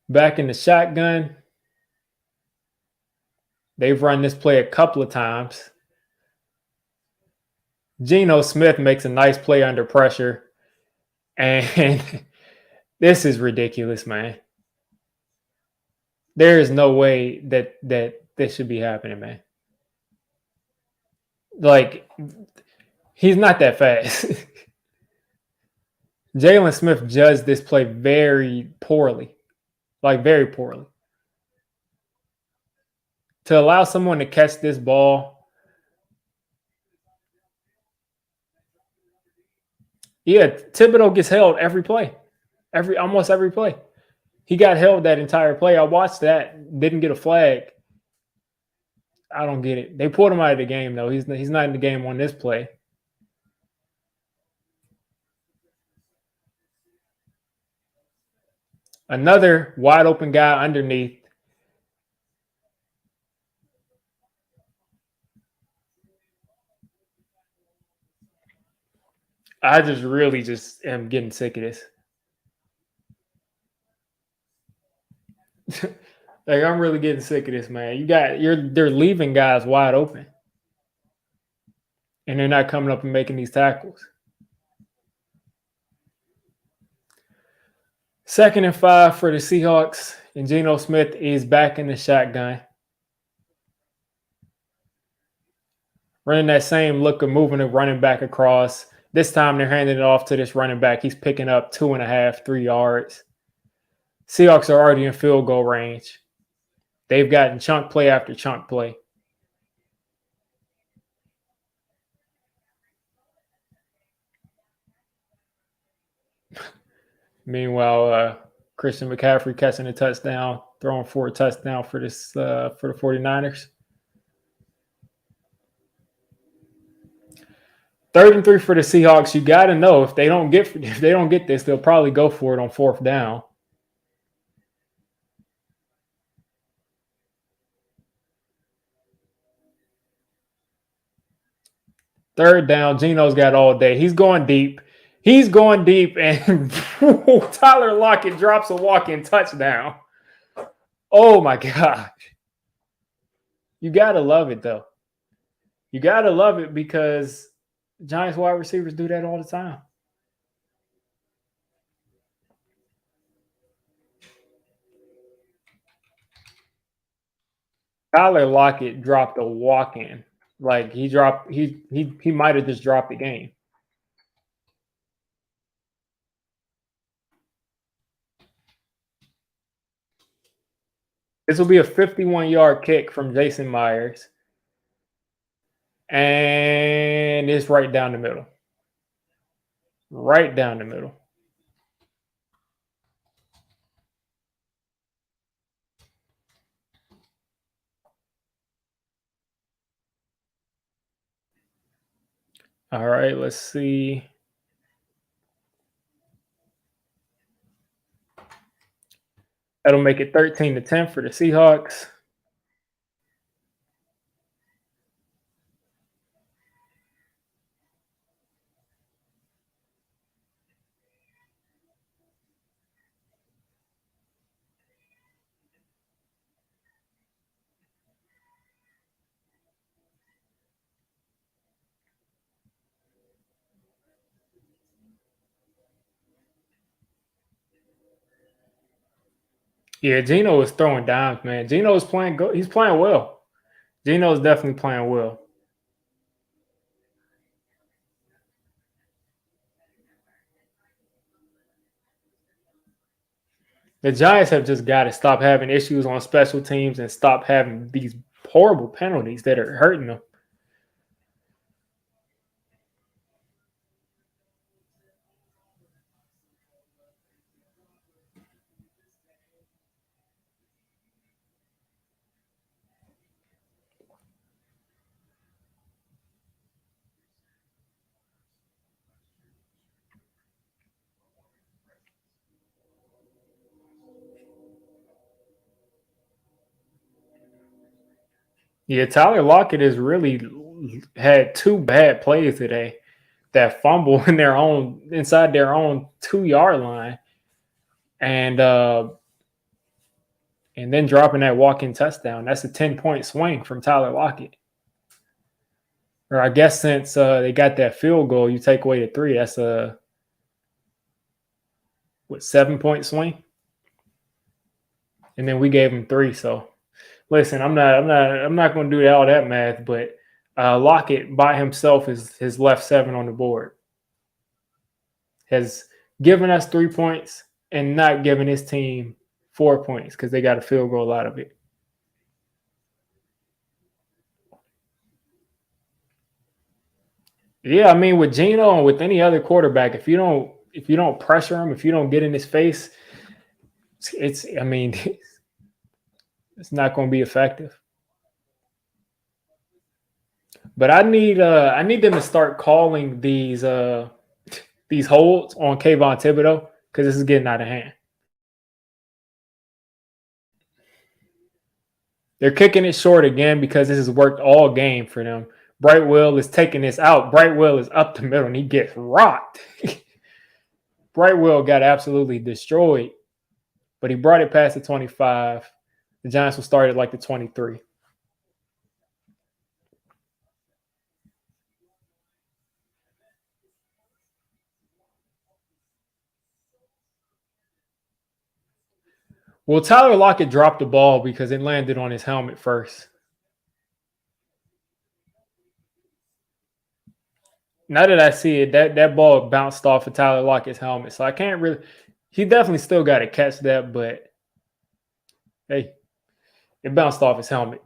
Back in the shotgun. They've run this play a couple of times. Geno Smith makes a nice play under pressure. And this is ridiculous, man. There is no way that this should be happening, man. Like, he's not that fast. Jalen Smith judged this play very poorly. Like, very poorly. To allow someone to catch this ball. Yeah, Thibodeau gets held every play. Almost every play. He got held that entire play. I watched that. Didn't get a flag. I don't get it. They pulled him out of the game, though. He's not in the game on this play. Another wide open guy underneath. I just really just am getting sick of this. Like, I'm really getting sick of this, man. They're leaving guys wide open. And they're not coming up and making these tackles. 2nd and 5 for the Seahawks. And Geno Smith is back in the shotgun. Running that same look of moving and running back across. This time they're handing it off to this running back. He's picking up 2.5, 3 yards. Seahawks are already in field goal range. They've gotten chunk play after chunk play. Meanwhile, Christian McCaffrey catching a touchdown, throwing for a touchdown for the 49ers. 3rd and 3 for the Seahawks. You got to know if they don't get this, they'll probably go for it on 4th down. Third down, Geno's got all day. He's going deep. And Tyler Lockett drops a walk-in touchdown. Oh, my God. You got to love it, though. You got to love it because Giants wide receivers do that all the time. Tyler Lockett dropped a walk-in. Like, he might have just dropped the game. This will be a 51-yard kick from Jason Myers. And it's right down the middle. Right down the middle. All right, let's see. That'll make it 13-10 for the Seahawks. Yeah, Geno is throwing dimes, man. Geno's playing good. He's playing well. Geno's definitely playing well. The Giants have just got to stop having issues on special teams and stop having these horrible penalties that are hurting them. Yeah, Tyler Lockett has really had two bad plays today. That fumble in their own inside their own 2 yard line, and and then dropping that walk-in touchdown. That's a 10-point swing from Tyler Lockett. Or I guess since they got that field goal, you take away the 3. That's a 7-point swing, and then we gave him 3. So listen, I'm not going to do all that math, but Lockett by himself has left 7 on the board. Has given us 3 points and not given his team 4 points because they got a field goal out of it. Yeah, I mean with Geno and with any other quarterback, if you don't pressure him, if you don't get in his face, it's it's not going to be effective. But I need them to start calling these holds on Kayvon Thibodeau because this is getting out of hand. They're kicking it short again because this has worked all game for them. Brightwell is taking this out. Brightwell is up the middle and he gets rocked. Brightwell got absolutely destroyed, but he brought it past the 25. The Giants will start at like the 23. Well, Tyler Lockett dropped the ball because it landed on his helmet first. Now that I see it, that ball bounced off of Tyler Lockett's helmet. So I can't really – he definitely still got to catch that, but, hey, it bounced off his helmet.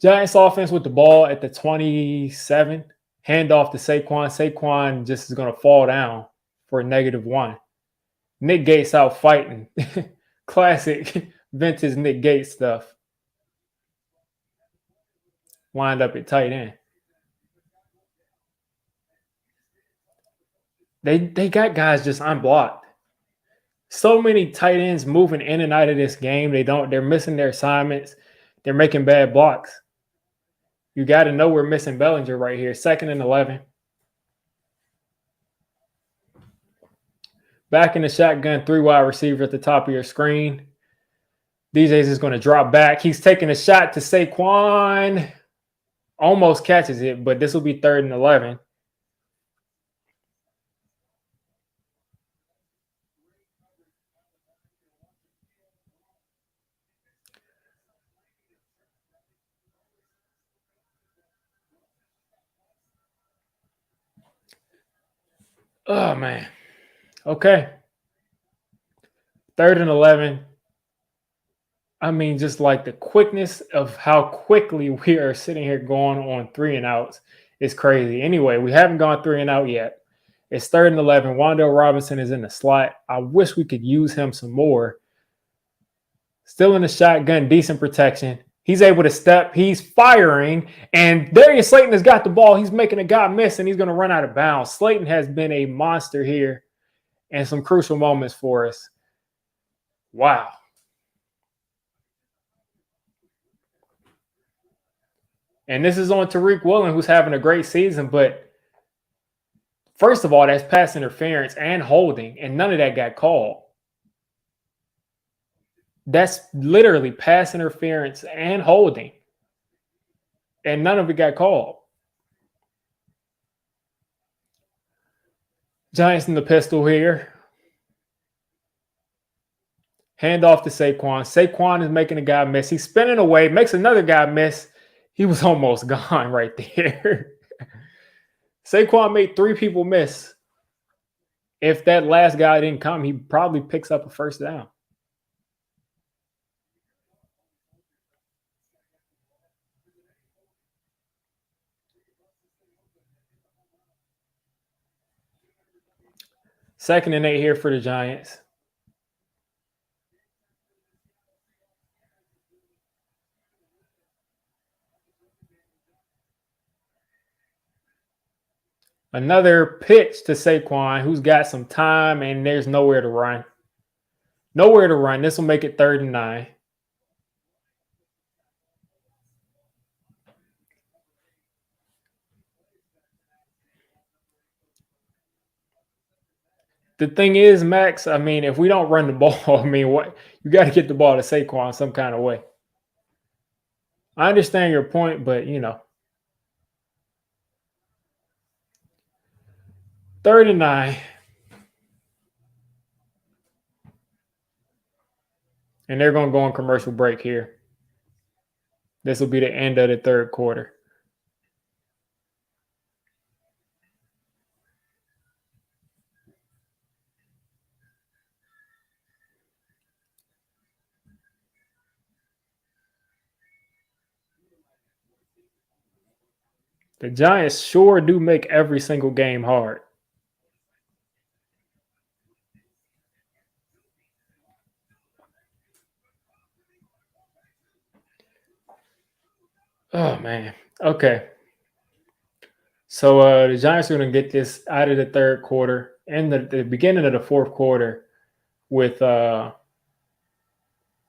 Giants offense with the ball at the 27. Handoff to Saquon. Saquon just is going to fall down for a -1. Nick Gates out fighting. Classic vintage Nick Gates stuff. Lined up at tight end. They got guys just unblocked. So many tight ends moving in and out of this game. They're missing their assignments. They're making bad blocks. You got to know we're missing Bellinger right here. 2nd and 11. Back in the shotgun, 3 wide receiver at the top of your screen. DJ's is going to drop back. He's taking a shot to Saquon. Almost catches it, but this will be 3rd and 11. Oh, man. Okay. 3rd and 11. I mean, just like the quickness of how quickly we are sitting here going on 3 and outs is crazy. Anyway, we haven't gone 3 and out yet. It's 3rd and 11. Wan'Dale Robinson is in the slot. I wish we could use him some more. Still in the shotgun, decent protection. He's able to step. He's firing. And Darius Slayton has got the ball. He's making a guy miss, and he's going to run out of bounds. Slayton has been a monster here and some crucial moments for us. Wow. And this is on Tariq Woolen, who's having a great season. But first of all, that's pass interference and holding, and none of that got called. That's literally pass interference and holding, and none of it got called. Giants in the pistol here. Hand off to Saquon. Saquon is making a guy miss. He's spinning away, makes another guy miss. He was almost gone right there. Saquon made 3 people miss. If that last guy didn't come, he probably picks up a first down. Second and 8 here for the Giants. Another pitch to Saquon, who's got some time, and there's nowhere to run. Nowhere to run. This will make it 3rd and 9. The thing is, Max, I mean, if we don't run the ball, I mean, what you got to get the ball to Saquon some kind of way. I understand your point, but 3rd and 9. And they're going to go on commercial break here. This will be the end of the 3rd quarter. The Giants sure do make every single game hard. Oh, man. Okay. So the Giants are going to get this out of the 3rd quarter and the beginning of the 4th quarter with the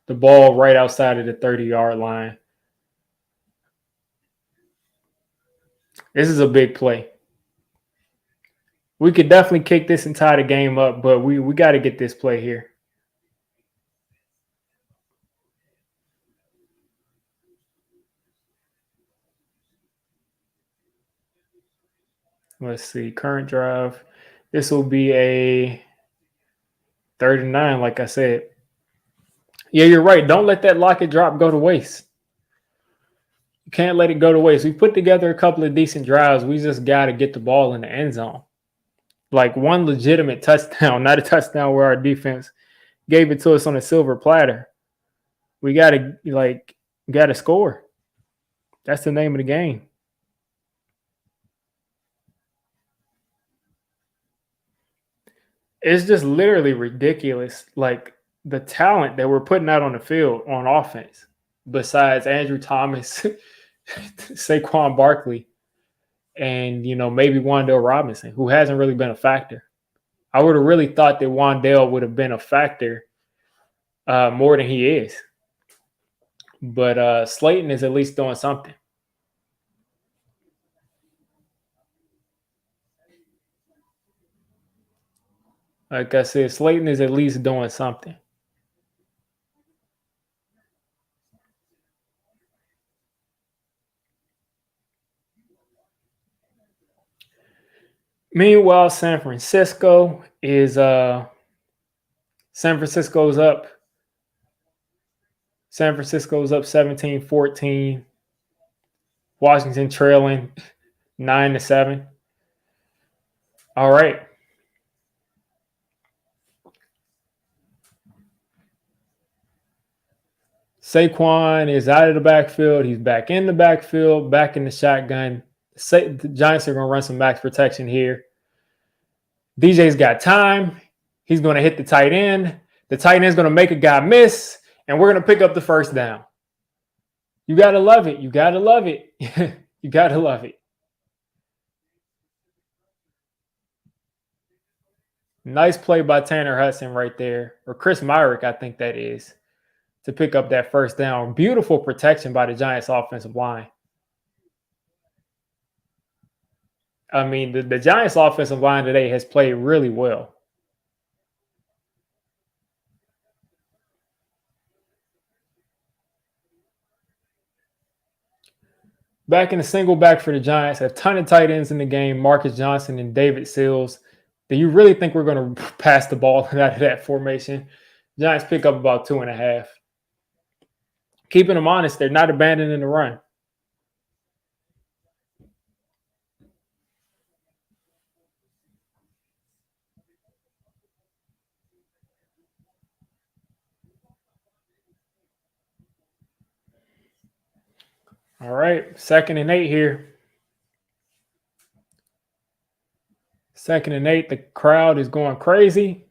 ball right outside of the 30-yard line. This is a big play. We could definitely kick this and tie the game up, but we got to get this play here. Let's see. Current drive. This will be a 3rd and 9, like I said. Yeah, you're right. Don't let that locket drop go to waste. You can't let it go to waste. We put together a couple of decent drives. We just got to get the ball in the end zone. Like one legitimate touchdown, not a touchdown where our defense gave it to us on a silver platter. We got to score. That's the name of the game. It's just literally ridiculous. Like the talent that we're putting out on the field on offense, besides Andrew Thomas, Saquon Barkley, and maybe Wan'Dale Robinson, who hasn't really been a factor. I would have really thought that Wan'Dale would have been a factor more than he is. But Slayton is at least doing something. Like I said, Slayton is at least doing something. Meanwhile, San Francisco's up. San Francisco's up 17-14. Washington trailing 9-7. All right. Saquon is out of the backfield. He's back in the backfield, back in the shotgun. The Giants are going to run some max protection here. DJ's got time. He's going to hit the tight end. The tight end's going to make a guy miss, and we're going to pick up the first down. You got to love it. You got to love it. You got to love it. Nice play by Tanner Hudson right there, or Chris Myrick, I think that is, to pick up that first down. Beautiful protection by the Giants offensive line. I mean, the Giants' offensive line today has played really well. Back in the single back for the Giants, a ton of tight ends in the game, Marcus Johnson and David Sills. Do you really think we're going to pass the ball out of that formation? Giants pick up about 2.5. Keeping them honest, they're not abandoning the run. All right, 2nd and 8 here. 2nd and 8, the crowd is going crazy.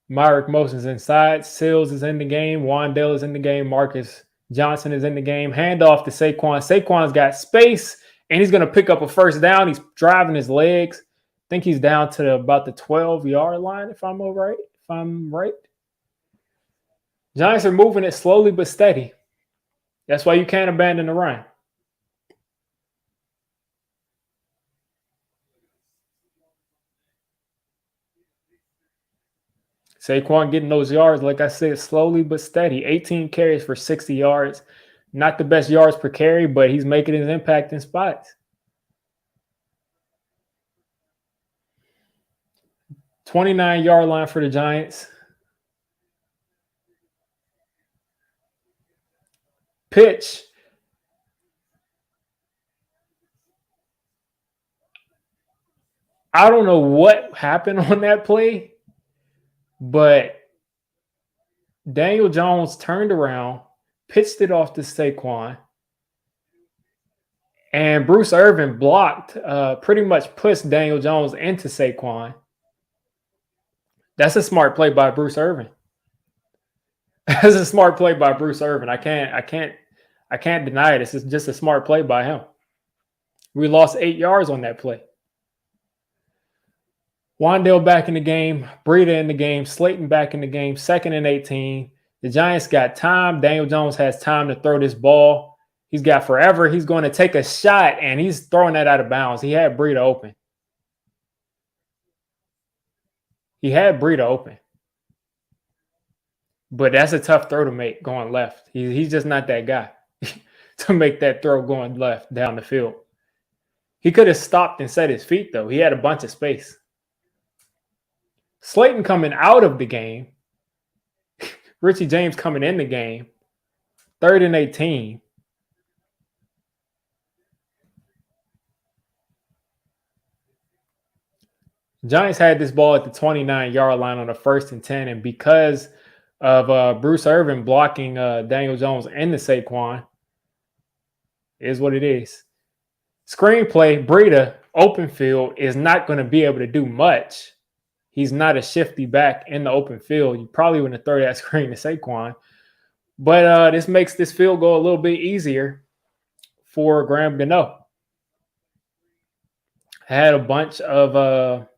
Myrick Moson's inside. Sills is in the game. Wandale is in the game. Marcus Johnson is in the game. Handoff to Saquon. Saquon's got space, and he's going to pick up a first down. He's driving his legs. I think he's down to about the 12-yard line, if I'm right. Giants are moving it slowly but steady. That's why you can't abandon the run. Saquon getting those yards, like I said, slowly but steady. 18 carries for 60 yards. Not the best yards per carry, but he's making his impact in spots. 29-yard line for the Giants. Pitch. I don't know what happened on that play, but Daniel Jones turned around, pitched it off to Saquon, and Bruce Irvin blocked, pretty much pushed Daniel Jones into Saquon. That's a smart play by Bruce Irvin. That's a smart play by Bruce Irvin. I can't deny it. It's just a smart play by him. We lost 8 yards on that play. Wandale back in the game, Breida in the game, Slayton back in the game, 2nd and 18. The Giants got time. Daniel Jones has time to throw this ball. He's got forever. He's going to take a shot, and he's throwing that out of bounds. He had Breida open. But that's a tough throw to make going left. He's just not that guy to make that throw going left down the field. He could have stopped and set his feet, though. He had a bunch of space. Slayton coming out of the game. Richie James coming in the game. 3rd and 18. Giants had this ball at the 29-yard line on the 1st and 10, and because of Bruce Irvin blocking Daniel Jones and the Saquon, is what it is. Screenplay, Breida, open field, is not going to be able to do much. He's not a shifty back in the open field. You probably wouldn't throw that screen to Saquon. But this makes this field goal a little bit easier for Graham Gano. Had a bunch of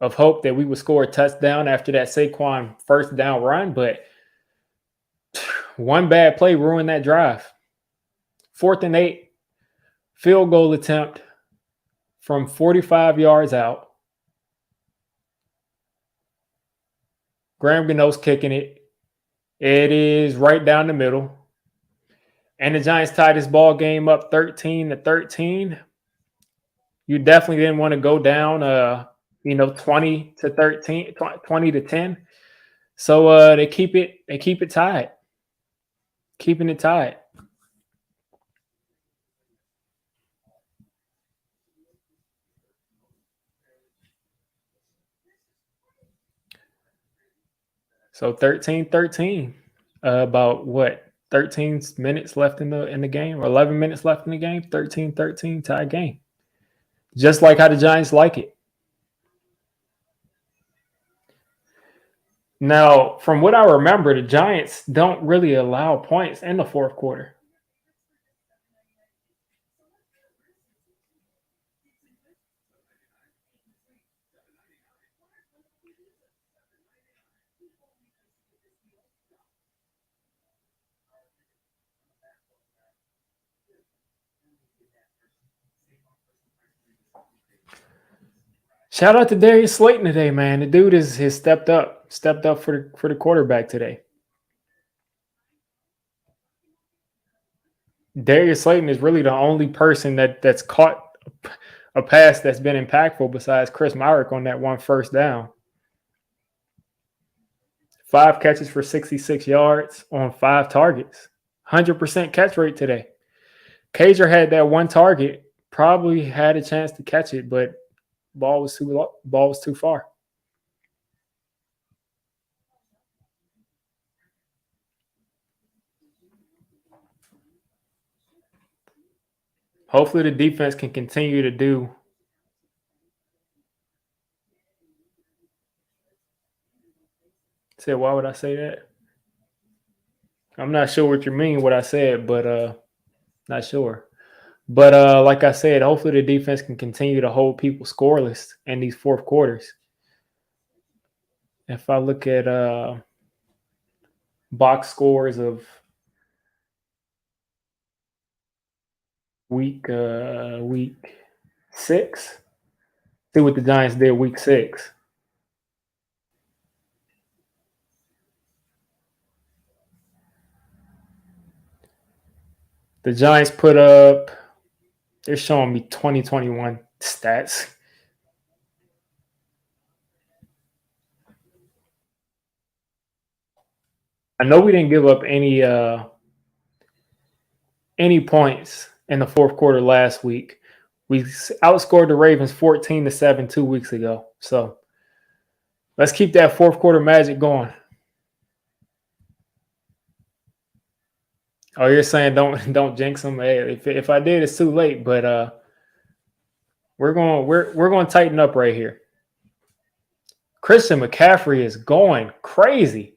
hope that we would score a touchdown after that Saquon first down run, but one bad play ruined that drive. 4th and 8, field goal attempt from 45 yards out. Graham Gano's kicking it. It is right down the middle. And the Giants tied this ball game up 13-13. You definitely didn't want to go down 20-13, 20-10. So they keep it tied. Keeping it tied. So 13-13. About what? 13 minutes left in the game, or 11 minutes left in the game. 13-13 tie game. Just like how the Giants like it. Now, from what I remember, the Giants don't really allow points in the fourth quarter. Shout out to Darius Slayton today, man. The dude has stepped up for the quarterback today. Darius Slayton is really the only person that's caught a pass that's been impactful besides Chris Myrick on that one first down. 5 catches for 66 yards on 5 targets. 100% catch rate today. Cager had that one target, probably had a chance to catch it, but ball was too far. Hopefully the defense can continue to do. Said, why would I say that? I'm not sure what you mean what I said, but not sure. But like I said, hopefully the defense can continue to hold people scoreless in these fourth quarters. If I look at box scores of week 6, see what the Giants did week 6. The Giants put up, they're showing me 2021 stats. I know we didn't give up any points in the fourth quarter last week. We outscored the Ravens 14-7 2 weeks ago. So let's keep that fourth quarter magic going. Oh, you're saying don't jinx them? Hey, if I did, it's too late. But we're going to tighten up right here. Christian McCaffrey is going crazy.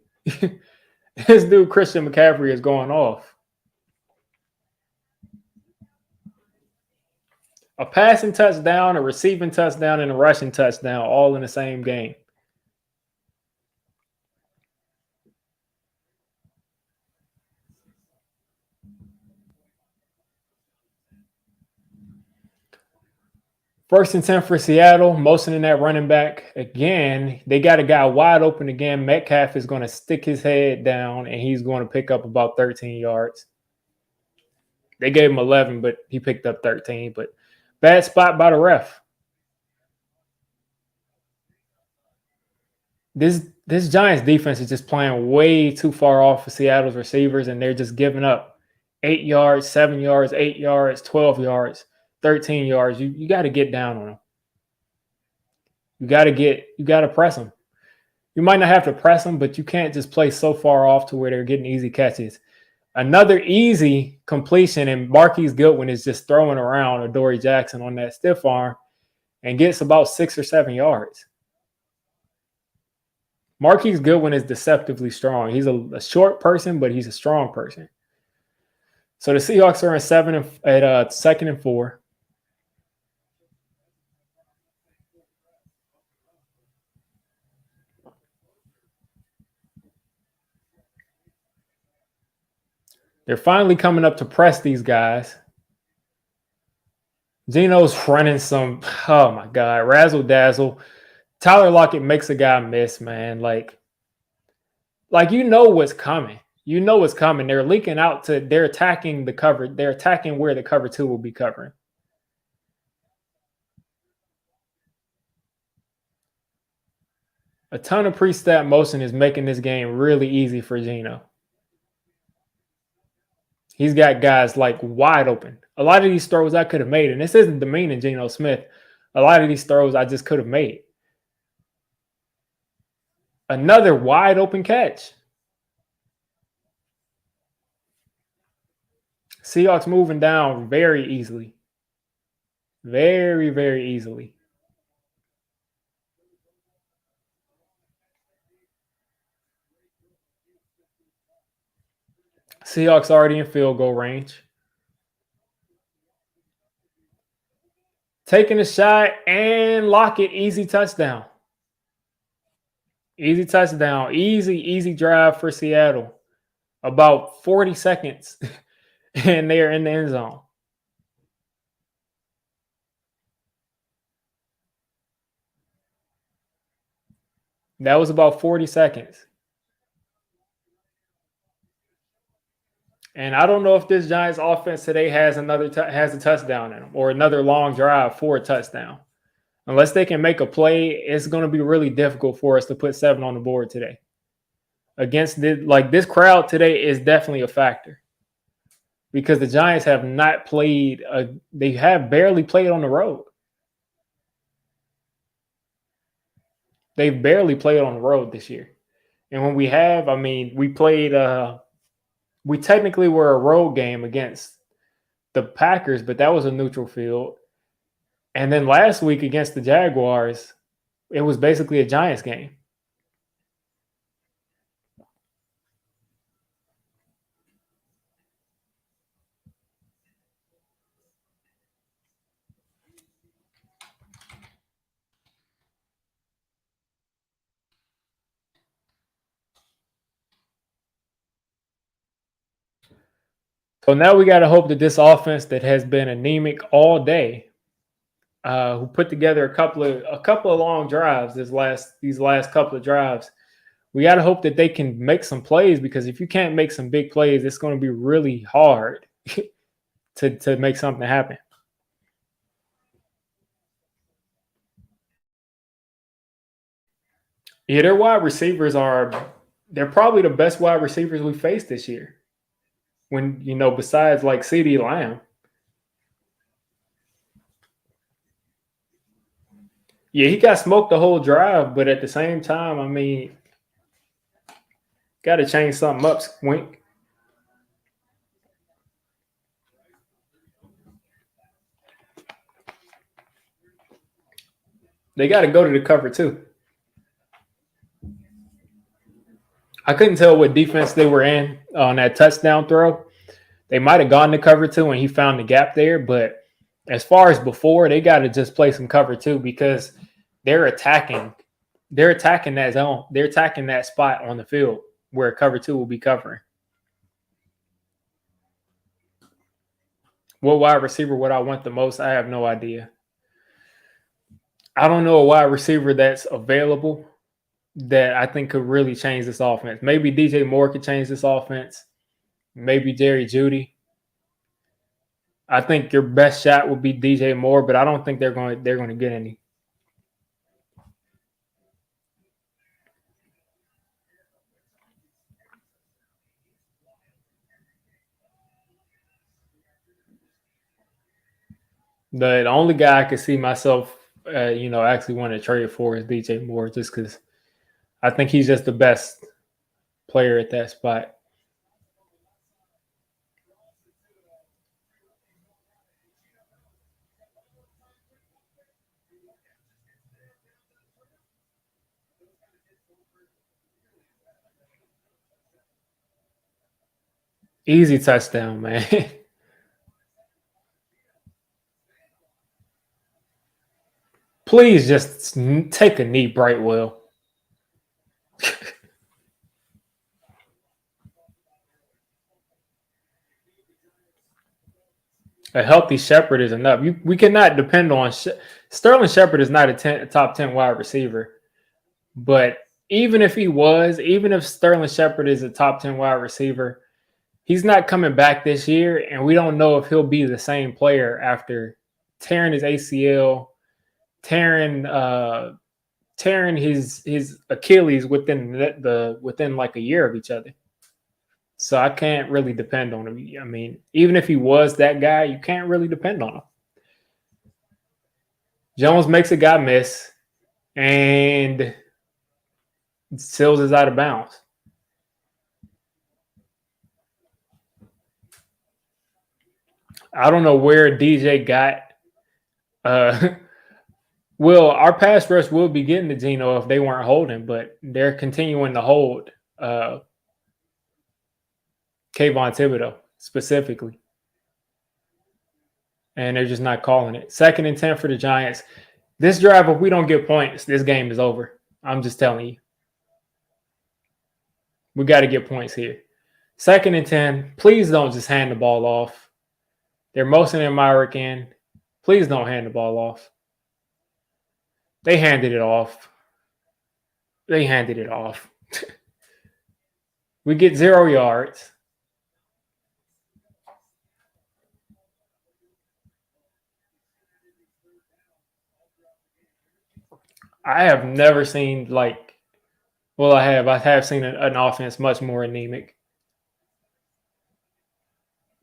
This dude Christian McCaffrey is going off. A passing touchdown, a receiving touchdown, and a rushing touchdown, all in the same game. First and 10 for Seattle, motioning that running back again. They got a guy wide open again. Metcalf is going to stick his head down, and he's going to pick up about 13 yards. They gave him 11, but he picked up 13. But bad spot by the ref. This Giants defense is just playing way too far off for Seattle's receivers, and they're just giving up 8 yards, 7 yards, 8 yards, 12 yards, 13 yards. You got to get down on them. You got to press them. You might not have to press them, but you can't just play so far off to where they're getting easy catches. Another easy completion, and Marquise Goodwin is just throwing around Adoree Jackson on that stiff arm and gets about 6 or 7 yards. Marquise Goodwin is deceptively strong. He's a short person, but he's a strong person. So the Seahawks are in 2nd and 4. They're finally coming up to press these guys. Geno's running some, oh my God, razzle dazzle. Tyler Lockett makes a guy miss, man. Like you know what's coming. You know what's coming. They're leaking out they're attacking the cover. They're attacking where the cover 2 will be covering. A ton of pre-snap motion is making this game really easy for Geno. He's got guys like wide open. A lot of these throws I could have made, and this isn't demeaning Geno Smith. A lot of these throws I just could have made. Another wide open catch. Seahawks moving down very easily. Very, very easily. Seahawks already in field goal range. Taking a shot and Lockett, easy touchdown. Easy touchdown. Easy drive for Seattle. About 40 seconds, and they're in the end zone. That was about 40 seconds. And I don't know if this Giants offense today has has a touchdown in them or another long drive for a touchdown. Unless they can make a play, it's going to be really difficult for us to put 7 on the board today. Against this crowd today is definitely a factor because the Giants have not played. They have barely played on the road. They've barely played on the road this year. And when we have, I mean, we played. We technically were a road game against the Packers, but that was a neutral field. And then last week against the Jaguars, it was basically a Giants game. So now we got to hope that this offense that has been anemic all day, who put together a couple of long drives these last couple of drives, we got to hope that they can make some plays because if you can't make some big plays, it's going to be really hard to make something happen. Yeah, their wide receivers they're probably the best wide receivers we faced this year. When, besides like CeeDee Lamb. Yeah, he got smoked the whole drive, but at the same time, I mean, got to change something up, Wink. They got to go to the cover too. I couldn't tell what defense they were in on that touchdown throw. They might have gone to cover two and he found the gap there, but as far as before, they got to just play some cover two because they're attacking. They're attacking that zone. They're attacking that spot on the field where cover two will be covering. What wide receiver would I want the most? I have no idea. I don't know a wide receiver that's available that I think could really change this offense. Maybe DJ Moore could change this offense. Maybe Jerry Jeudy. I think your best shot would be DJ Moore, but I don't think they're going to get any. The only guy I could see myself, actually want to trade for is DJ Moore, just because I think he's just the best player at that spot. Easy touchdown, man. Please just take a knee, Brightwell. A healthy Shepard is enough. We cannot depend on Sterling Shepard is not a top 10 wide receiver. But even if he was, even if Sterling Shepard is a top 10 wide receiver, he's not coming back this year, and we don't know if he'll be the same player after tearing his ACL, tearing his Achilles within like a year of each other. So I can't really depend on him. I mean, even if he was that guy, you can't really depend on him. Jones makes a guy miss, and Sills is out of bounds. I don't know where DJ got. Well, our pass rush will be getting to Geno if they weren't holding, but they're continuing to hold Kayvon Thibodeau specifically. And they're just not calling it. 2nd and 10 for the Giants. This drive, if we don't get points, this game is over. I'm just telling you. We got to get points here. 2nd and 10. Please don't just hand the ball off. They're motioning Myrick in. Please don't hand the ball off. They handed it off. They handed it off. We get 0 yards. I have never seen like, well, I have. I have seen an offense much more anemic,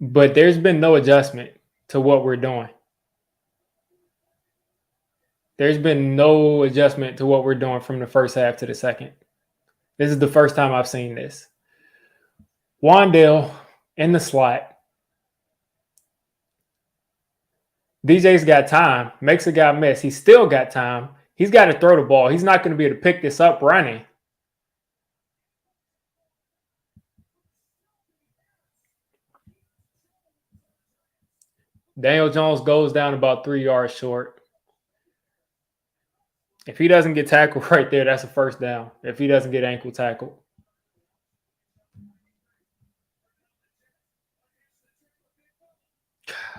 but there's been no adjustment to what we're doing. There's been no adjustment to what we're doing from the first half to the second. This is the first time I've seen this. Wandale in the slot. DJ's got time, makes a guy miss. He's still got time. He's got to throw the ball. He's not going to be able to pick this up running. Daniel Jones goes down about 3 yards short. If he doesn't get tackled right there, that's a first down. If he doesn't get ankle tackled.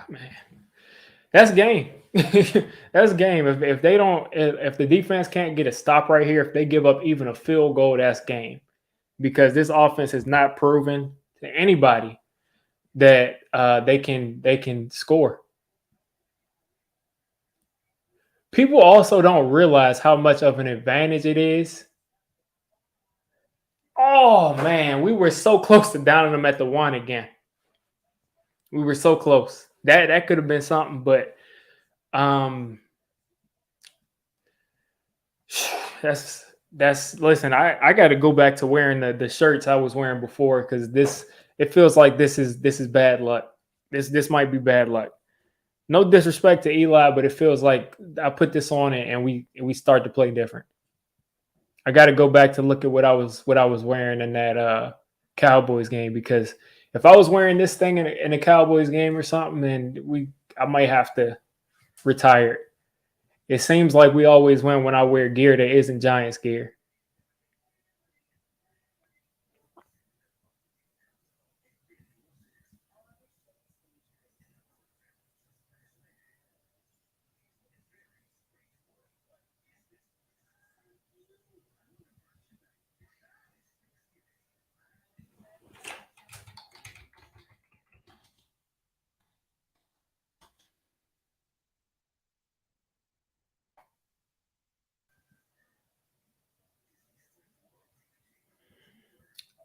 Man, that's game. That's game. If they don't, if the defense can't get a stop right here, if they give up even a field goal, that's game. Because this offense has not proven to anybody that they can score. People also don't realize how much of an advantage it is. Oh man, we were so close to downing them at the 1 again. We were so close. That could have been something, but that's listen, I got to go back to wearing the shirts I was wearing before because it feels like this is bad luck. This might be bad luck. No disrespect to Eli, but it feels like I put this on it and we start to play different. I got to go back to look at what I was wearing in that Cowboys game because if I was wearing this thing in a Cowboys game or something, then I might have to retire. It seems like we always win when I wear gear that isn't Giants gear.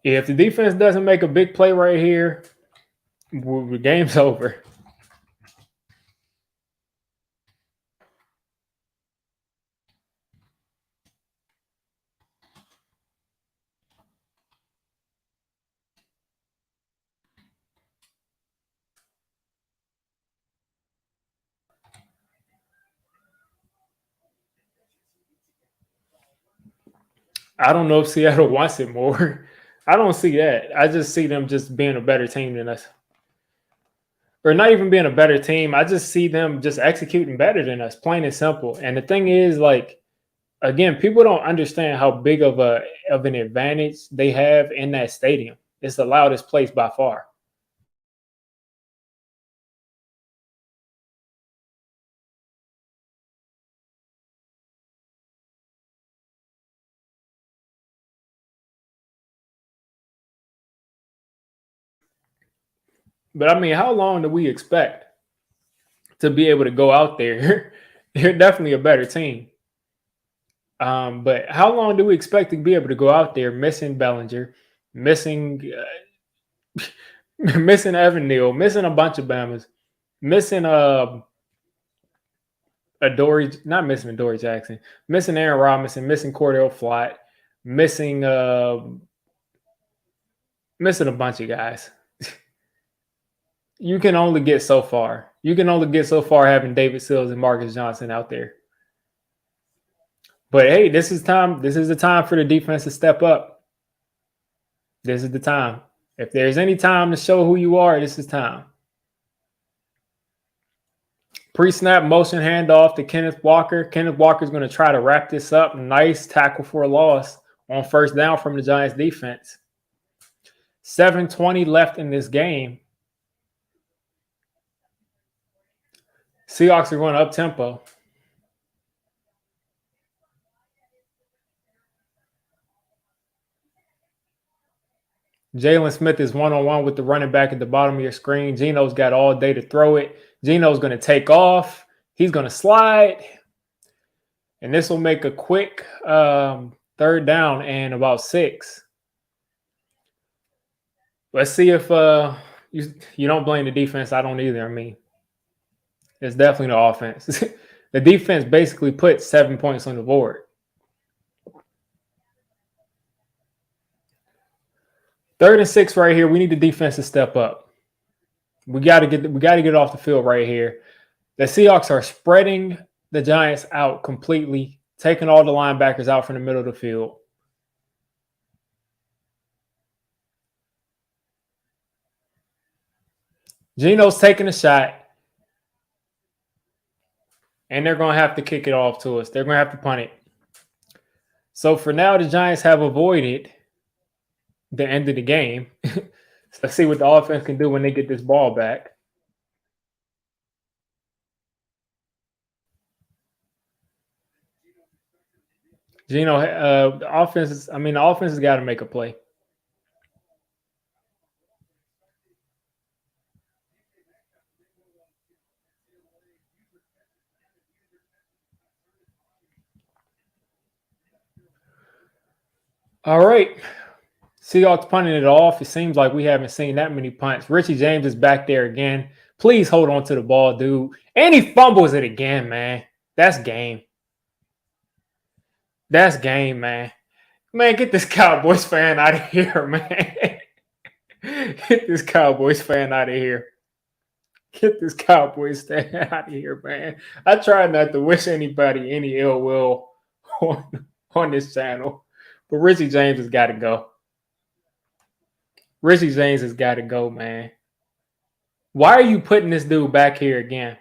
If the defense doesn't make a big play right here, the game's over. I don't know if Seattle wants it more. I don't see that. I just see them just being a better team than us. Or not even being a better team. I just see them just executing better than us, plain and simple. And the thing is, like, again, people don't understand how big of an advantage they have in that stadium. It's the loudest place by far. But I mean, how long do we expect to be able to go out there? They're definitely a better team. But how long do we expect to be able to go out there missing Bellinger, missing missing Evan Neal, missing a bunch of Bammers, missing not missing Adoree Jackson, missing Aaron Robinson, missing Cordell Flott, missing missing a bunch of guys. You can only get so far. You can only get so far having David Sills and Marcus Johnson out there. But hey, this is time. This is the time for the defense to step up. This is the time. If there's any time to show who you are, this is time. Pre-snap motion handoff to Kenneth Walker. Kenneth Walker's going to try to wrap this up. Nice tackle for a loss on first down from the Giants defense. 7:20 left in this game. Seahawks are going up tempo. Jalen Smith is one-on-one with the running back at the bottom of your screen. Geno's got all day to throw it. Geno's going to take off. He's going to slide. And this will make a quick third down and about 6. Let's see if you don't blame the defense. I don't either. I mean, it's definitely the offense. The defense basically put 7 points on the board. 3rd and 6 right here. We need the defense to step up. We got to get off the field right here. The Seahawks are spreading the Giants out completely, taking all the linebackers out from the middle of the field. Geno's taking a shot, and they're going to have to kick it off to us. They're going to have to punt it. So for now, the Giants have avoided the end of the game. So let's see what the offense can do when they get this ball back. Geno, the offense has got to make a play. All right. Seahawks punting it off. It seems like we haven't seen that many punts. Richie James is back there again. Please hold on to the ball, dude. And he fumbles it again, man. That's game. That's game, man. Man, get this Cowboys fan out of here, man. Get this Cowboys fan out of here. Get this Cowboys fan out of here, man. I try not to wish anybody any ill will on this channel, but Richie James has got to go. Richie James has got to go, man. Why are you putting this dude back here again?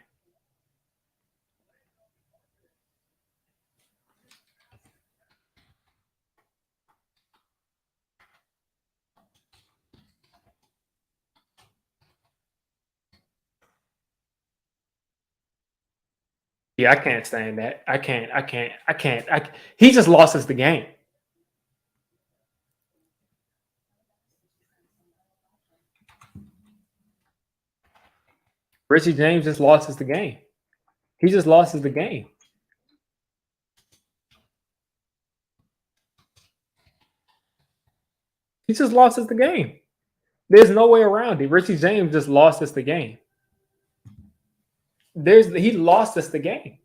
Yeah, I can't stand that. I can't. He just lost us the game. Richie James just lost us the game. He just lost us the game. He just lost us the game. There's no way around it. Richie James just lost us the game. He lost us the game.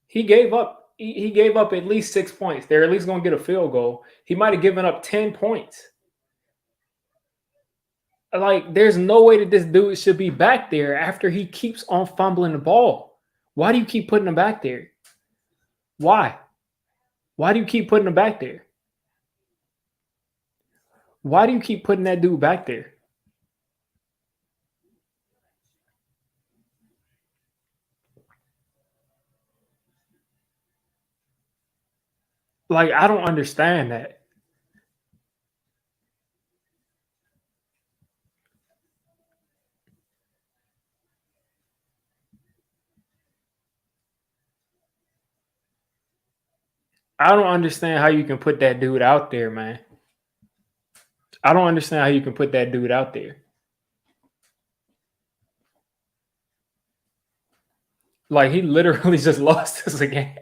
He gave up. He gave up at least 6 points. They're at least going to get a field goal. He might have given up 10 points. Like, there's no way that this dude should be back there after he keeps on fumbling the ball. Why do you keep putting him back there? Why? Why do you keep putting him back there? Why do you keep putting that dude back there? Like, I don't understand that. I don't understand how you can put that dude out there, man. I don't understand how you can put that dude out there. Like, he literally just lost us a game.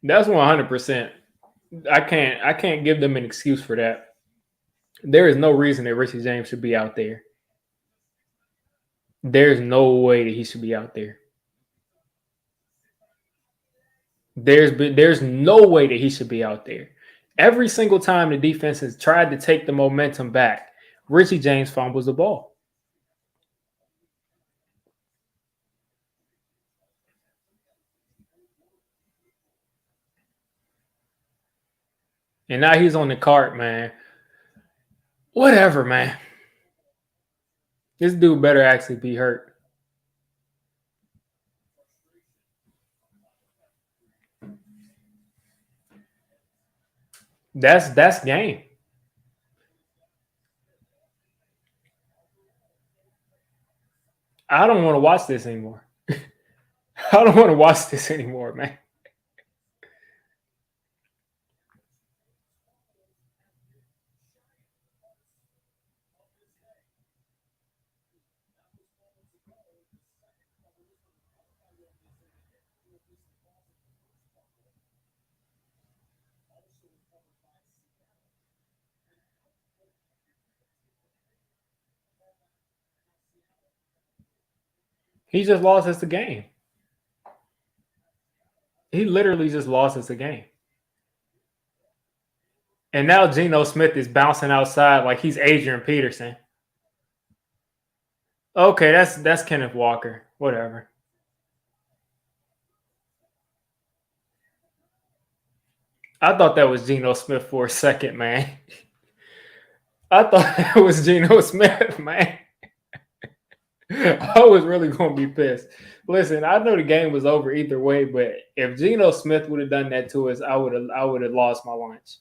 That's 100%. I can't give them an excuse for that. There is no reason that Richie James should be out there. There's no way that he should be out there. There's no way that he should be out there. Every single time the defense has tried to take the momentum back, Richie James fumbles the ball. And now he's on the cart, man. Whatever, man. This dude better actually be hurt. That's game. I don't want to watch this anymore. I don't want to watch this anymore, man. He just lost us the game. He literally just lost us the game. And now Geno Smith is bouncing outside like he's Adrian Peterson. Okay, that's Kenneth Walker. Whatever. I thought that was Geno Smith for a second, man. I thought that was Geno Smith, man. I was really gonna be pissed. Listen, I know the game was over either way, but if Geno Smith would have done that to us, I would have lost my lunch.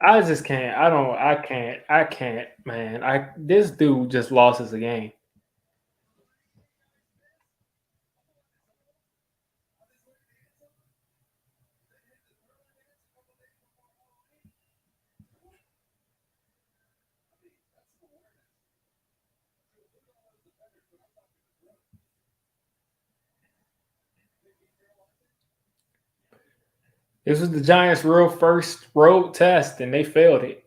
I just can't. I don't. I can't. I can't, man. This dude just lost us a game. This was the Giants' real first road test, and they failed it.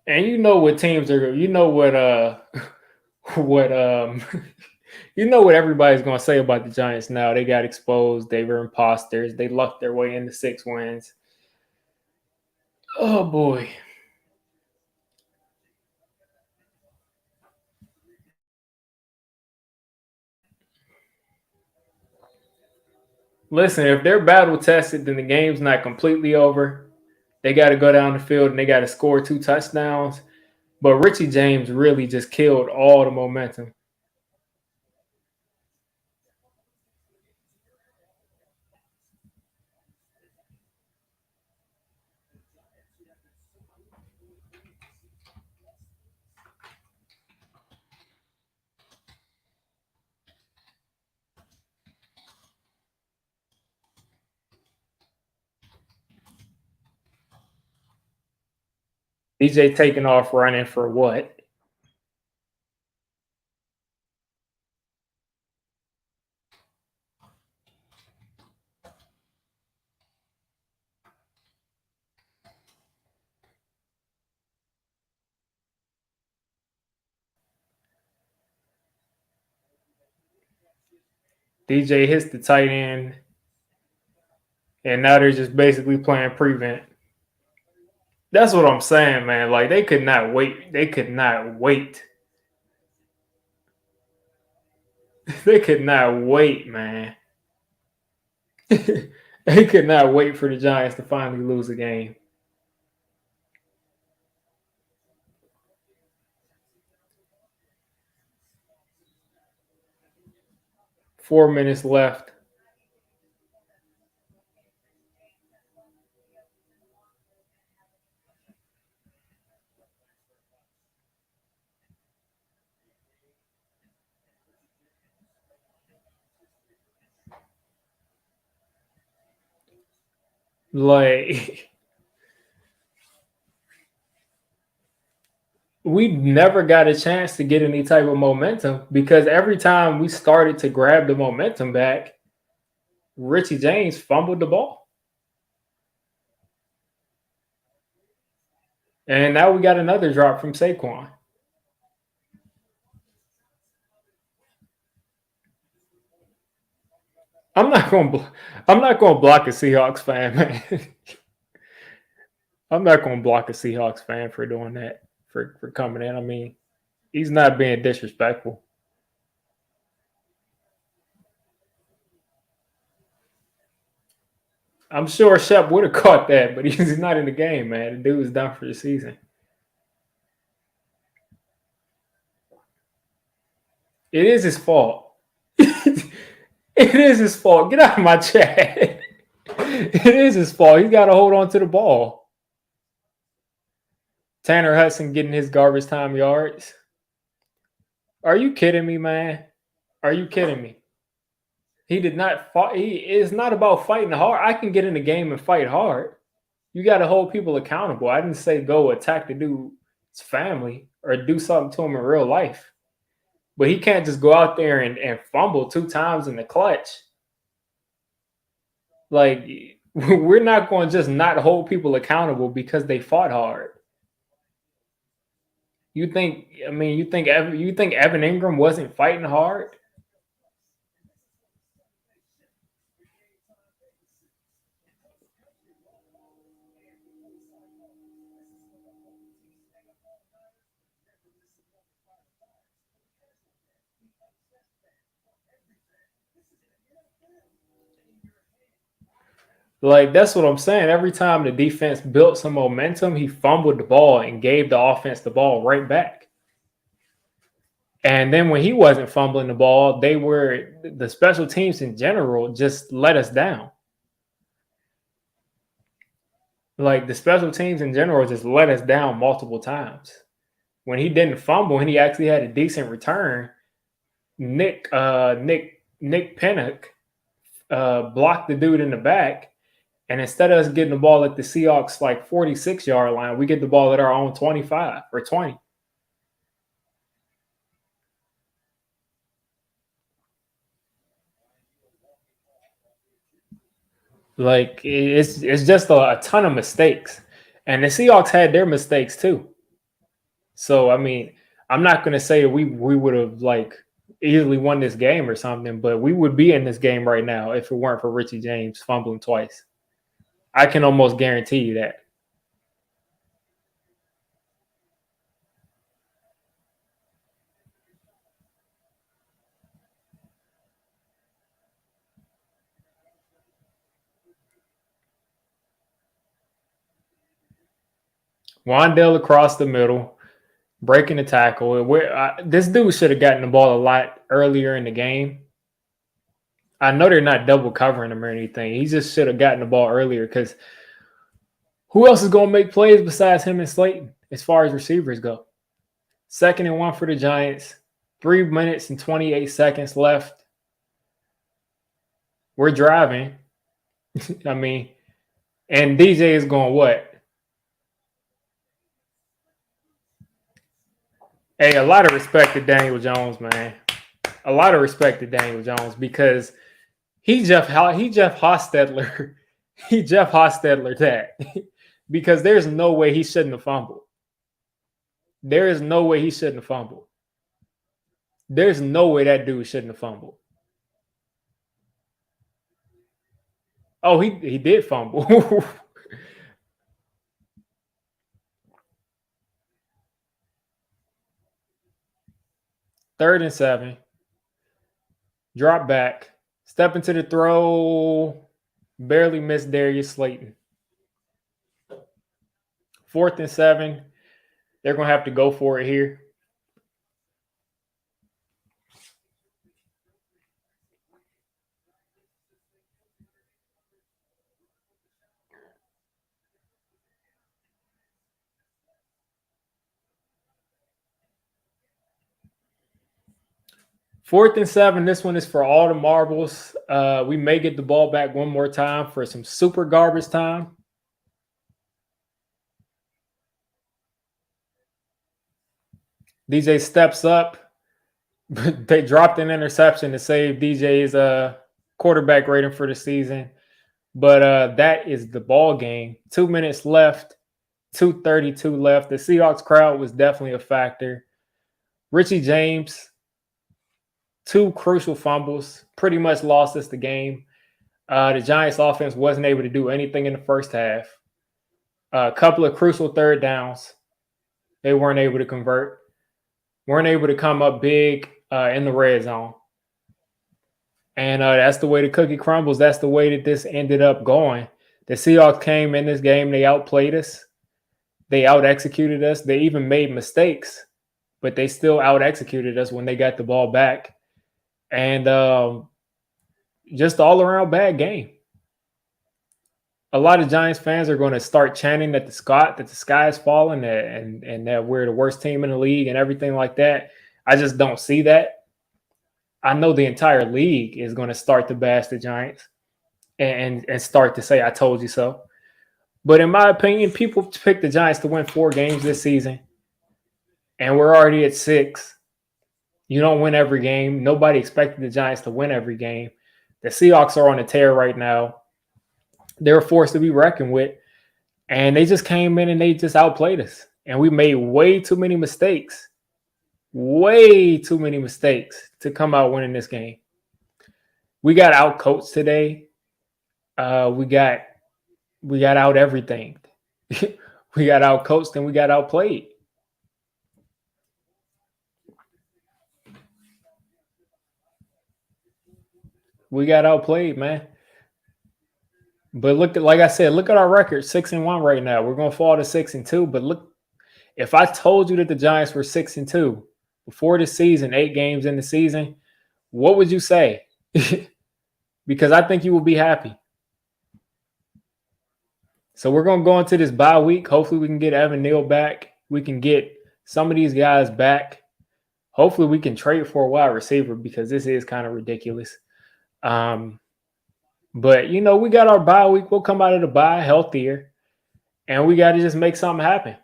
And you know what teams are. You know what. What. You know what everybody's going to say about the Giants now. They got exposed. They were imposters. They lucked their way into 6 wins. Oh boy. Listen, if they're battle tested, then the game's not completely over. They got to go down the field and they got to score 2 touchdowns. But Richie James really just killed all the momentum. DJ taking off running for what? DJ hits the tight end, and now they're just basically playing prevent. That's what I'm saying, man. Like they could not wait. They could not wait. They could not wait, man. They could not wait for the Giants to finally lose a game. Four minutes left. Like we never got a chance to get any type of momentum because every time we started to grab the momentum back, Richie James fumbled the ball. And now we got another drop from Saquon. I'm not gonna. I'm not gonna block a Seahawks fan, man. I'm not gonna block a Seahawks fan for doing that, for coming in. I mean, he's not being disrespectful. I'm sure Shep would have caught that, but he's not in the game, man. The dude's done for the season. It is his fault. It is his fault. Get out of my chat. It is his fault. He's got to hold on to the ball. Tanner Hudson getting his garbage time yards. Are you kidding me, man? Are you kidding me? He did not fight. It's not about fighting hard. I can get in the game and fight hard. You got to hold people accountable. I didn't say go attack the dude's family or do something to him in real life. But he can't just go out there and fumble 2 times in the clutch. Like, we're not going to just not hold people accountable because they fought hard. You think? I mean, you think Evan Ingram wasn't fighting hard? Like, that's what I'm saying. Every time the defense built some momentum, he fumbled the ball and gave the offense the ball right back. And then when he wasn't fumbling the ball, the special teams in general just let us down. Like, the special teams in general just let us down multiple times. When he didn't fumble and he actually had a decent return, Nick Pinnock blocked the dude in the back. And instead of us getting the ball at the Seahawks like 46-yard line, we get the ball at our own 25 or 20. Like, it's just a ton of mistakes. And the Seahawks had their mistakes too. So I mean, I'm not gonna say we would have like easily won this game or something, but we would be in this game right now if it weren't for Richie James fumbling twice. I can almost guarantee you that. Wandale across the middle, breaking the tackle. This dude should have gotten the ball a lot earlier in the game. I know they're not double covering him or anything. He just should have gotten the ball earlier because who else is going to make plays besides him and Slayton as far as receivers go? 2nd and 1 for the Giants. 3 minutes and 28 seconds left. We're driving. I mean, and DJ is going what? Hey, a lot of respect to Daniel Jones, man. A lot of respect to Daniel Jones because he Jeff Hostetler. He Jeff Hostetler that because there's no way he shouldn't have fumbled. There is no way he shouldn't have fumbled. There's no way that dude shouldn't have fumbled. Oh, he did fumble. 3rd and 7. Drop back. Step into the throw. Barely missed Darius Slayton. 4th and 7. They're going to have to go for it here. Fourth and 7. This one is for all the marbles. We may get the ball back one more time for some super garbage time. DJ steps up. They dropped an interception to save DJ's quarterback rating for the season. But that is the ball game. 2 minutes left. 2:32 left. The Seahawks crowd was definitely a factor. Richie James 2 crucial fumbles, pretty much lost us the game. The Giants offense wasn't able to do anything in the first half. A couple of crucial third downs, they weren't able to convert, weren't able to come up big in the red zone. And that's the way the cookie crumbles. That's the way that this ended up going. The Seahawks came in this game, they outplayed us. They out-executed us. They even made mistakes, but they still out-executed us when they got the ball back. And just all-around bad game. A lot of Giants fans are going to start chanting that the sky is falling and that we're the worst team in the league and everything like that. I just don't see that. I know the entire league is going to start to bash the Giants and start to say, I told you so. But in my opinion, people picked the Giants to win 4 games this season, and we're already at 6. You don't win every game. Nobody expected the Giants to win every game. The Seahawks are on a tear right now. They're a force to be reckoned with, and they just came in and they just outplayed us. And we made way too many mistakes to come out winning this game. We got out-coached today. We got out everything. We got out-coached and we got outplayed. We got outplayed, man. But like I said, look at our record, 6-1 right now. We're gonna fall to 6-2. But look, if I told you that the Giants were 6-2 before the season, 8 games in the season, what would you say? Because I think you will be happy. So we're gonna go into this bye week. Hopefully, we can get Evan Neal back. We can get some of these guys back. Hopefully, we can trade for a wide receiver because this is kind of ridiculous. But, we got our bye week. We'll come out of the bye healthier, and we got to just make something happen.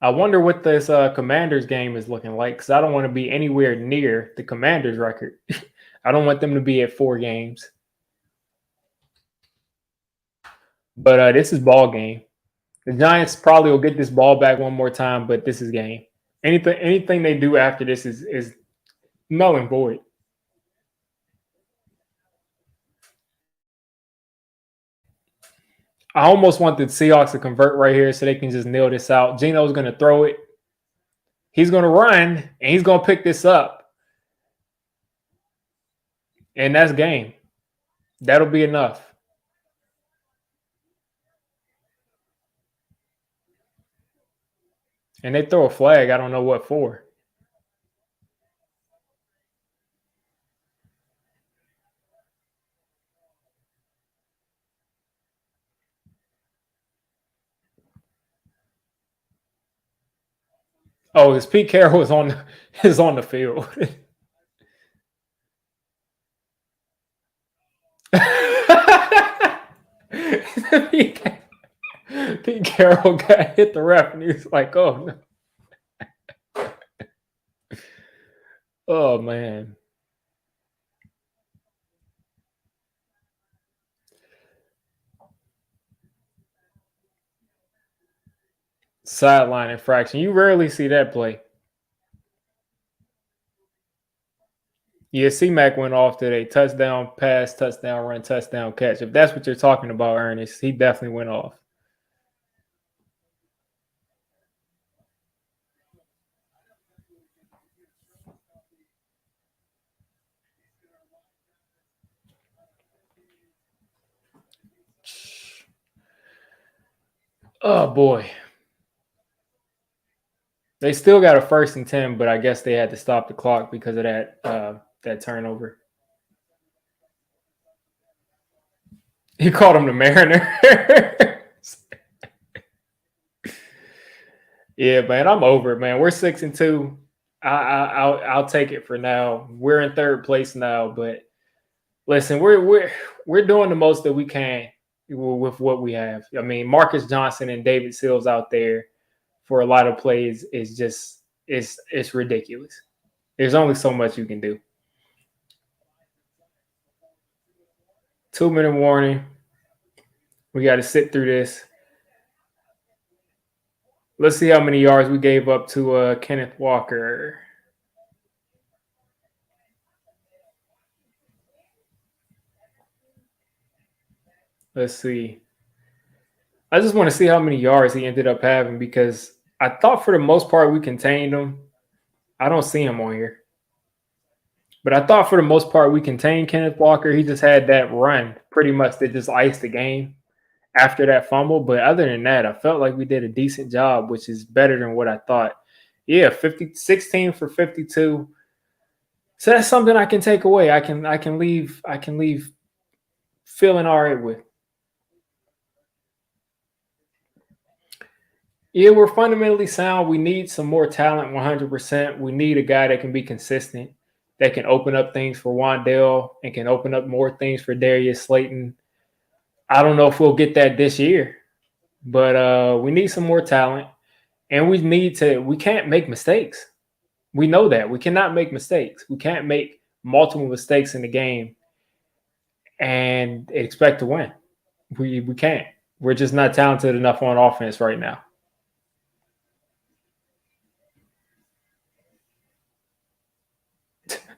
I wonder what this Commanders game is looking like because I don't want to be anywhere near the Commanders record. I don't want them to be at 4 games. But this is ball game. The Giants probably will get this ball back one more time, but this is game. Anything they do after this is null and void. I almost want the Seahawks to convert right here so they can just nail this out. Geno's going to throw it. He's going to run, and he's going to pick this up. And that's game. That'll be enough. And they throw a flag. I don't know what for. Oh, because Pete Carroll is on the field. Pete Carroll got hit the ref, and he was like, "Oh no, oh man." Sideline infraction. You rarely see that play. Yeah, C-Mac went off today. Touchdown pass, touchdown run, touchdown catch. If that's what you're talking about, Ernest, he definitely went off. Oh boy. They still got a 1st and 10, but I guess they had to stop the clock because of that turnover. He called him the Mariner. Yeah, man, I'm over it, man. We're 6-2. I'll take it for now. We're in 3rd place now, but listen, we're doing the most that we can with what we have. I mean, Marcus Johnson and David Sills out there for a lot of plays is just it's ridiculous. There's only so much you can do. 2-minute warning. We got to sit through this. Let's see how many yards we gave up to Kenneth Walker. Let's see. I just want to see how many yards he ended up having because I thought for the most part we contained him. I don't see him on here. But I thought for the most part we contained Kenneth Walker. He just had that run pretty much that just iced the game after that fumble. But other than that, I felt like we did a decent job, which is better than what I thought. Yeah, 16 for 52. So that's something I can take away. I can leave feeling all right with. Yeah, we're fundamentally sound. We need some more talent 100%. We need a guy that can be consistent, that can open up things for Wandale and can open up more things for Darius Slayton. I don't know if we'll get that this year, but we need some more talent. And we can't make mistakes. We know that. We cannot make mistakes. We can't make multiple mistakes in the game and expect to win. We can't. We're just not talented enough on offense right now.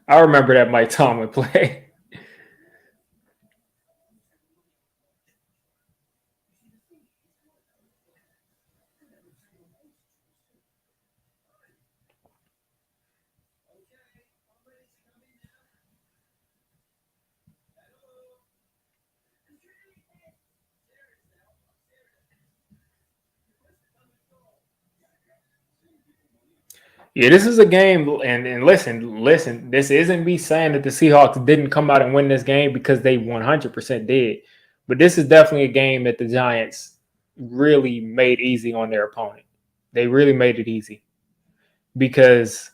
I remember that Mike Tomlin play. Yeah, this is a game, and listen. This isn't me saying that the Seahawks didn't come out and win this game because they 100% did, but this is definitely a game that the Giants really made easy on their opponent. They really made it easy because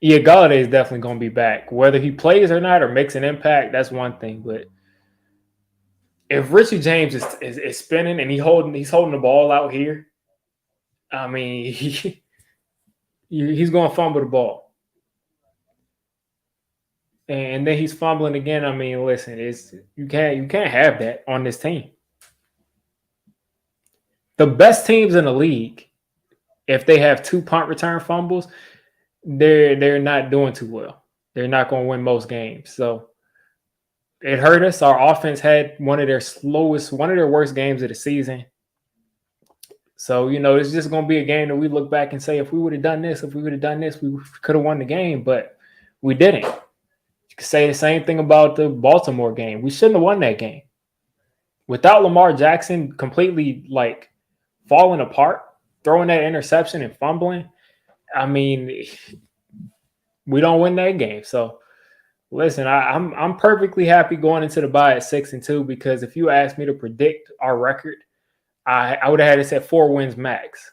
yeah, Galladay is definitely going to be back. Whether he plays or not or makes an impact, that's one thing. But if Richie James is spinning and he's holding the ball out here, I mean, he's going to fumble the ball. And then he's fumbling again. I mean, listen, it's you can't have that on this team. The best teams in the league, if they have two punt return fumbles, they're not doing too well. They're not going to win most games. So it hurt us. Our offense had one of their worst games of the season. So, it's just going to be a game that we look back and say, if we would have done this, we could have won the game, but we didn't. You could say the same thing about the Baltimore game. We shouldn't have won that game. Without Lamar Jackson completely falling apart, throwing that interception and fumbling, I mean, we don't win that game. So listen, I'm perfectly happy going into the bye at 6-2 because if you asked me to predict our record, I would have had it at 4 wins max.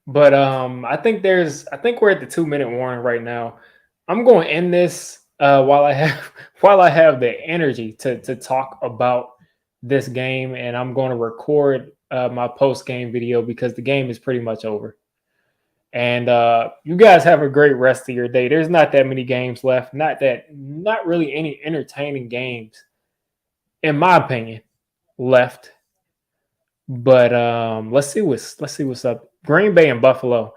But I think we're at the 2-minute warning right now. I'm going to end this while I have the energy to talk about this game, and I'm going to record my post game video because the game is pretty much over. And you guys have a great rest of your day. There's not that many games left. Not really any entertaining games, in my opinion, left. But let's see what's up. Green Bay and Buffalo.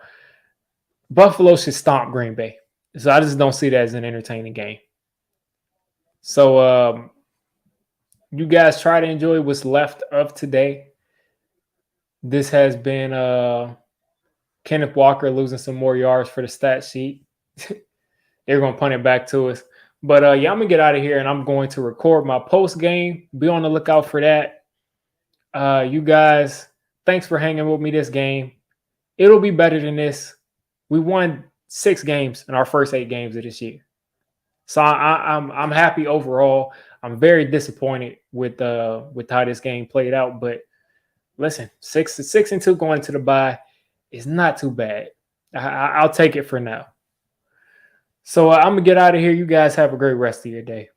Buffalo should stomp Green Bay. So I just don't see that as an entertaining game. So you guys try to enjoy what's left of today. This has been Kenneth Walker losing some more yards for the stat sheet. They're going to punt it back to us. But yeah, I'm going to get out of here and I'm going to record my post game. Be on the lookout for that. You guys, thanks for hanging with me this game. It'll be better than this. We won 6 games in our first 8 games of this year. So I'm happy overall. I'm very disappointed with how this game played out. But listen, 6-2 going to the bye is not too bad. I'll take it for now. So I'm going to get out of here. You guys have a great rest of your day.